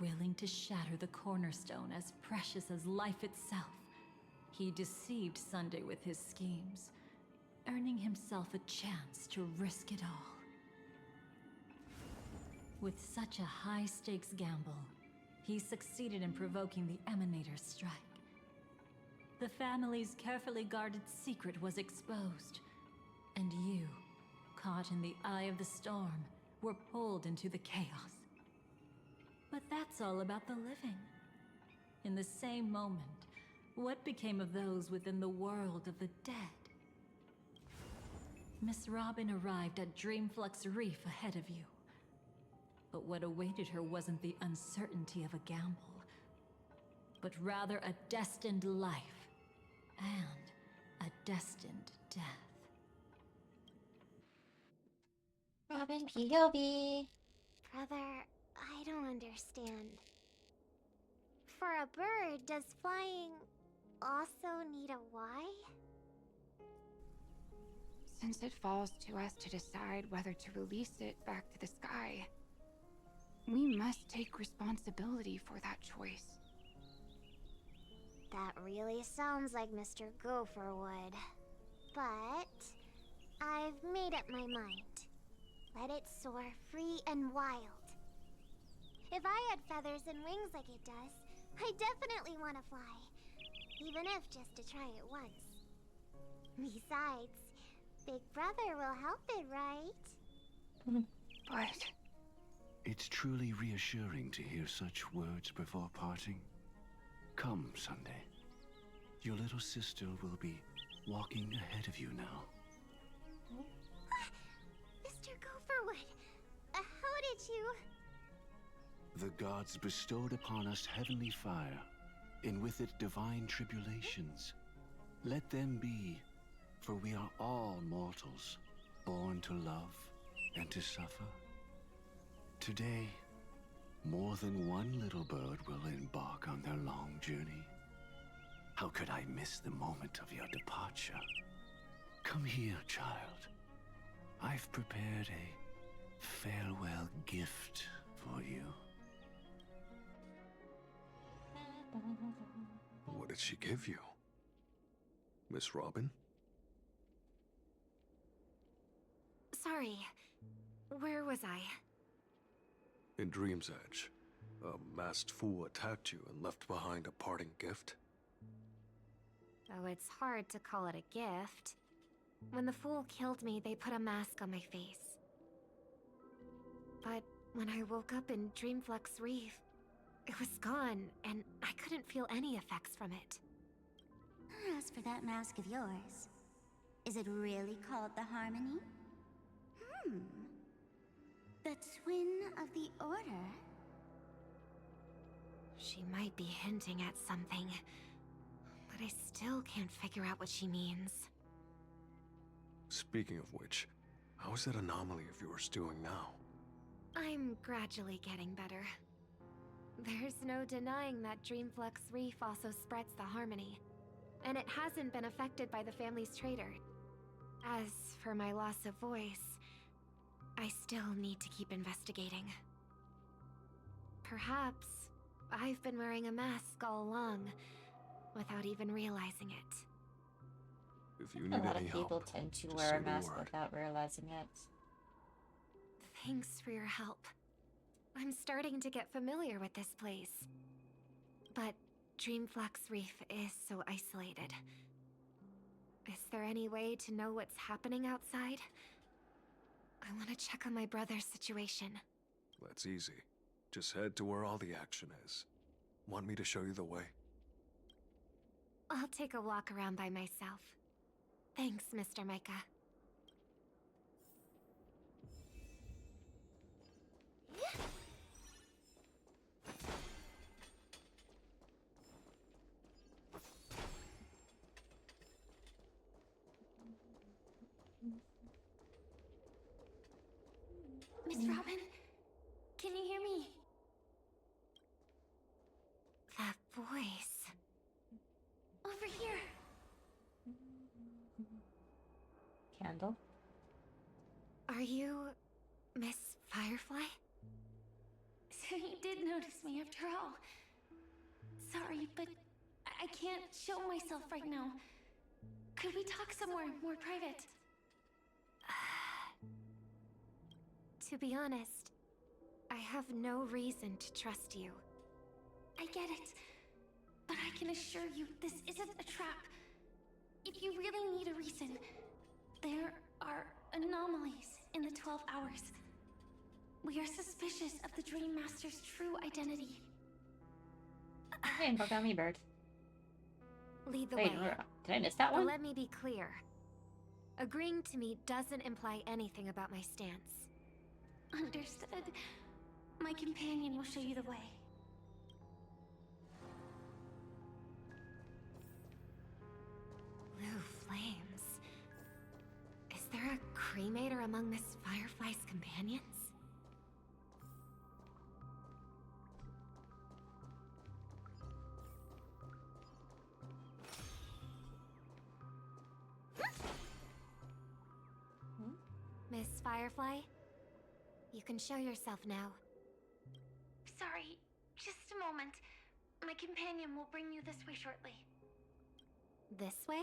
Willing to shatter the cornerstone as precious as life itself, he deceived Sunday with his schemes, earning himself a chance to risk it all. With such a high-stakes gamble, he succeeded in provoking the Emanator's strike. The family's carefully guarded secret was exposed, and you, caught in the eye of the storm, were pulled into the chaos. But that's all about the living. In the same moment, what became of those within the world of the dead? Miss Robin arrived at Dreamflux Reef ahead of you. But what awaited her wasn't the uncertainty of a gamble, but rather a destined life and a destined death. Robin POV. Brother, I don't understand. For a bird, does flying also need a why? Since it falls to us to decide whether to release it back to the sky, we must take responsibility for that choice. That really sounds like Mr. Gopher would. But I've made up my mind. Let it soar free and wild. If I had feathers and wings like it does, I definitely want to fly. Even if just to try it once. Besides, Big Brother will help it, right? But it's truly reassuring to hear such words before parting. Come, Sunday. Your little sister will be walking ahead of you now. Mr. Gopherwood, how did you... The gods bestowed upon us heavenly fire, and with it divine tribulations. Let them be, for we are all mortals, born to love and to suffer. Today, more than one little bird will embark on their long journey. How could I miss the moment of your departure? Come here, child. I've prepared a farewell gift for you. What did she give you? Miss Robin? Sorry, where was I? In Dream's Edge, a masked fool attacked you and left behind a parting gift. though it's hard to call it a gift. When the fool killed me, they put a mask on my face. But when I woke up in Dreamflux Reef, it was gone, and I couldn't feel any effects from it. As for that mask of yours, is it really called the Harmony? The Twin of the Order? She might be hinting at something, but I still can't figure out what she means. Speaking of which, how is that anomaly of yours doing now? I'm gradually getting better. There's no denying that Dreamflux Reef also spreads the Harmony, and it hasn't been affected by the family's traitor. As for my loss of voice, I still need to keep investigating. Perhaps I've been wearing a mask all along, without even realizing it. If you A need lot any of people help, tend to just wear say a the mask word. without realizing it. Thanks for your help. I'm starting to get familiar with this place. But Dreamflux Reef is so isolated. Is there any way to know what's happening outside? I want to check on my brother's situation. That's easy. Just head to where all the action is. Want me to show you the way? I'll take a walk around by myself. Thanks, Mr. Micah. Miss Robin, can you hear me? That voice. Over here. Candle? Are you Miss Firefly? So you did notice me after all. Sorry, but I can't show myself right now. Could we talk somewhere more private? To be honest, I have no reason to trust you. I get it. But I can assure you this isn't a trap. If you really need a reason, there are anomalies in the 12 hours. We are suspicious of the Dream Master's true identity. Hey, Gummy Bird. Lead the Wait, way. did I miss that But one? let me be clear. Agreeing to me doesn't imply anything about my stance. Understood. My companion will show you the way. Blue flames. Is there a cremator among Miss Firefly's companions? Miss Firefly? You can show yourself now. Sorry, just a moment. My companion will bring you this way shortly. This way?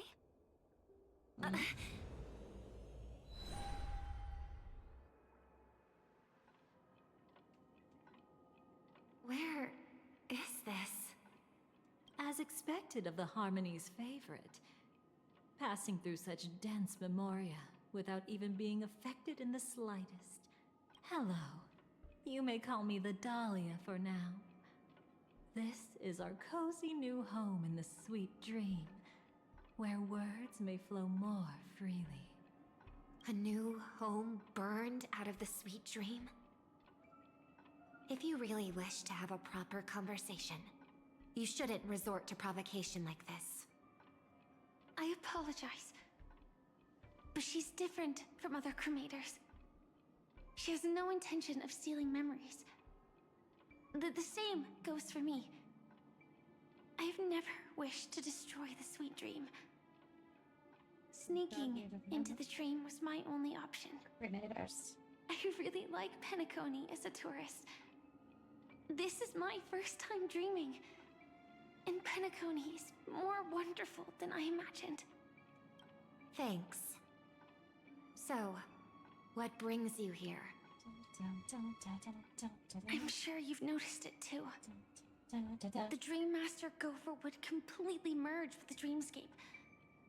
Where is this? As expected of the Harmony's favorite, passing through such dense memoria without even being affected in the slightest. Hello. You may call me the Dahlia for now. This is our cozy new home in the sweet dream, where words may flow more freely. A new home burned out of the sweet dream? If you really wish to have a proper conversation, you shouldn't resort to provocation like this. I apologize. But she's different from other cremators. She has no intention of stealing memories. The same goes for me. I've never wished to destroy the sweet dream. Sneaking into the dream was my only option. Cremators. I really like Penacony as a tourist. This is my first time dreaming. And Penacony is more wonderful than I imagined. Thanks. So, what brings you here? I'm sure you've noticed it too. The Dream Master Gopher would completely merge with the dreamscape.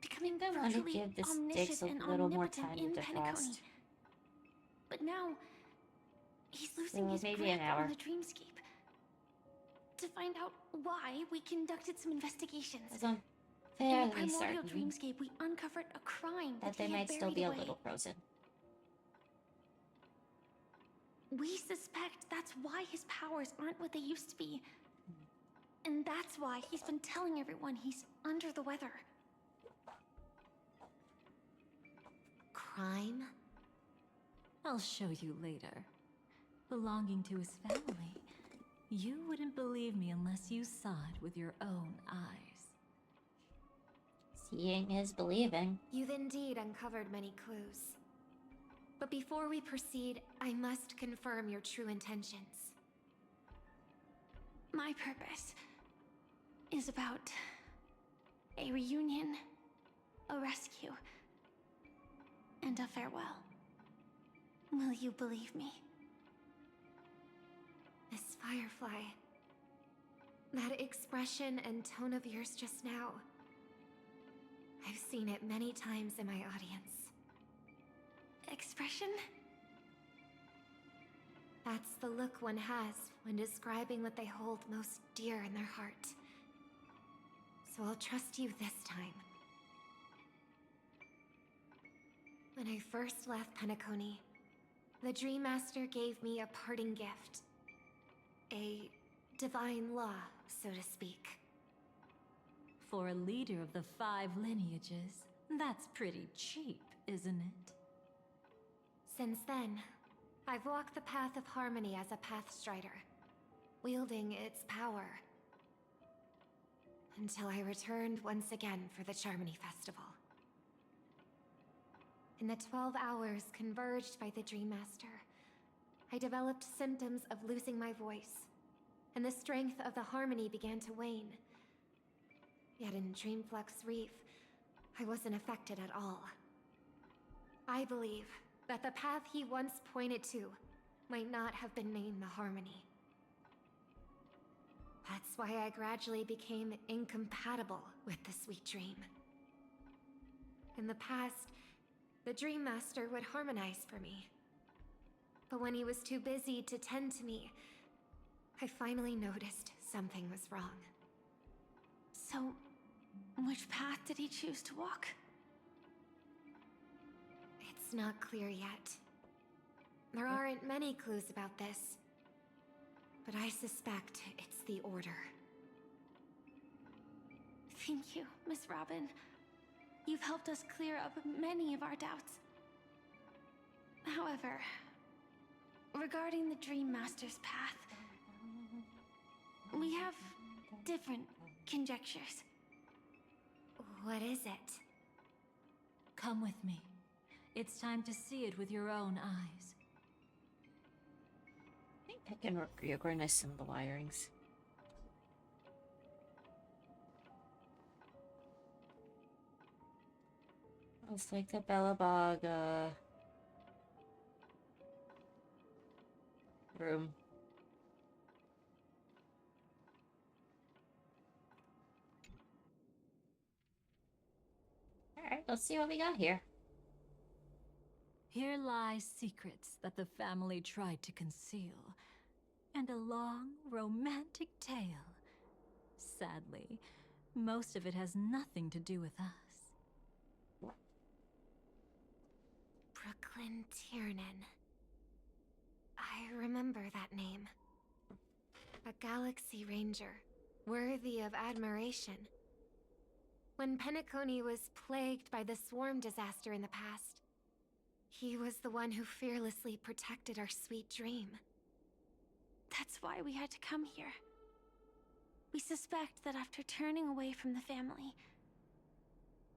becoming I want to virtually give the sticks omniscient a and little more omnipotent time in to Penacony. defrost. But now, he's losing So his maybe grip an hour. on the dreamscape. To find out why, we conducted some investigations. As I'm In the fairly primordial certain dreamscape, we uncovered a crime that they he had might still buried be a away. little frozen. We suspect that's why his powers aren't what they used to be. And that's why he's been telling everyone he's under the weather. Crime? I'll show you later. Belonging to his family. You wouldn't believe me unless you saw it with your own eyes. Seeing is believing. You've indeed uncovered many clues. But before we proceed, I must confirm your true intentions. My purpose is about a reunion, a rescue, and a farewell. Will you believe me? Miss Firefly, that expression and tone of yours just now, I've seen it many times in my audience. Expression? That's the look one has when describing what they hold most dear in their heart. So I'll trust you this time. When I first left Penacony, the Dream Master gave me a parting gift. A divine law, so to speak. For a leader of the 5 lineages, that's pretty cheap, isn't it? Since then, I've walked the path of harmony as a Pathstrider, wielding its power. Until I returned once again for the Charmony Festival. In the 12 hours converged by the Dream Master, I developed symptoms of losing my voice, and the strength of the harmony began to wane. Yet in Dreamflux Reef, I wasn't affected at all. I believe that the path he once pointed to might not have been named the Harmony. That's why I gradually became incompatible with the sweet dream. In the past, the Dream Master would harmonize for me. But when he was too busy to tend to me, I finally noticed something was wrong. So, which path did he choose to walk? It's not clear yet. There aren't many clues about this, but I suspect it's the Order. Thank you, Miss Robin. You've helped us clear up many of our doubts. However, regarding the Dream Master's path, we have different conjectures. What is it? Come with me. It's time to see it with your own eyes. I think I can reorganize some of the wirings. It's like the Bellabog, room. Alright, let's see what we got here. Here lie secrets that the family tried to conceal, and a long, romantic tale. Sadly, most of it has nothing to do with us. Brooklyn Tiernan. I remember that name. A Galaxy Ranger, worthy of admiration. When Penacony was plagued by the swarm disaster in the past, he was the one who fearlessly protected our sweet dream. That's why we had to come here. We suspect that after turning away from the family,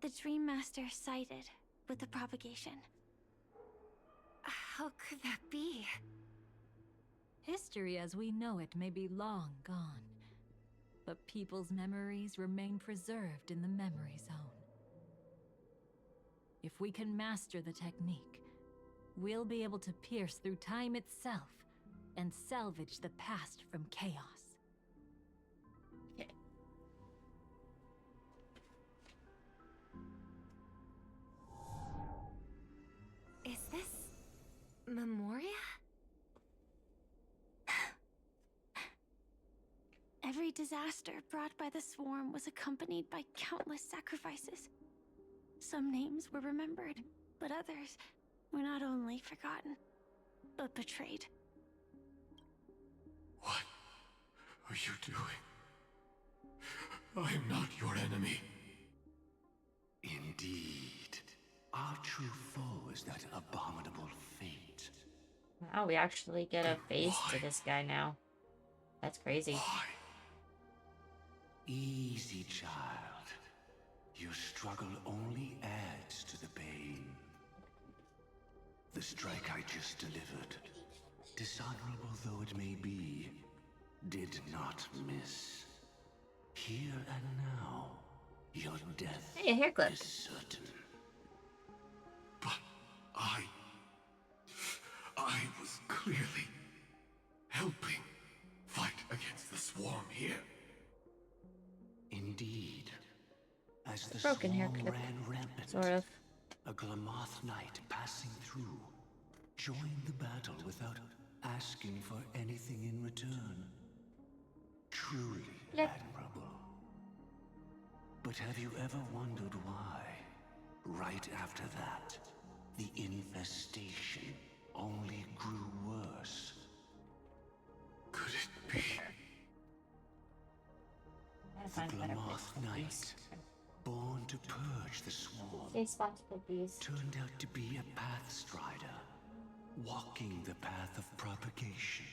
the Dream Master sided with the propagation. How could that be? History as we know it may be long gone, but people's memories remain preserved in the memory zone. If we can master the technique, we'll be able to pierce through time itself and salvage the past from chaos. Okay. Memoria? Every disaster brought by the swarm was accompanied by countless sacrifices. Some names were remembered, but others were not only forgotten, but betrayed. What are you doing? I am not your enemy. Indeed. Our true foe is that abominable fate. Wow, we actually get a face to this guy now. That's crazy. Easy, child. Your struggle only adds to the pain. The strike I just delivered, dishonorable though it may be, did not miss. Here and now, your death is certain. But I was clearly helping fight against the swarm here. Indeed. As the Broken hair swarm clip, ran rampant, sort of. a Glamoth knight passing through joined the battle without asking for anything in return. Truly admirable. But have you ever wondered why, right after that, the infestation only grew worse? Could it be? The Glamoth Knight, born to purge the swarm, turned out to be a Pathstrider, walking the path of propagation.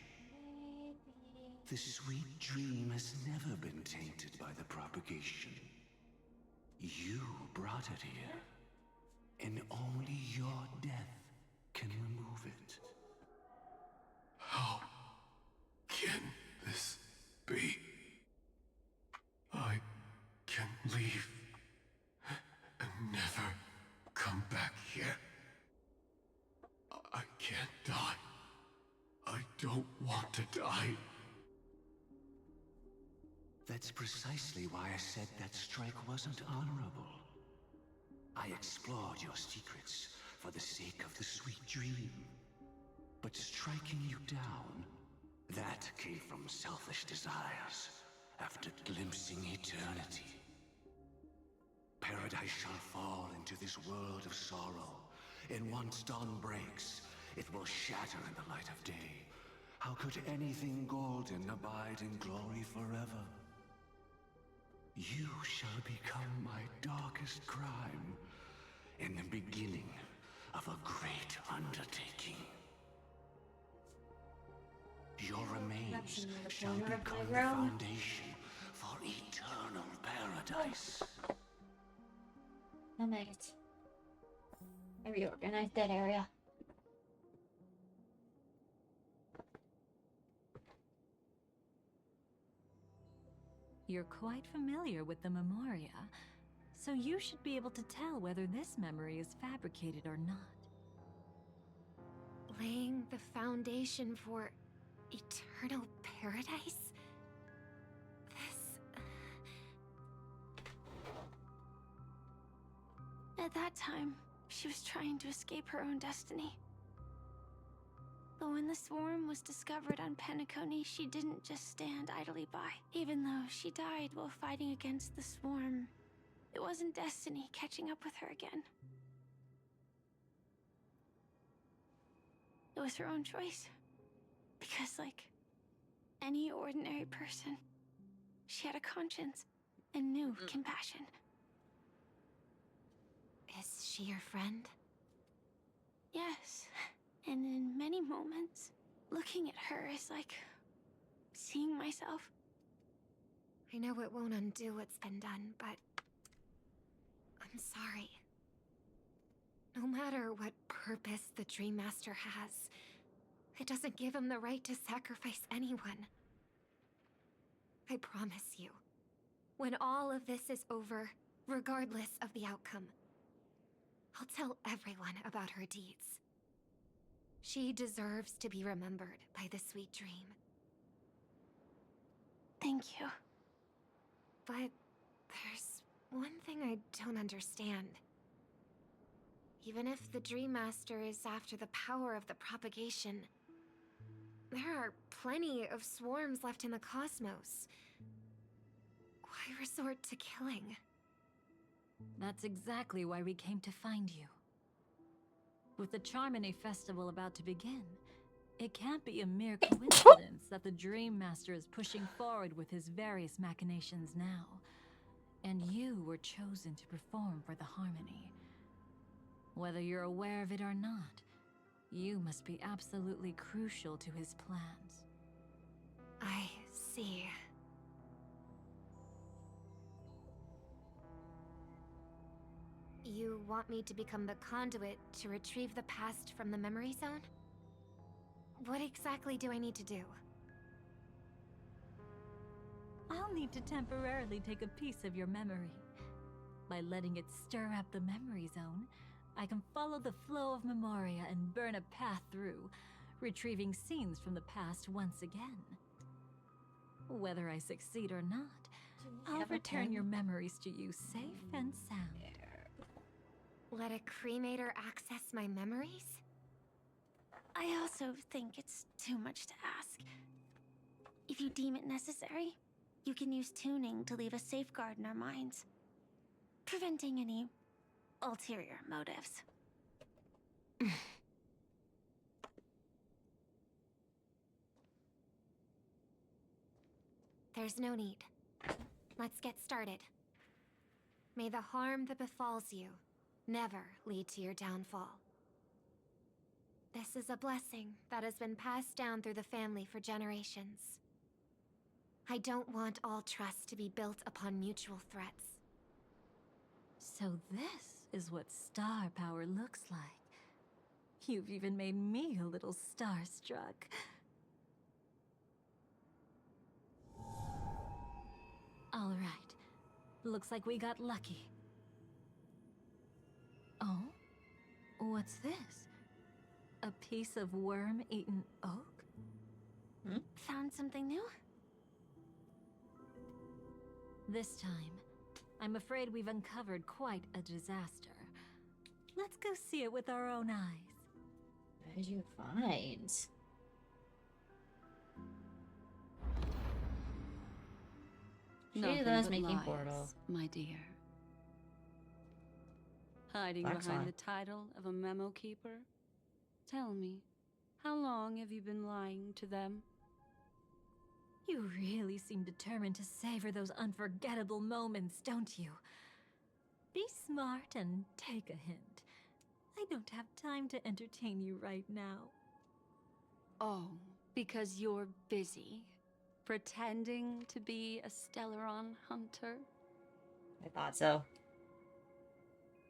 The sweet dream has never been tainted by the propagation. You brought it here, and only your death can remove it. How can this be? I can leave and never come back here. I can't die. I don't want to die. That's precisely why I said that strike wasn't honorable. I explored your secrets for the sake of the sweet dream. But striking you down, that came from selfish desires after glimpsing eternity. Paradise shall fall into this world of sorrow, and once dawn breaks, it will shatter in the light of day. How could anything golden abide in glory forever? You shall become my darkest crime, and the beginning of a great undertaking. Your remains shall become the foundation for eternal paradise. I made it. I reorganized that area. You're quite familiar with the Memoria, so you should be able to tell whether this memory is fabricated or not. Laying the foundation for eternal paradise? At that time, she was trying to escape her own destiny. But when the swarm was discovered on Penacony, she didn't just stand idly by. Even though she died while fighting against the swarm, it wasn't destiny catching up with her again. It was her own choice. Because, like any ordinary person, she had a conscience and knew compassion. Is she your friend? Yes. And in many moments, looking at her is like seeing myself. I know it won't undo what's been done, but I'm sorry. No matter what purpose the Dream Master has, it doesn't give him the right to sacrifice anyone. I promise you, when all of this is over, regardless of the outcome, I'll tell everyone about her deeds. She deserves to be remembered by the sweet dream. Thank you. But there's one thing I don't understand. Even if the Dream Master is after the power of the propagation, there are plenty of swarms left in the cosmos. Why resort to killing? That's exactly why we came to find you. With the Charmony Festival about to begin, it can't be a mere coincidence that the Dream Master is pushing forward with his various machinations now. And you were chosen to perform for the Harmony. Whether you're aware of it or not, you must be absolutely crucial to his plans. I see. You want me to become the conduit to retrieve the past from the memory zone? What exactly do I need to do? I'll need to temporarily take a piece of your memory. By letting it stir up the memory zone, I can follow the flow of Memoria and burn a path through, retrieving scenes from the past once again. Whether I succeed or not, I'll return your memories to you safe and sound. Let a cremator access my memories? I also think it's too much to ask. If you deem it necessary, you can use tuning to leave a safeguard in our minds, preventing any ulterior motives. There's no need. Let's get started. May the harm that befalls you never lead to your downfall. This is a blessing that has been passed down through the family for generations. I don't want all trust to be built upon mutual threats. So this is what star power looks like. You've even made me a little starstruck. All right. Looks like we got lucky. Oh? What's this? A piece of worm-eaten oak? Found something new? This time, I'm afraid we've uncovered quite a disaster. Let's go see it with our own eyes. What did you find? She loves making portals, my dear. Hiding Black behind Swan. the title of a memo keeper? Tell me, how long have you been lying to them? You really seem determined to savor those unforgettable moments, don't you? Be smart and take a hint. I don't have time to entertain you right now. Oh, because you're busy pretending to be a Stellaron hunter? I thought so.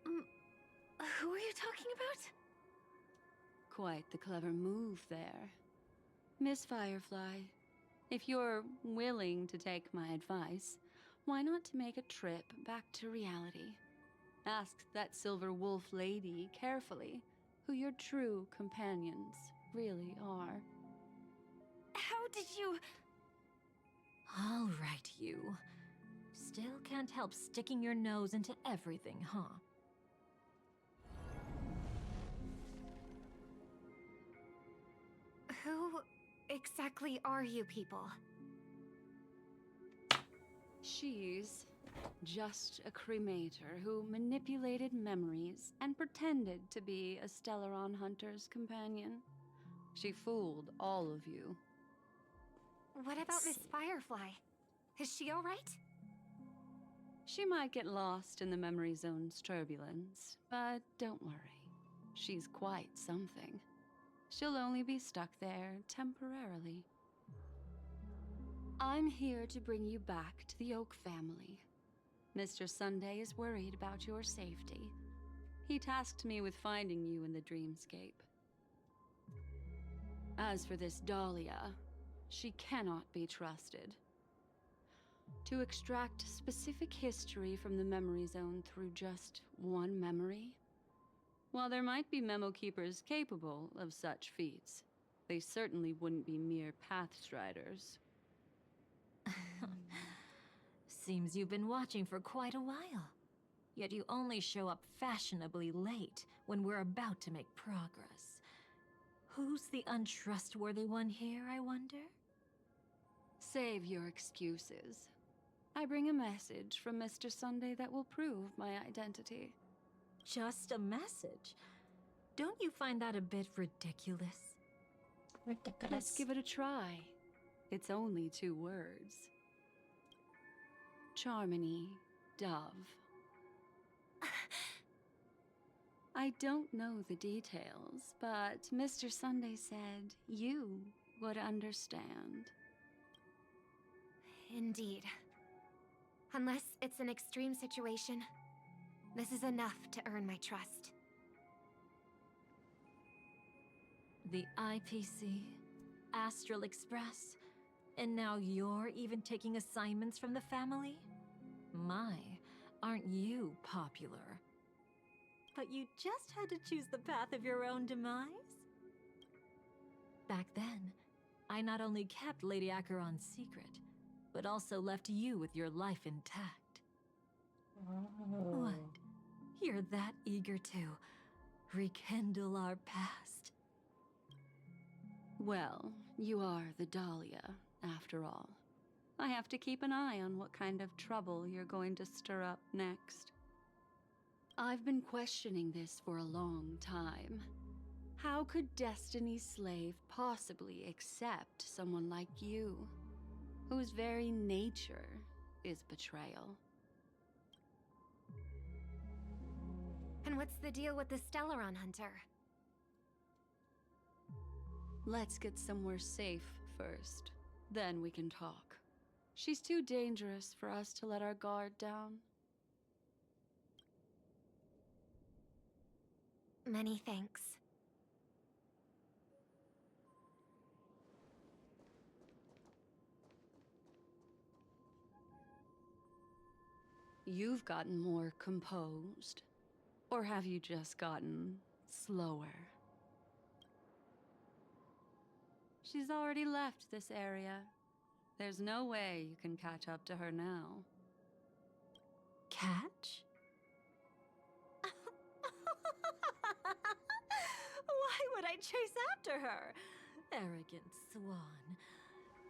Who are you talking about? Quite the clever move there. Miss Firefly, if you're willing to take my advice, why not to make a trip back to reality? Ask that Silver Wolf lady carefully who your true companions really are. How did you... All right, you. Still can't help sticking your nose into everything, huh? Who exactly are you people? She's just a cremator who manipulated memories and pretended to be a Stellaron hunter's companion. She fooled all of you. What about Miss Firefly? Is she alright? She might get lost in the memory zone's turbulence, but don't worry. She's quite something. She'll only be stuck there temporarily. I'm here to bring you back to the Oak family. Mr. Sunday is worried about your safety. He tasked me with finding you in the dreamscape. As for this Dahlia, she cannot be trusted. To extract specific history from the memory zone through just one memory? While there might be memo keepers capable of such feats, they certainly wouldn't be mere pathstriders. Seems you've been watching for quite a while. Yet you only show up fashionably late when we're about to make progress. Who's the untrustworthy one here, I wonder? Save your excuses. I bring a message from Mr. Sunday that will prove my identity. Just a message? Don't you find that a bit ridiculous? Ridiculous. Let's give it a try. It's only 2 words. Charmony, Dove. I don't know the details, but Mr. Sunday said you would understand. Indeed. Unless it's an extreme situation, this is enough to earn my trust. The IPC, Astral Express, and now you're even taking assignments from the family? My, aren't you popular? But you just had to choose the path of your own demise? Back then, I not only kept Lady Acheron's secret, but also left you with your life intact. Oh. What? You're that eager to rekindle our past? Well, you are the Dahlia, after all. I have to keep an eye on what kind of trouble you're going to stir up next. I've been questioning this for a long time. How could Destiny's slave possibly accept someone like you, whose very nature is betrayal? And what's the deal with the Stellaron Hunter? Let's get somewhere safe first. Then we can talk. She's too dangerous for us to let our guard down. Many thanks. You've gotten more composed. Or have you just gotten slower? She's already left this area. There's no way you can catch up to her now. Catch? Why would I chase after her? Arrogant swan.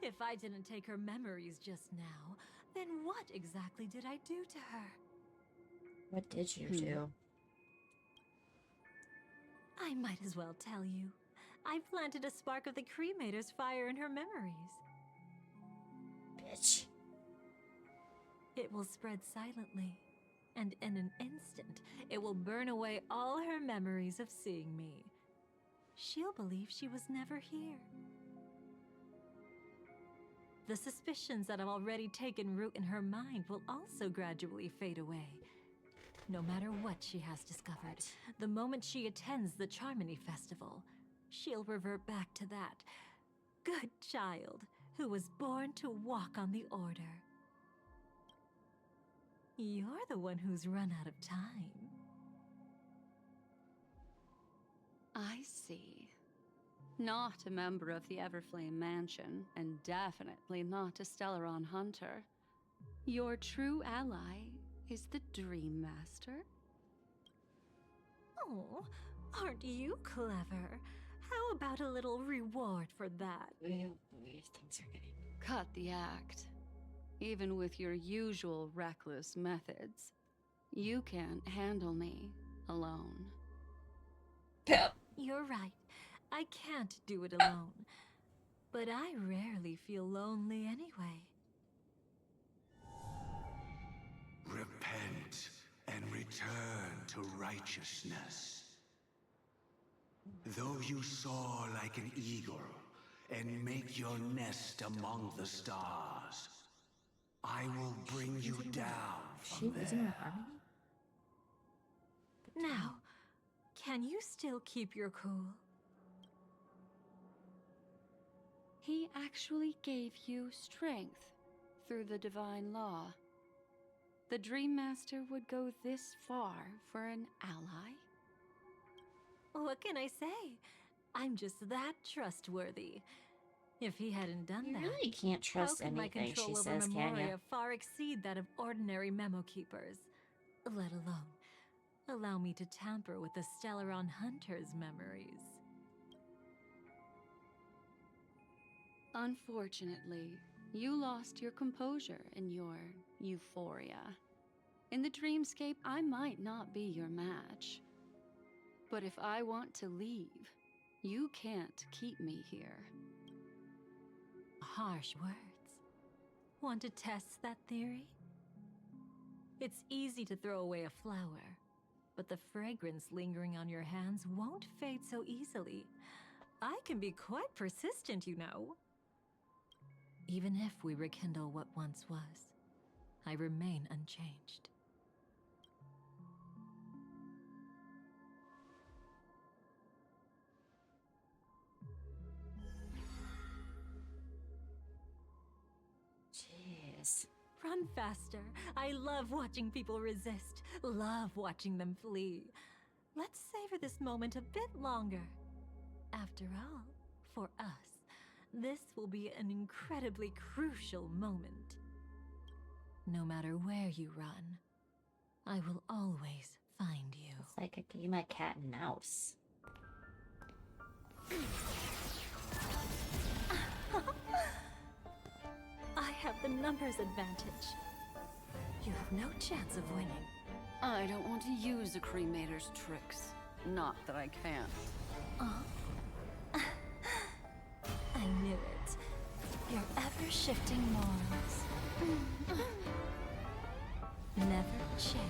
If I didn't take her memories just now, then what exactly did I do to her? What did you do? I might as well tell you. I planted a spark of the cremator's fire in her memories. Bitch. It will spread silently, and in an instant, it will burn away all her memories of seeing me. She'll believe she was never here. The suspicions that have already taken root in her mind will also gradually fade away. No matter what she has discovered, the moment she attends the Charmony Festival, she'll revert back to that good child who was born to walk on the Order. You're the one who's run out of time. I see. Not a member of the Everflame Mansion, and definitely not a Stellaron hunter. Your true ally is the Dream Master? Oh, aren't you clever? How about a little reward for that? Things are getting... Cut the act. Even with your usual reckless methods, you can't handle me alone. You're right. I can't do it alone. But I rarely feel lonely anyway. Repent and return to righteousness. Though you soar like an eagle and make your nest among the stars, I will bring you down from there. Now, can you still keep your cool? He actually gave you strength through the divine law. The Dream Master would go this far for an ally? What can I say? I'm just that trustworthy. If he hadn't done that, really can't trust how could my anything control she over says, can ya? Memoria far exceed that of ordinary memo keepers? let alone allow me to tamper with the Stellaron Hunter's memories. Unfortunately, you lost your composure in your euphoria. In the dreamscape, I might not be your match. But if I want to leave, you can't keep me here. Harsh words. Want to test that theory? It's easy to throw away a flower, but the fragrance lingering on your hands won't fade so easily. I can be quite persistent, you know. Even if we rekindle what once was, I remain unchanged. Jeez. Run faster. I love watching people resist, love watching them flee. Let's savor this moment a bit longer. After all, for us, this will be an incredibly crucial moment. No matter where you run, I will always find you. It's like a game of cat and mouse. I have the numbers advantage. You have no chance of winning. I don't want to use a cremator's tricks. Not that I can't. I knew it. Your ever-shifting morals. Never changed.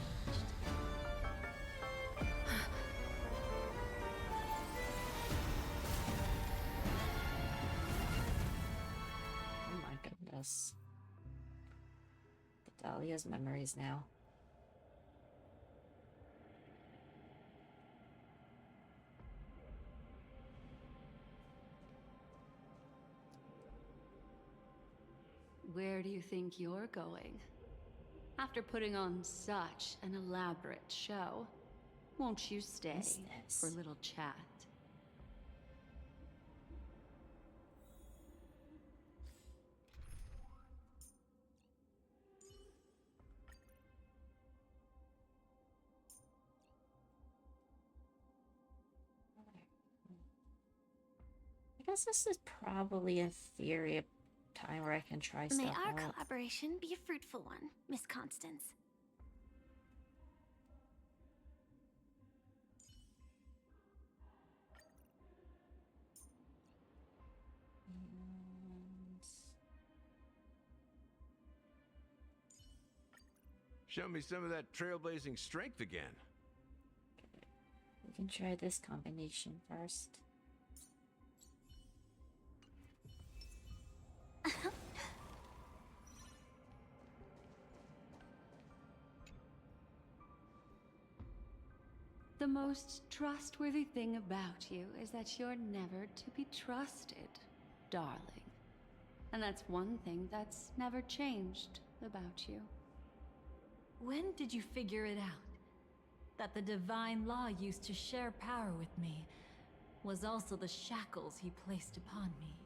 Oh my goodness. Dahlia's memories now. Where do you think you're going? After putting on such an elaborate show, won't you stay for a little chat? I guess this is probably in theory a time where I can try stuff May our out. collaboration be a fruitful one, Miss Constance. Show me some of that trailblazing strength again. We can try this combination first. The most trustworthy thing about you is that you're never to be trusted, darling. And that's one thing that's never changed about you. When did you figure it out? That the divine law used to share power with me was also the shackles he placed upon me.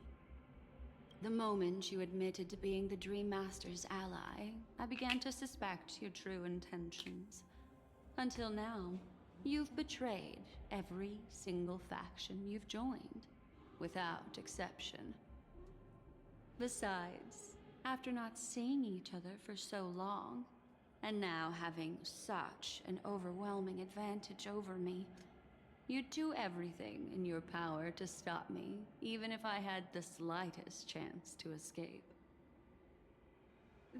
The moment you admitted to being the Dream Master's ally, I began to suspect your true intentions. Until now, you've betrayed every single faction you've joined, without exception. Besides, after not seeing each other for so long, and now having such an overwhelming advantage over me, you'd do everything in your power to stop me, even if I had the slightest chance to escape.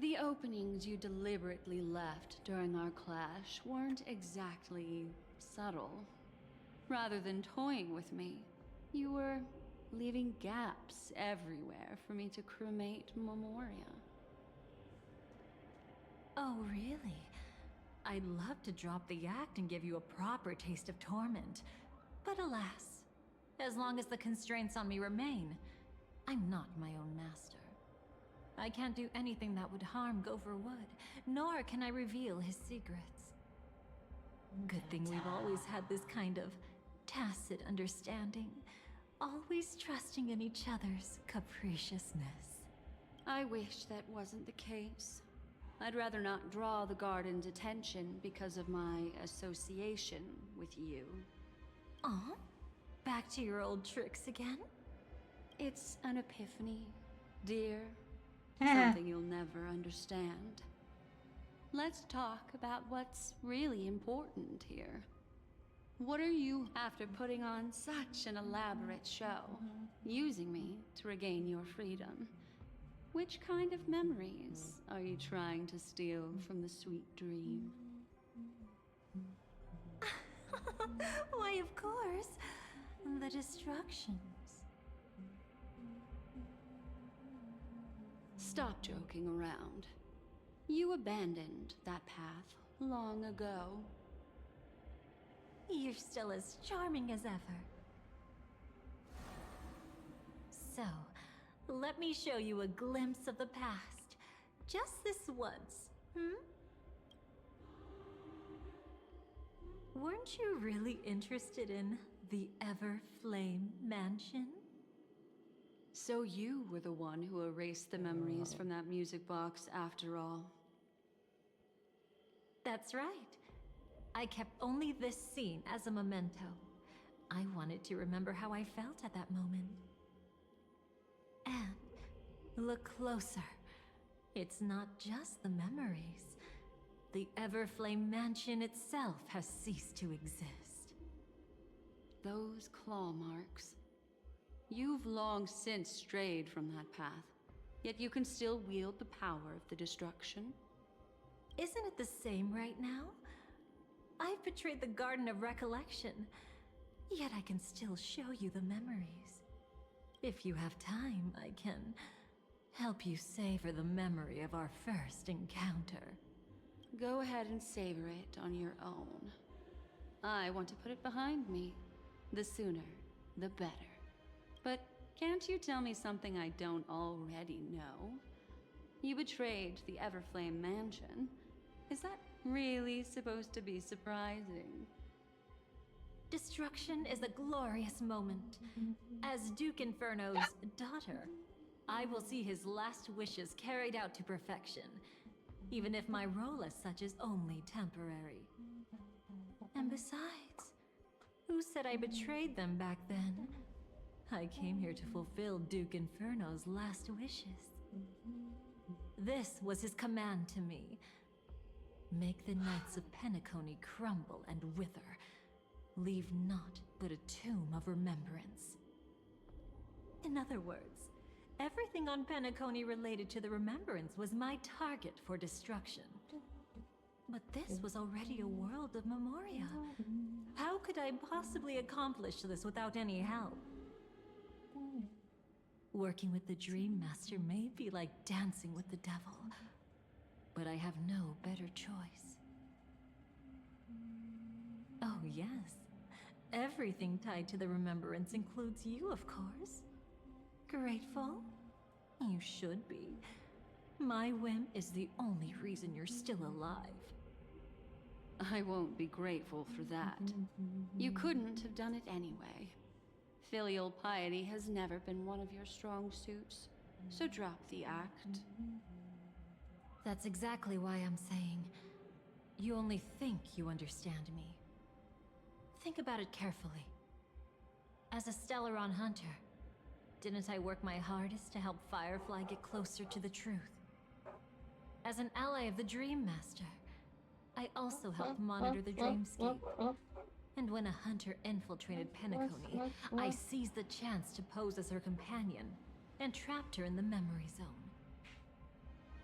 The openings you deliberately left during our clash weren't exactly subtle. Rather than toying with me, you were leaving gaps everywhere for me to cremate Memoria. Oh, really? I'd love to drop the act and give you a proper taste of torment. But alas, as long as the constraints on me remain, I'm not my own master. I can't do anything that would harm Gopher Wood, nor can I reveal his secrets. Good thing we've always had this kind of tacit understanding, always trusting in each other's capriciousness. I wish that wasn't the case. I'd rather not draw the garden's attention because of my association with you. Aw, back to your old tricks again? It's an epiphany, dear. Something you'll never understand. Let's talk about what's really important here. What are you after putting on such an elaborate show, using me to regain your freedom? Which kind of memories are you trying to steal from the sweet dream? Why, of course. The destructions. Stop joking around. You abandoned that path long ago. You're still as charming as ever. So, let me show you a glimpse of the past. Just this once, Weren't you really interested in the Everflame Mansion? So you were the one who erased the memories from that music box after all. That's right. I kept only this scene as a memento. I wanted to remember how I felt at that moment. And look closer. It's not just the memories. The Everflame Mansion itself has ceased to exist. Those claw marks. You've long since strayed from that path, yet you can still wield the power of the destruction. Isn't it the same right now? I've betrayed the Garden of Recollection, yet I can still show you the memories. If you have time, I can help you savor the memory of our first encounter. Go ahead and savor it on your own. I want to put it behind me. The sooner, the better. But can't you tell me something I don't already know? You betrayed the Everflame Mansion. Is that really supposed to be surprising? Destruction is a glorious moment. As Duke Inferno's daughter, I will see his last wishes carried out to perfection, even if my role as such is only temporary. And besides, who said I betrayed them back then? I came here to fulfill Duke Inferno's last wishes. This was his command to me. Make the Knights of Penacony crumble and wither. Leave naught but a tomb of remembrance. In other words, everything on Penacony related to the remembrance was my target for destruction. But this was already a world of Memoria. How could I possibly accomplish this without any help? Working with the Dream Master may be like dancing with the devil, but I have no better choice. Oh yes, everything tied to the remembrance includes you, of course. Grateful? You should be. My whim is the only reason you're still alive. I won't be grateful for that. You couldn't have done it anyway. Filial piety has never been one of your strong suits, so drop the act. That's exactly why I'm saying, you only think you understand me. Think about it carefully. As a Stellaron hunter, didn't I work my hardest to help Firefly get closer to the truth? As an ally of the Dream Master, I also helped monitor the dreamscape. And when a hunter infiltrated Penacony, I seized the chance to pose as her companion and trapped her in the memory zone.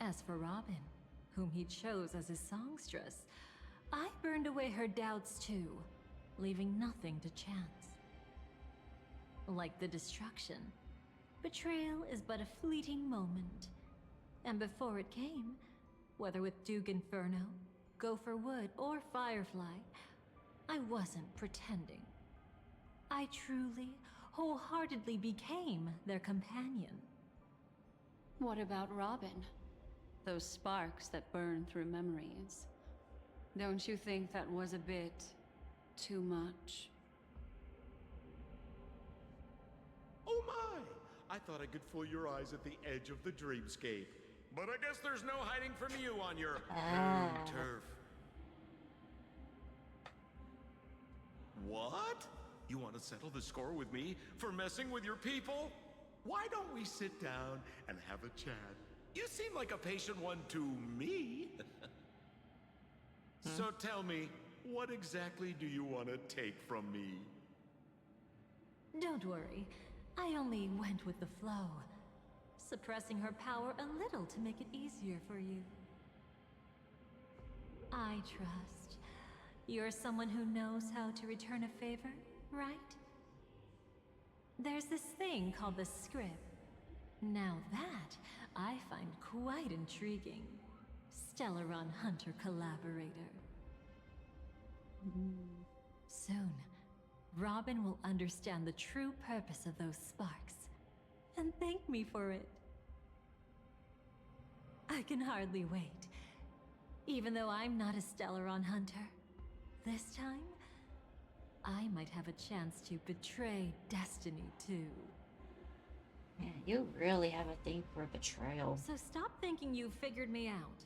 As for Robin, whom he chose as his songstress, I burned away her doubts too, leaving nothing to chance. Like the destruction, betrayal is but a fleeting moment. And before it came, whether with Duke Inferno, Gopher Wood, or Firefly, I wasn't pretending. I truly, wholeheartedly became their companion. What about Robin? Those sparks that burn through memories. Don't you think that was a bit too much? Oh my! I thought I could fool your eyes at the edge of the dreamscape. But I guess there's no hiding from you on your home turf. What? You want to settle the score with me for messing with your people? Why don't we sit down and have a chat? You seem like a patient one to me. So tell me, what exactly do you want to take from me? Don't worry. I only went with the flow, suppressing her power a little to make it easier for you. I trust. You're someone who knows how to return a favor, right? There's this thing called the script. Now that I find quite intriguing. Stellaron Hunter collaborator. Soon, Robin will understand the true purpose of those sparks and thank me for it. I can hardly wait. Even though I'm not a Stellaron Hunter, this time, I might have a chance to betray destiny too. Man, you really have a thing for betrayal. So stop thinking you've figured me out.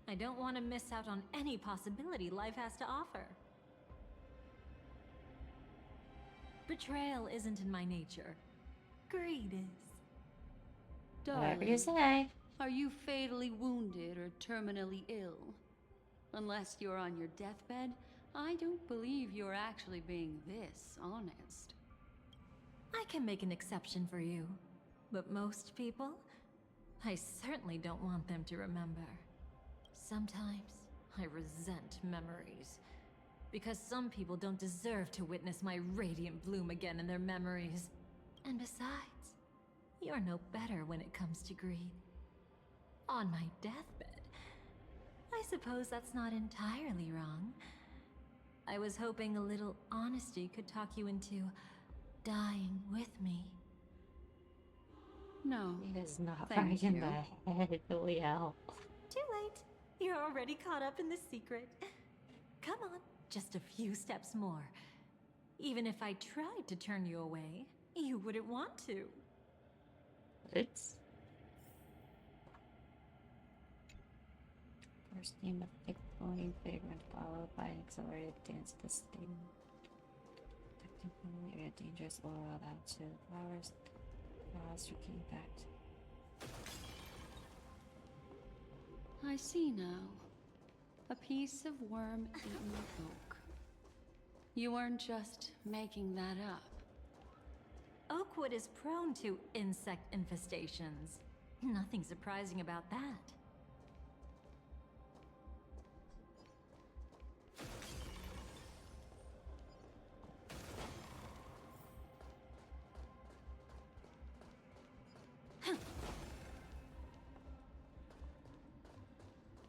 I don't want to miss out on any possibility life has to offer. Betrayal isn't in my nature. Greed is. Whatever you say. Are you fatally wounded or terminally ill? Unless you're on your deathbed, I don't believe you're actually being this honest. I can make an exception for you. But most people, I certainly don't want them to remember. Sometimes, I resent memories. Because some people don't deserve to witness my radiant bloom again in their memories. And besides, you're no better when it comes to greed. On my deathbed, I suppose that's not entirely wrong. I was hoping a little honesty could talk you into dying with me. No. He is not Thank right in you. the head, Huion. Too late. You're already caught up in the secret. Come on, just a few steps more. Even if I tried to turn you away, you wouldn't want to. It's first game of fickle vagrant followed by an accelerated dance to sting. Technically, a dangerous aura out to the flowers. Flowers regain back. I see now. A piece of worm-eaten oak. You weren't just making that up. Oakwood is prone to insect infestations. Nothing surprising about that.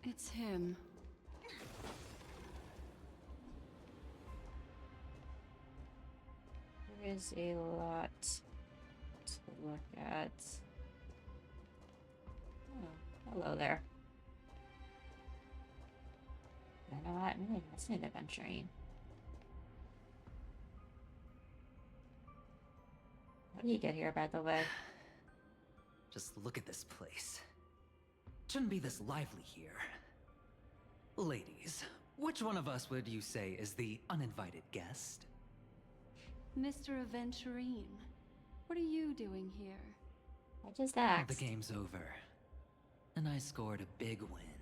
It's him. There is a lot to look at. Oh, hello there. You know what? Maybe that's an adventuring. How did you get here, by the way? Just look at this place. Shouldn't be this lively here. Ladies, which one of us would you say is the uninvited guest? Mr. Aventurine, what are you doing here? I just asked. The game's over. And I scored a big win.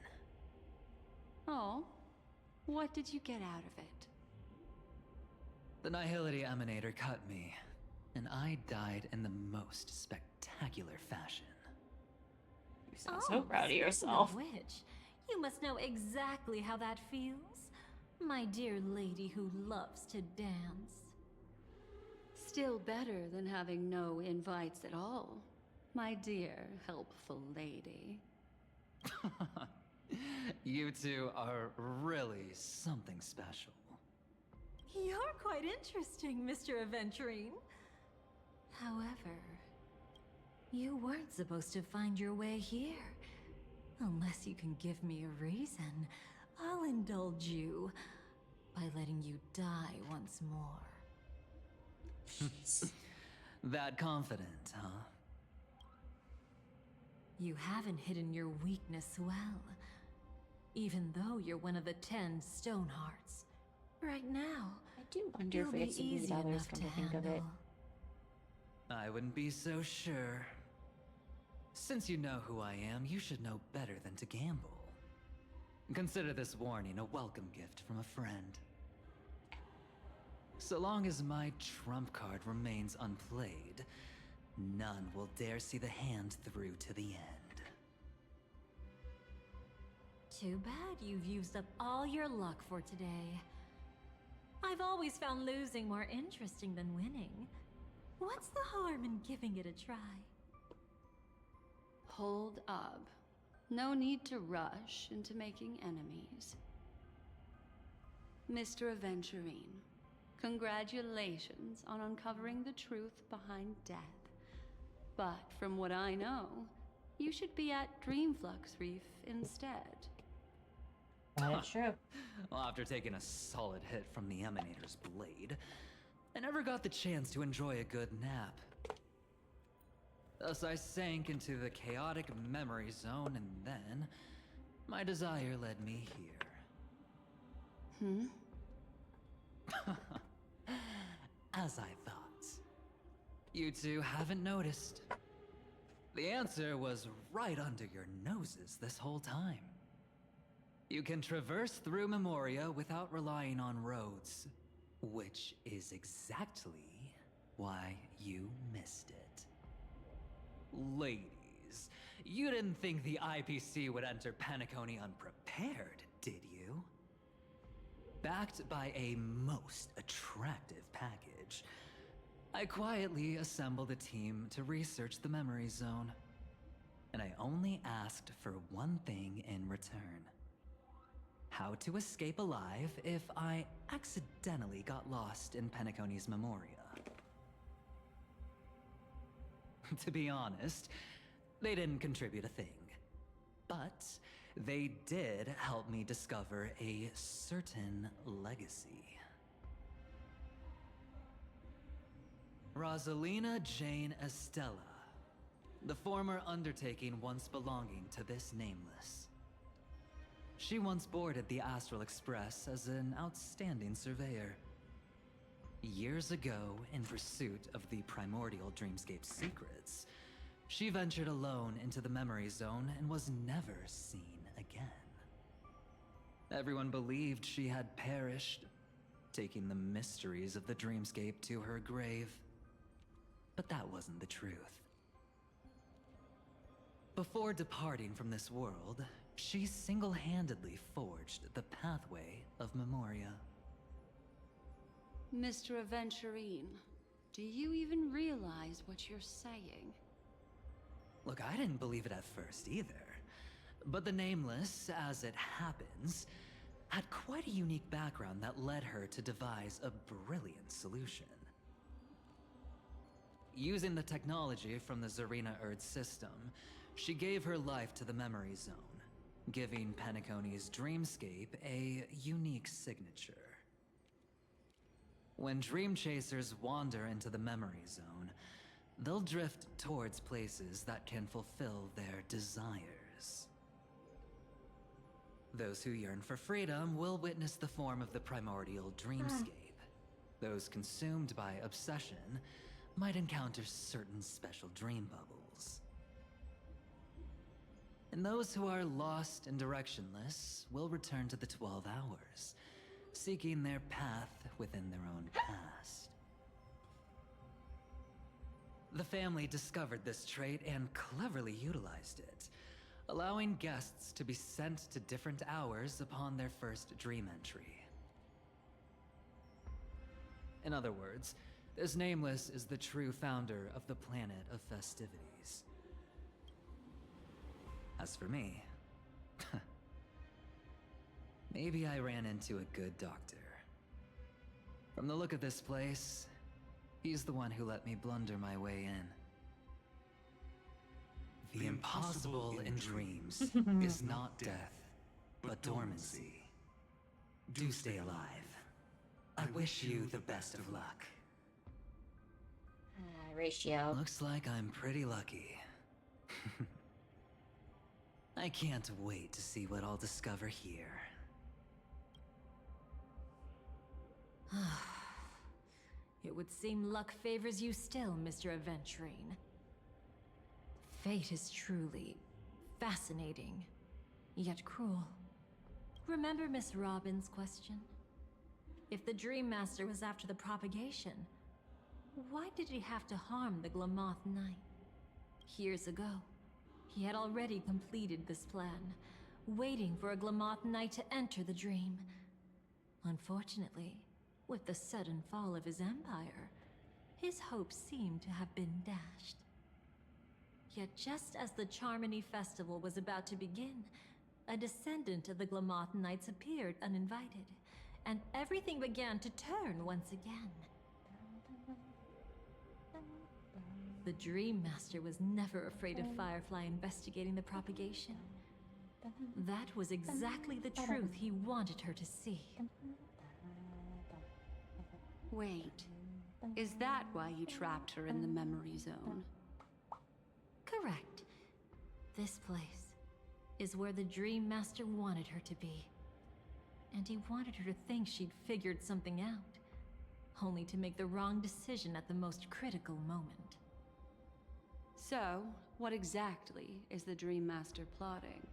Oh, what did you get out of it? The Nihility Emanator cut me, and I died in the most spectacular fashion. You sound so proud of speaking yourself. Which, you must know exactly how that feels, my dear lady who loves to dance. Still better than having no invites at all, my dear helpful lady. You two are really something special. You're quite interesting, Mr. Aventurine. However, you weren't supposed to find your way here. Unless you can give me a reason, I'll indulge you by letting you die once more. That confident, huh? You haven't hidden your weakness well, even though you're one of the 10 Stonehearts. Right now, I do wonder if we get to meet others come to think of it. I wouldn't be so sure. Since you know who I am, you should know better than to gamble. Consider this warning a welcome gift from a friend. So long as my trump card remains unplayed, none will dare see the hand through to the end. Too bad you've used up all your luck for today. I've always found losing more interesting than winning. What's the harm in giving it a try? Hold up. No need to rush into making enemies. Mr. Aventurine, congratulations on uncovering the truth behind death. But from what I know, you should be at Dreamflux Reef instead. That's true. Well, after taking a solid hit from the Emanator's blade, I never got the chance to enjoy a good nap. Thus I sank into the chaotic memory zone, and then my desire led me here. As I thought. You two haven't noticed. The answer was right under your noses this whole time. You can traverse through Memoria without relying on roads, which is exactly why you missed it. Ladies, you didn't think the IPC would enter Penacony unprepared, did you? Backed by a most attractive package, I quietly assembled a team to research the memory zone. And I only asked for one thing in return. How to escape alive if I accidentally got lost in Penacony's Memoria. To be honest, they didn't contribute a thing. But they did help me discover a certain legacy. Rosalina Jane Estella, the former undertaking once belonging to this nameless. She once boarded the Astral Express as an outstanding surveyor. Years ago, in pursuit of the primordial dreamscape secrets, she ventured alone into the memory zone and was never seen again. Everyone believed she had perished, taking the mysteries of the dreamscape to her grave. But that wasn't the truth. Before departing from this world, she single-handedly forged the pathway of Memoria. Mr. Aventurine, do you even realize what you're saying? Look, I didn't believe it at first either. But the Nameless, as it happens, had quite a unique background that led her to devise a brilliant solution. Using the technology from the Zarina Erd system, she gave her life to the memory zone, giving Penacony's dreamscape a unique signature. When dream chasers wander into the memory zone, they'll drift towards places that can fulfill their desires. Those who yearn for freedom will witness the form of the primordial dreamscape. Those consumed by obsession might encounter certain special dream bubbles. And those who are lost and directionless will return to the 12 hours, seeking their path within their own past. The family discovered this trait and cleverly utilized it, allowing guests to be sent to different hours upon their first dream entry. In other words, this Nameless is the true founder of the planet of festivities. As for me, maybe I ran into a good doctor. From the look of this place, he's the one who let me blunder my way in. The impossible in dreams is not death, but dormancy. Do stay alive. I wish you the best of luck. Ratio. Looks like I'm pretty lucky. I can't wait to see what I'll discover here. It would seem luck favors you still, Mr. Aventurine. Fate is truly fascinating, yet cruel. Remember Miss Robin's question? If the Dream Master was after the propagation, why did he have to harm the Glamoth Knight? Years ago, he had already completed this plan, waiting for a Glamoth Knight to enter the dream. Unfortunately, with the sudden fall of his empire, his hopes seemed to have been dashed. Yet just as the Charmony Festival was about to begin, a descendant of the Glamoth Knights appeared uninvited, and everything began to turn once again. The Dream Master was never afraid of Firefly investigating the propagation. That was exactly the truth he wanted her to see. Wait, is that why you trapped her in the memory zone? Correct. This place is where the Dream Master wanted her to be. And he wanted her to think she'd figured something out, only to make the wrong decision at the most critical moment. So, what exactly is the Dream Master plotting?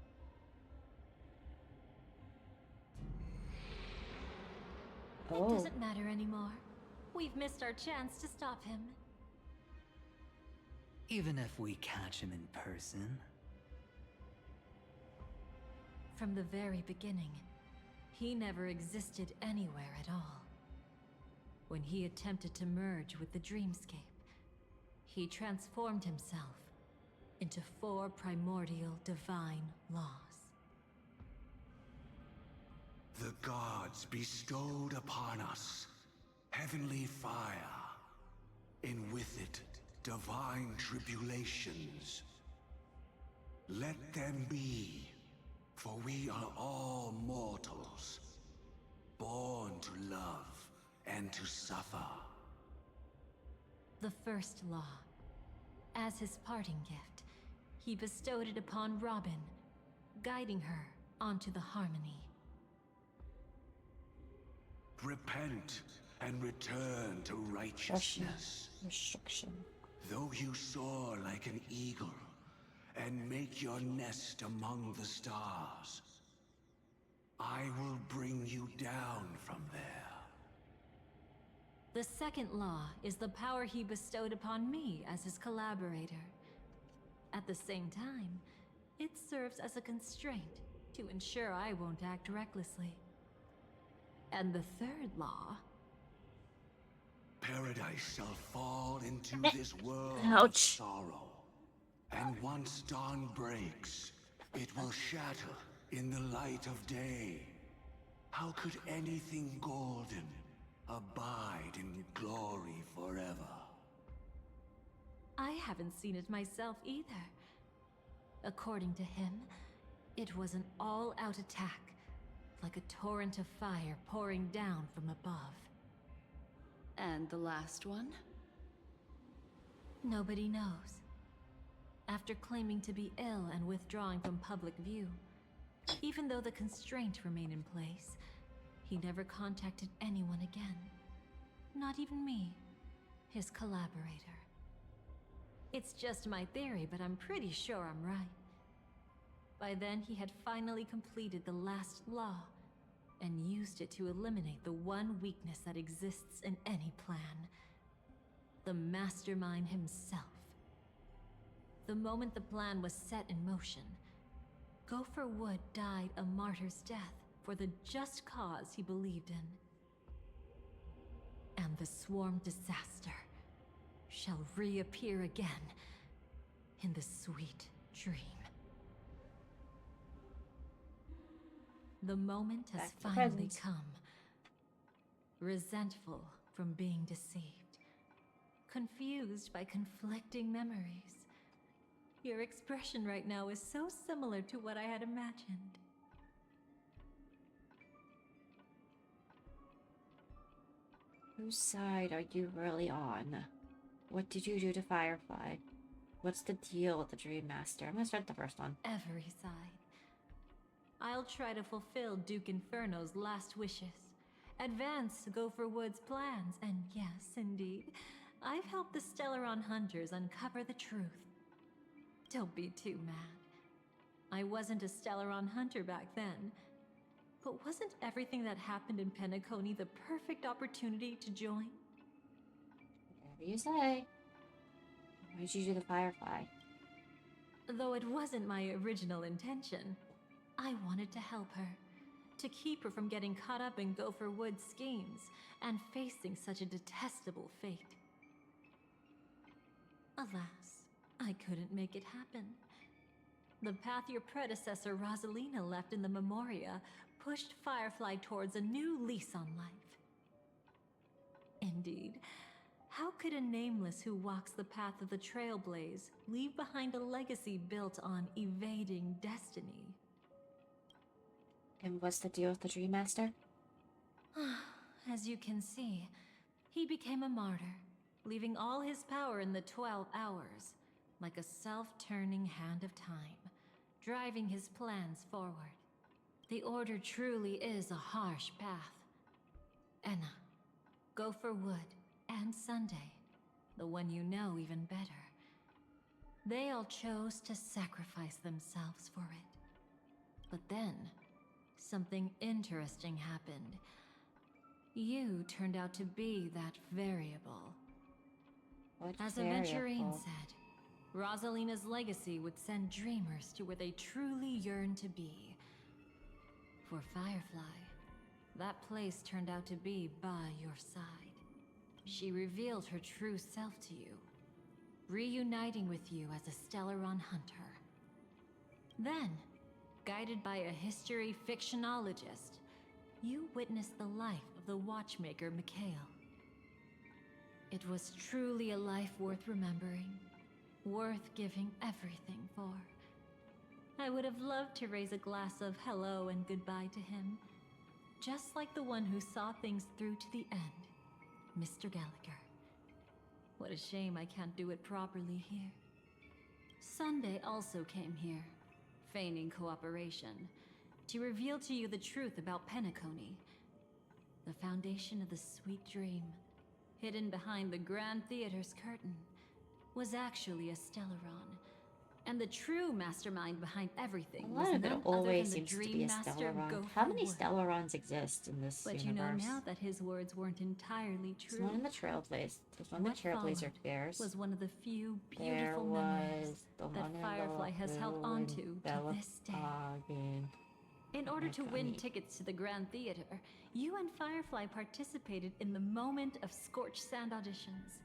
It doesn't matter anymore. We've missed our chance to stop him. Even if we catch him in person? From the very beginning, he never existed anywhere at all. When he attempted to merge with the dreamscape, he transformed himself into 4 primordial divine laws. The gods bestowed upon us heavenly fire, and with it, divine tribulations. Let them be, for we are all mortals, born to love and to suffer. The first law. As his parting gift, he bestowed it upon Robin, guiding her onto the harmony. Repent and return to righteousness. Restriction. Though you soar like an eagle and make your nest among the stars, I will bring you down from there. The second law is the power he bestowed upon me as his collaborator. At the same time, it serves as a constraint to ensure I won't act recklessly. And the third law... Paradise shall fall into this world of sorrow. And once dawn breaks, it will shatter in the light of day. How could anything golden abide in glory forever? I haven't seen it myself either. According to him, it was an all-out attack, like a torrent of fire pouring down from above. And the last one? Nobody knows. After claiming to be ill and withdrawing from public view, even though the constraint remained in place, he never contacted anyone again. Not even me, his collaborator. It's just my theory, but I'm pretty sure I'm right. By then, he had finally completed the last law, and used it to eliminate the one weakness that exists in any plan. The mastermind himself. The moment the plan was set in motion, Gopher Wood died a martyr's death for the just cause he believed in. And the swarm disaster shall reappear again in the sweet dream. The moment has finally come. Resentful from being deceived. Confused by conflicting memories. Your expression right now is so similar to what I had imagined. Whose side are you really on? What did you do to Firefly? What's the deal with the Dream Master? I'm gonna start the first one. Every side. I'll try to fulfill Duke Inferno's last wishes. Advance Gopher Wood's plans, and yes, indeed, I've helped the Stellaron hunters uncover the truth. Don't be too mad. I wasn't a Stellaron hunter back then, but wasn't everything that happened in Penacony the perfect opportunity to join? Whatever you say. Why'd you do the Firefly? Though it wasn't my original intention, I wanted to help her, to keep her from getting caught up in Gopher Wood's schemes and facing such a detestable fate. Alas, I couldn't make it happen. The path your predecessor Rosalina left in the Memoria pushed Firefly towards a new lease on life. Indeed, how could a nameless who walks the path of the Trailblaze leave behind a legacy built on evading destiny? And what's the deal with the Dream Master? As you can see, he became a martyr, leaving all his power in the 12 hours, like a self-turning hand of time, driving his plans forward. The Order truly is a harsh path. Enna, Gopher Wood, and Sunday, the one you know even better. They all chose to sacrifice themselves for it. But then, something interesting happened. You turned out to be that variable. What As variable? Aventurine said, Rosalina's legacy would send dreamers to where they truly yearn to be. For Firefly, that place turned out to be by your side. She revealed her true self to you, reuniting with you as a Stellaron hunter. Then, guided by a history fictionologist, you witnessed the life of the watchmaker Mikhail. It was truly a life worth remembering, worth giving everything for. I would have loved to raise a glass of hello and goodbye to him, just like the one who saw things through to the end, Mr. Gallagher. What a shame I can't do it properly here. Sunday also came here, feigning cooperation, to reveal to you the truth about Penacony, the foundation of the sweet dream, hidden behind the Grand Theater's curtain, was actually a Stellaron, and the true mastermind behind everything A was lot of it none always other than seems the to be Dream a Master Stellaron. Gopher How many Wood. Stellarons exist in this But universe? you know now that his words weren't entirely true. There's one in the Trailblaze. There's one in the What Trailblazer followed Bears. was one of the few There beautiful memories was the that one in Firefly has held Liverpool onto and to this day. Bellefontaine. In order to win Penacony. tickets to the Grand Theater, you and Firefly participated in the moment of scorched sand auditions.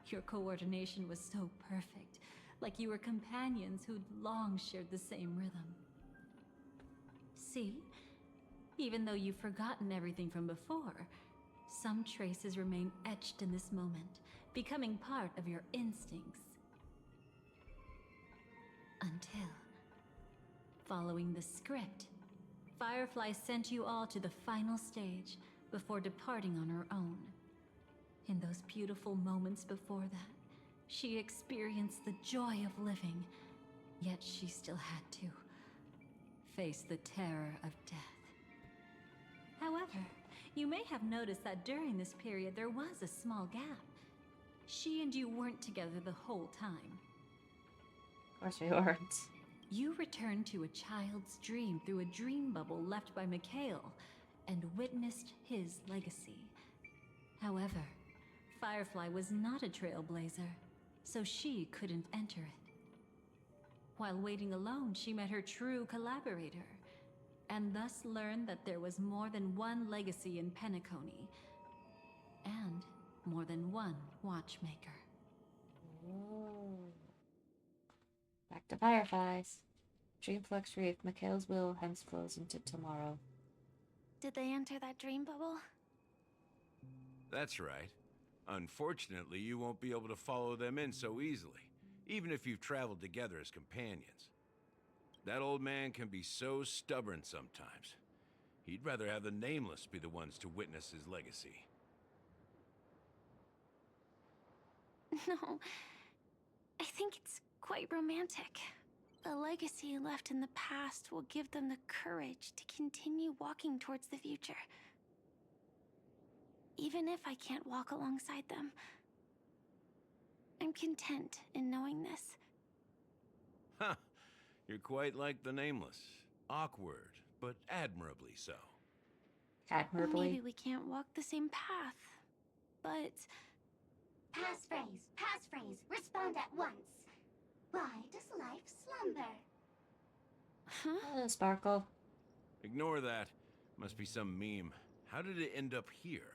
Your coordination was so perfect, like you were companions who'd long shared the same rhythm. See? Even though you've forgotten everything from before, some traces remain etched in this moment, becoming part of your instincts. Until, following the script, Firefly sent you all to the final stage before departing on her own. In those beautiful moments before that, she experienced the joy of living, yet she still had to face the terror of death. However, you may have noticed that during this period there was a small gap. She and you weren't together the whole time. Of course we weren't. You returned to a child's dream through a dream bubble left by Mikhail and witnessed his legacy. However, Firefly was not a trailblazer, so she couldn't enter it. While waiting alone, she met her true collaborator, and thus learned that there was more than one legacy in Penacony, and more than one watchmaker. Ooh. Back to Fireflies. Dreamflux Reef, Mikhail's will hence flows into tomorrow. Did they enter that dream bubble? That's right. Unfortunately, you won't be able to follow them in so easily, even if you've traveled together as companions. That old man can be so stubborn sometimes. He'd rather have the Nameless be the ones to witness his legacy. No. I think it's quite romantic. A legacy left in the past will give them the courage to continue walking towards the future. Even if I can't walk alongside them, I'm content in knowing this. Huh. You're quite like the Nameless. Awkward, but admirably so. Admirably? Maybe we can't walk the same path, but... Passphrase, respond at once. Why does life slumber? Huh? Sparkle. Ignore that. Must be some meme. How did it end up here?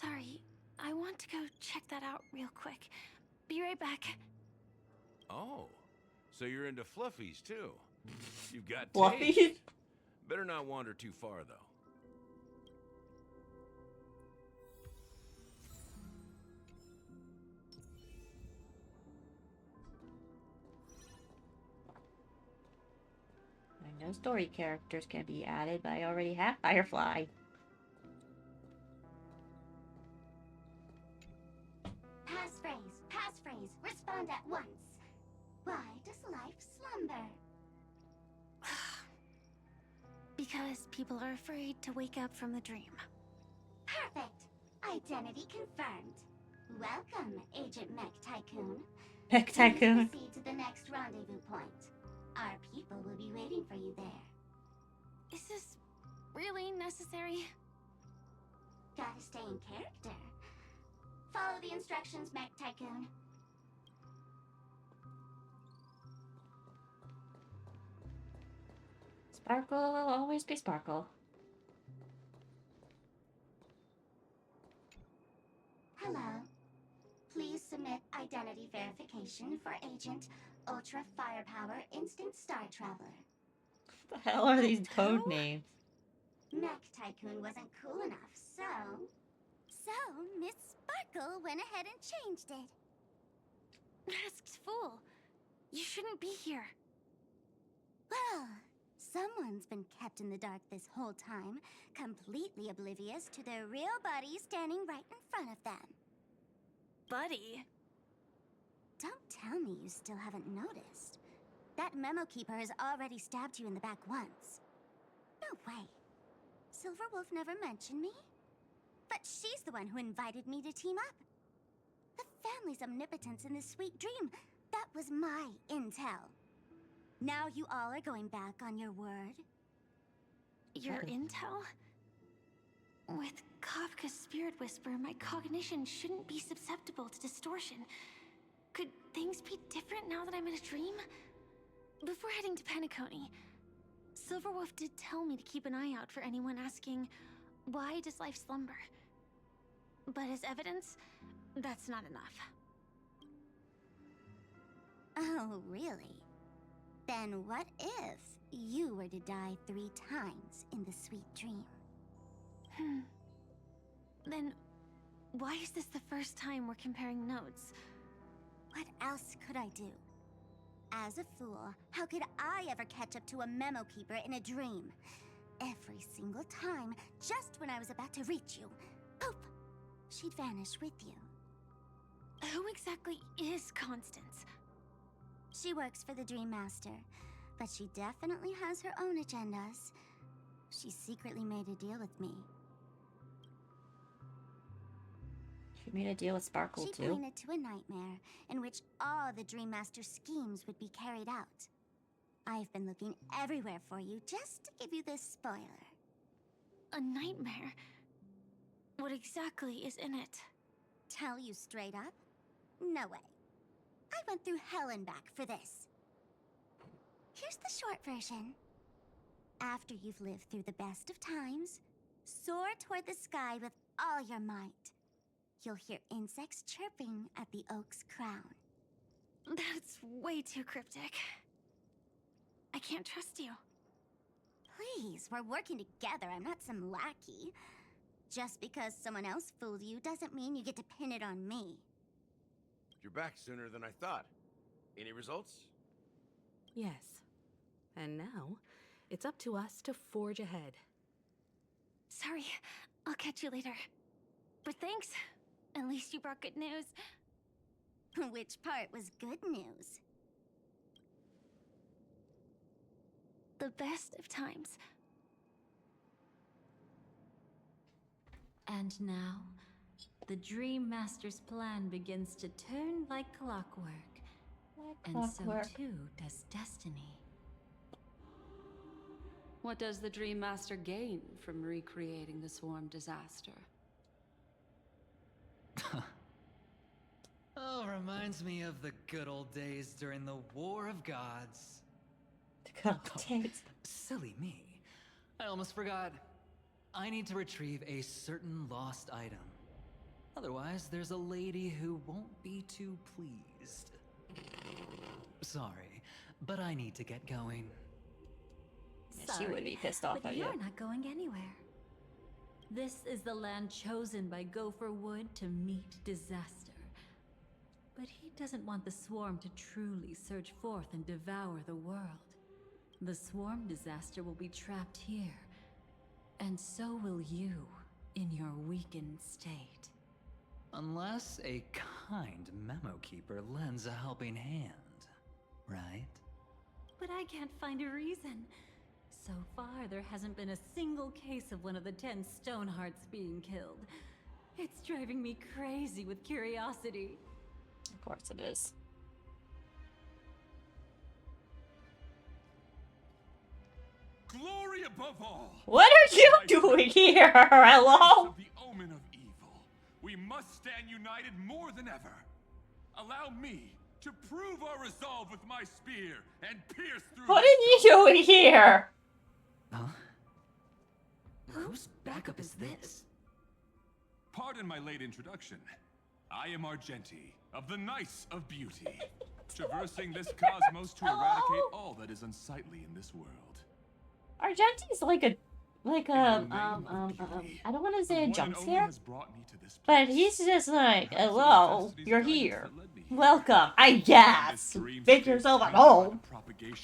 Sorry, I want to go check that out real quick. Be right back. Oh, so you're into fluffies too. You've got Fluffies? taste. Better not wander too far though. I know story characters can be added, but I already have Firefly. Passphrase, respond at once. Why does life slumber? Because people are afraid to wake up from the dream. Perfect. Identity confirmed. Welcome, Agent Mech Tycoon. Mech Tycoon. Please proceed to the next rendezvous point. Our people will be waiting for you there. Is this really necessary? Gotta stay in character. Follow the instructions, Mech Tycoon. Sparkle will always be Sparkle. Hello. Please submit identity verification for Agent Ultra Firepower Instant Star Traveler. What the hell are these code names? Mech Tycoon wasn't cool enough, so... So, Miss Sparkle went ahead and changed it. Masked fool. You shouldn't be here. Well, someone's been kept in the dark this whole time, completely oblivious to their real buddy standing right in front of them. Buddy? Don't tell me you still haven't noticed. That memo keeper has already stabbed you in the back once. No way. Silverwolf never mentioned me? But she's the one who invited me to team up. The family's omnipotence in this sweet dream, that was my intel. Now you all are going back on your word? Your intel? With Kafka's Spirit Whisper, my cognition shouldn't be susceptible to distortion. Could things be different now that I'm in a dream? Before heading to Penacony, Silverwolf did tell me to keep an eye out for anyone asking, why does life slumber? But as evidence, that's not enough. Oh, really? Then what if you were to die 3 times in the sweet dream? Then, why is this the first time we're comparing notes? What else could I do? As a fool, how could I ever catch up to a memo keeper in a dream? Every single time, just when I was about to reach you, poof, she'd vanish with you. Who exactly is Constance? She works for the Dream Master, but she definitely has her own agendas. She secretly made a deal with me. She made a deal with Sparkle She too. pointed to a nightmare in which all the Dream Master's schemes would be carried out. I've been looking everywhere for you just to give you this spoiler. A nightmare? What exactly is in it? Tell you straight up? No way. I went through hell and back for this. Here's the short version. After you've lived through the best of times, soar toward the sky with all your might. You'll hear insects chirping at the oak's crown. That's way too cryptic. I can't trust you. Please, we're working together. I'm not some lackey. Just because someone else fooled you doesn't mean you get to pin it on me. You're back sooner than I thought. Any results? Yes. And now, it's up to us to forge ahead. Sorry, I'll catch you later. But thanks. At least you brought good news. Which part was good news? The best of times. And now, the Dream Master's plan begins to turn like clockwork. And so too does destiny. What does the Dream Master gain from recreating the swarm disaster? Oh, reminds me of the good old days during the War of Gods. Silly me. I almost forgot. I need to retrieve a certain lost item. Otherwise, there's a lady who won't be too pleased. Sorry, but I need to get going. She would be pissed off but at you. you're not going anywhere. This is the land chosen by Gopher Wood to meet disaster. But he doesn't want the swarm to truly surge forth and devour the world. The swarm disaster will be trapped here, and so will you in your weakened state. Unless a kind memo keeper lends a helping hand, right? But I can't find a reason. So far, there hasn't been a single case of one of the 10 Stonehearts being killed. It's driving me crazy with curiosity. Of course it is. Glory above all. What are you doing here? Hello? The omen of evil. We must stand united more than ever. Allow me to prove our resolve with my spear and pierce through. What are you doing here? Huh? Whose backup is this? Pardon my late introduction. I am Argenti, of the Nice of Beauty, traversing this cosmos to eradicate all that is unsightly in this world. Argenti's like a I don't want to say a jump scare, but he's just like, hello, you're here. Welcome, I guess. Make yourself at home,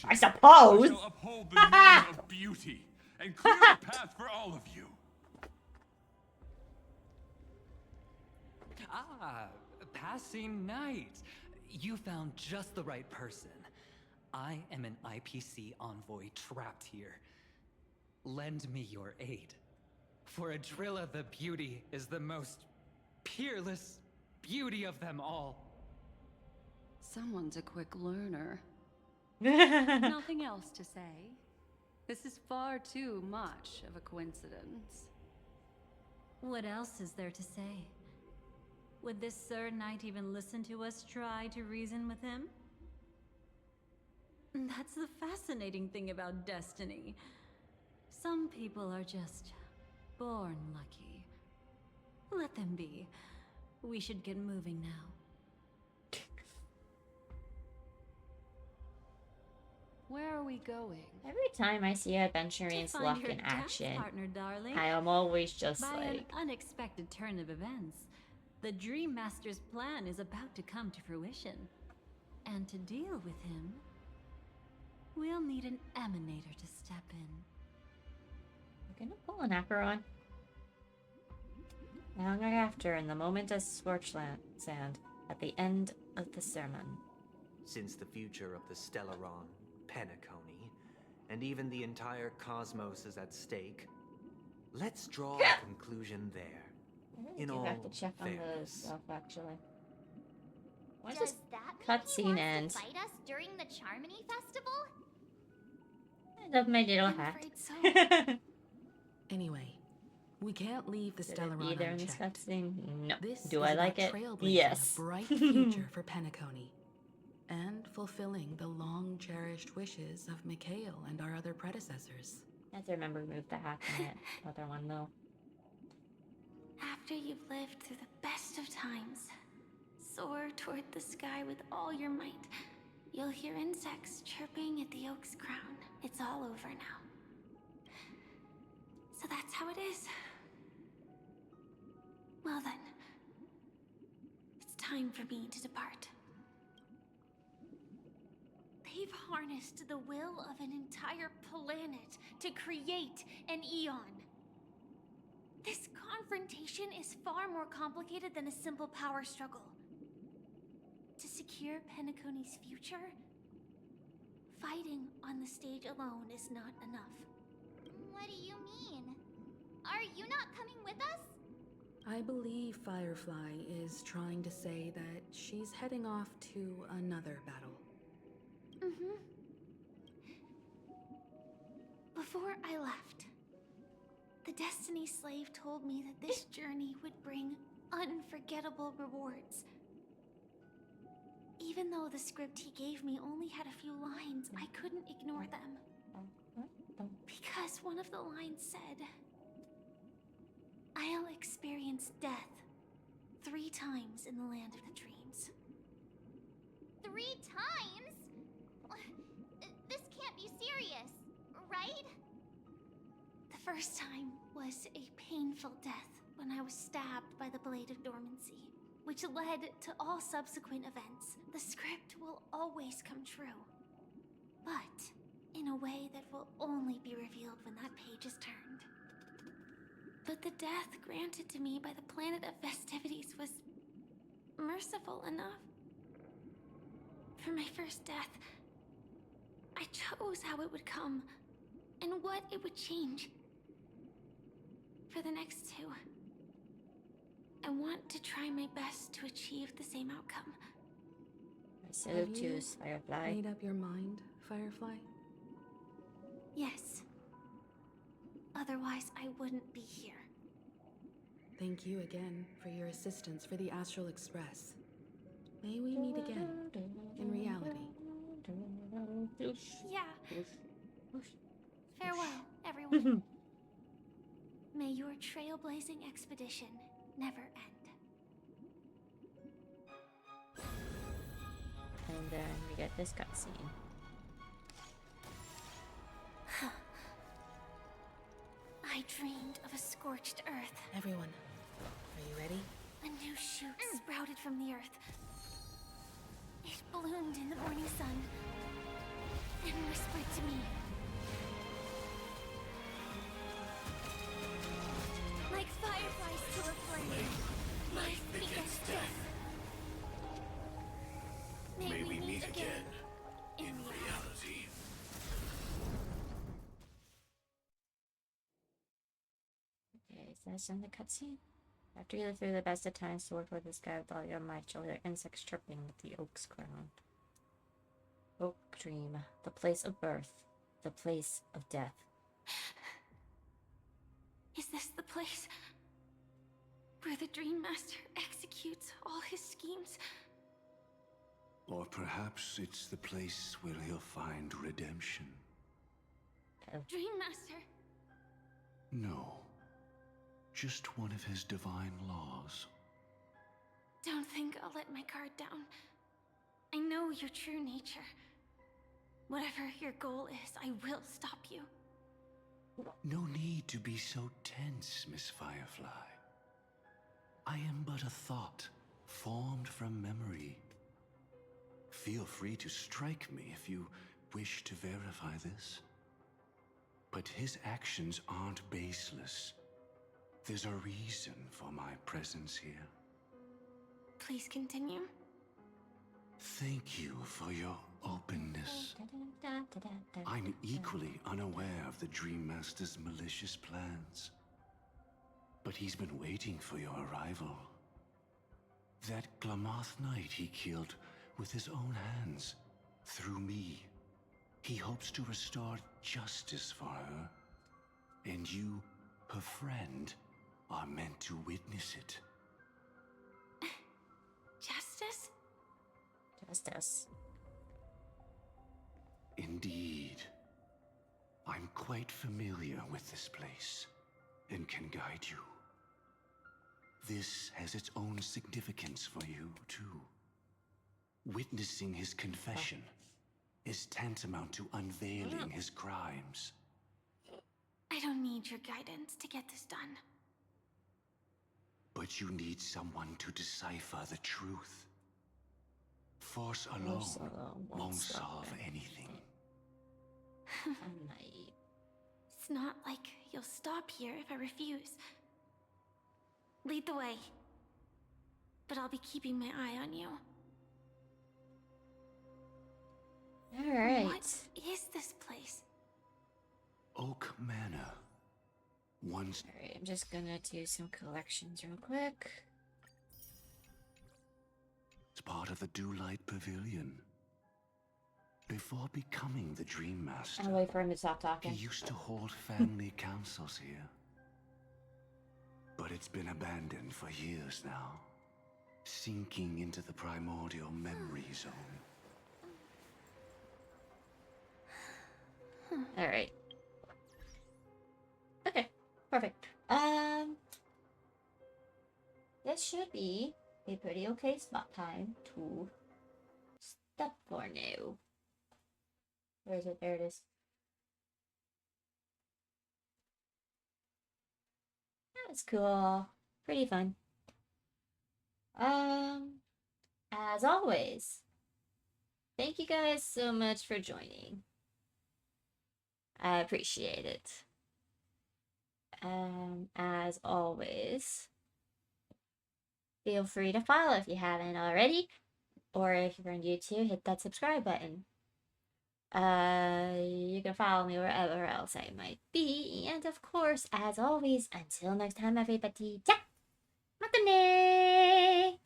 I suppose. I shall uphold the name of beauty and clear the path for all of you. Ah, passing night. You found just the right person. I am an IPC envoy trapped here. Lend me your aid. For Adrilla the Beauty is the most peerless beauty of them all. Someone's a quick learner. Nothing else to say. This is far too much of a coincidence. What else is there to say? Would this Sir Knight even listen to us try to reason with him? That's the fascinating thing about destiny. Some people are just born lucky. Let them be. We should get moving now. Where are we going? Every time I see Adventurine's luck in action, I am always just By like, an unexpected turn of events, the Dream Master's plan is about to come to fruition. And to deal with him, we'll need an emanator to step in. I'm gonna pull an Acheron. Long after, in the moment of scorched sand, at the end of the sermon. Since the future of the Stellaron, Penacony, and even the entire cosmos is at stake, let's draw a conclusion there. I really do have to check on the fairness. stuff, actually. Why Does does that mean cutscene he wants end? to fight us during the Charmony Festival? I love my little I'm hat. afraid so. Anyway, we can't leave the Did it Stellaron be there in this unchecked. cutscene? No. This Do is I like about it? trailblazing Yes. a bright future for Penacony, and fulfilling the long-cherished wishes of Mikhail and our other predecessors. I have to remember to move the hat in that other one, though. After you've lived through the best of times, soar toward the sky with all your might. You'll hear insects chirping at the oak's crown. It's all over now. So that's how it is. Well then, it's time for me to depart. They've harnessed the will of an entire planet to create an eon. This confrontation is far more complicated than a simple power struggle. To secure Penacony's future, fighting on the stage alone is not enough. What do you mean? Are you not coming with us? I believe Firefly is trying to say that she's heading off to another battle. Mm-hmm. Before I left, the Destiny Slave told me that this journey would bring unforgettable rewards. Even though the script he gave me only had a few lines, I couldn't ignore them. Because one of the lines said, I'll experience death 3 times in the land of the dreams. 3 times? This can't be serious, right? The first time was a painful death when I was stabbed by the Blade of Dormancy, which led to all subsequent events. The script will always come true, but in a way that will only be revealed when that page is turned. But the death granted to me by the planet of festivities was merciful enough. For my first death, I chose how it would come and what it would change. For the next 2, I want to try my best to achieve the same outcome. So Have you choose Firefly. made up your mind, Firefly? Yes. Otherwise, I wouldn't be here. Thank you again for your assistance for the Astral Express. May we meet again, in reality. Yeah. Farewell, everyone. May your trailblazing expedition never end. And then we get this cutscene. I dreamed of a scorched earth. Everyone, are you ready? A new shoot sprouted from the earth. It bloomed in the morning sun and whispered to me. Like fireflies to a flame, life begets death. May we meet again in reality. Okay, so that's in the cutscene. After you live through the best of times to work with this guy with all your might, you'll hear insects chirping with the oak's crown. Oak dream, the place of birth, the place of death. Is this the place where the Dream Master executes all his schemes? Or perhaps it's the place where he'll find redemption. Dream Master? No. Just one of his divine laws. Don't think I'll let my guard down. I know your true nature. Whatever your goal is, I will stop you. No need to be so tense, Miss Firefly. I am but a thought, formed from memory. Feel free to strike me if you wish to verify this. But his actions aren't baseless. There's a reason for my presence here. Please continue. Thank you for your openness. I'm equally unaware of the Dream Master's malicious plans. But he's been waiting for your arrival. That Glamoth Knight he killed with his own hands, through me. He hopes to restore justice for her. And you, her friend, are meant to witness it. Justice? Justice. Indeed. I'm quite familiar with this place, and can guide you. This has its own significance for you, too. Witnessing his confession is tantamount to unveiling his crimes. I don't need your guidance to get this done. But you need someone to decipher the truth. Force alone won't solve anything. I'm naive. It's not like you'll stop here if I refuse. Lead the way. But I'll be keeping my eye on you. What is this place? Oak Manor. Once. Alright, I'm just gonna do some collections real quick. It's part of the Dewlight Pavilion. Before becoming the Dream Master, I'll wait for him to stop talking. he used to hold family councils here. But it's been abandoned for years now, sinking into the primordial memory zone. Alright. Okay, perfect. This should be a pretty okay spot time to stop for now. Where is it? There it is. That's cool. Pretty fun. As always, thank you guys so much for joining. I appreciate it. As always, feel free to follow if you haven't already, or if you're on YouTube, hit that subscribe button. You can follow me wherever else I might be, and of course, as always, until next time, everybody, ja, matane!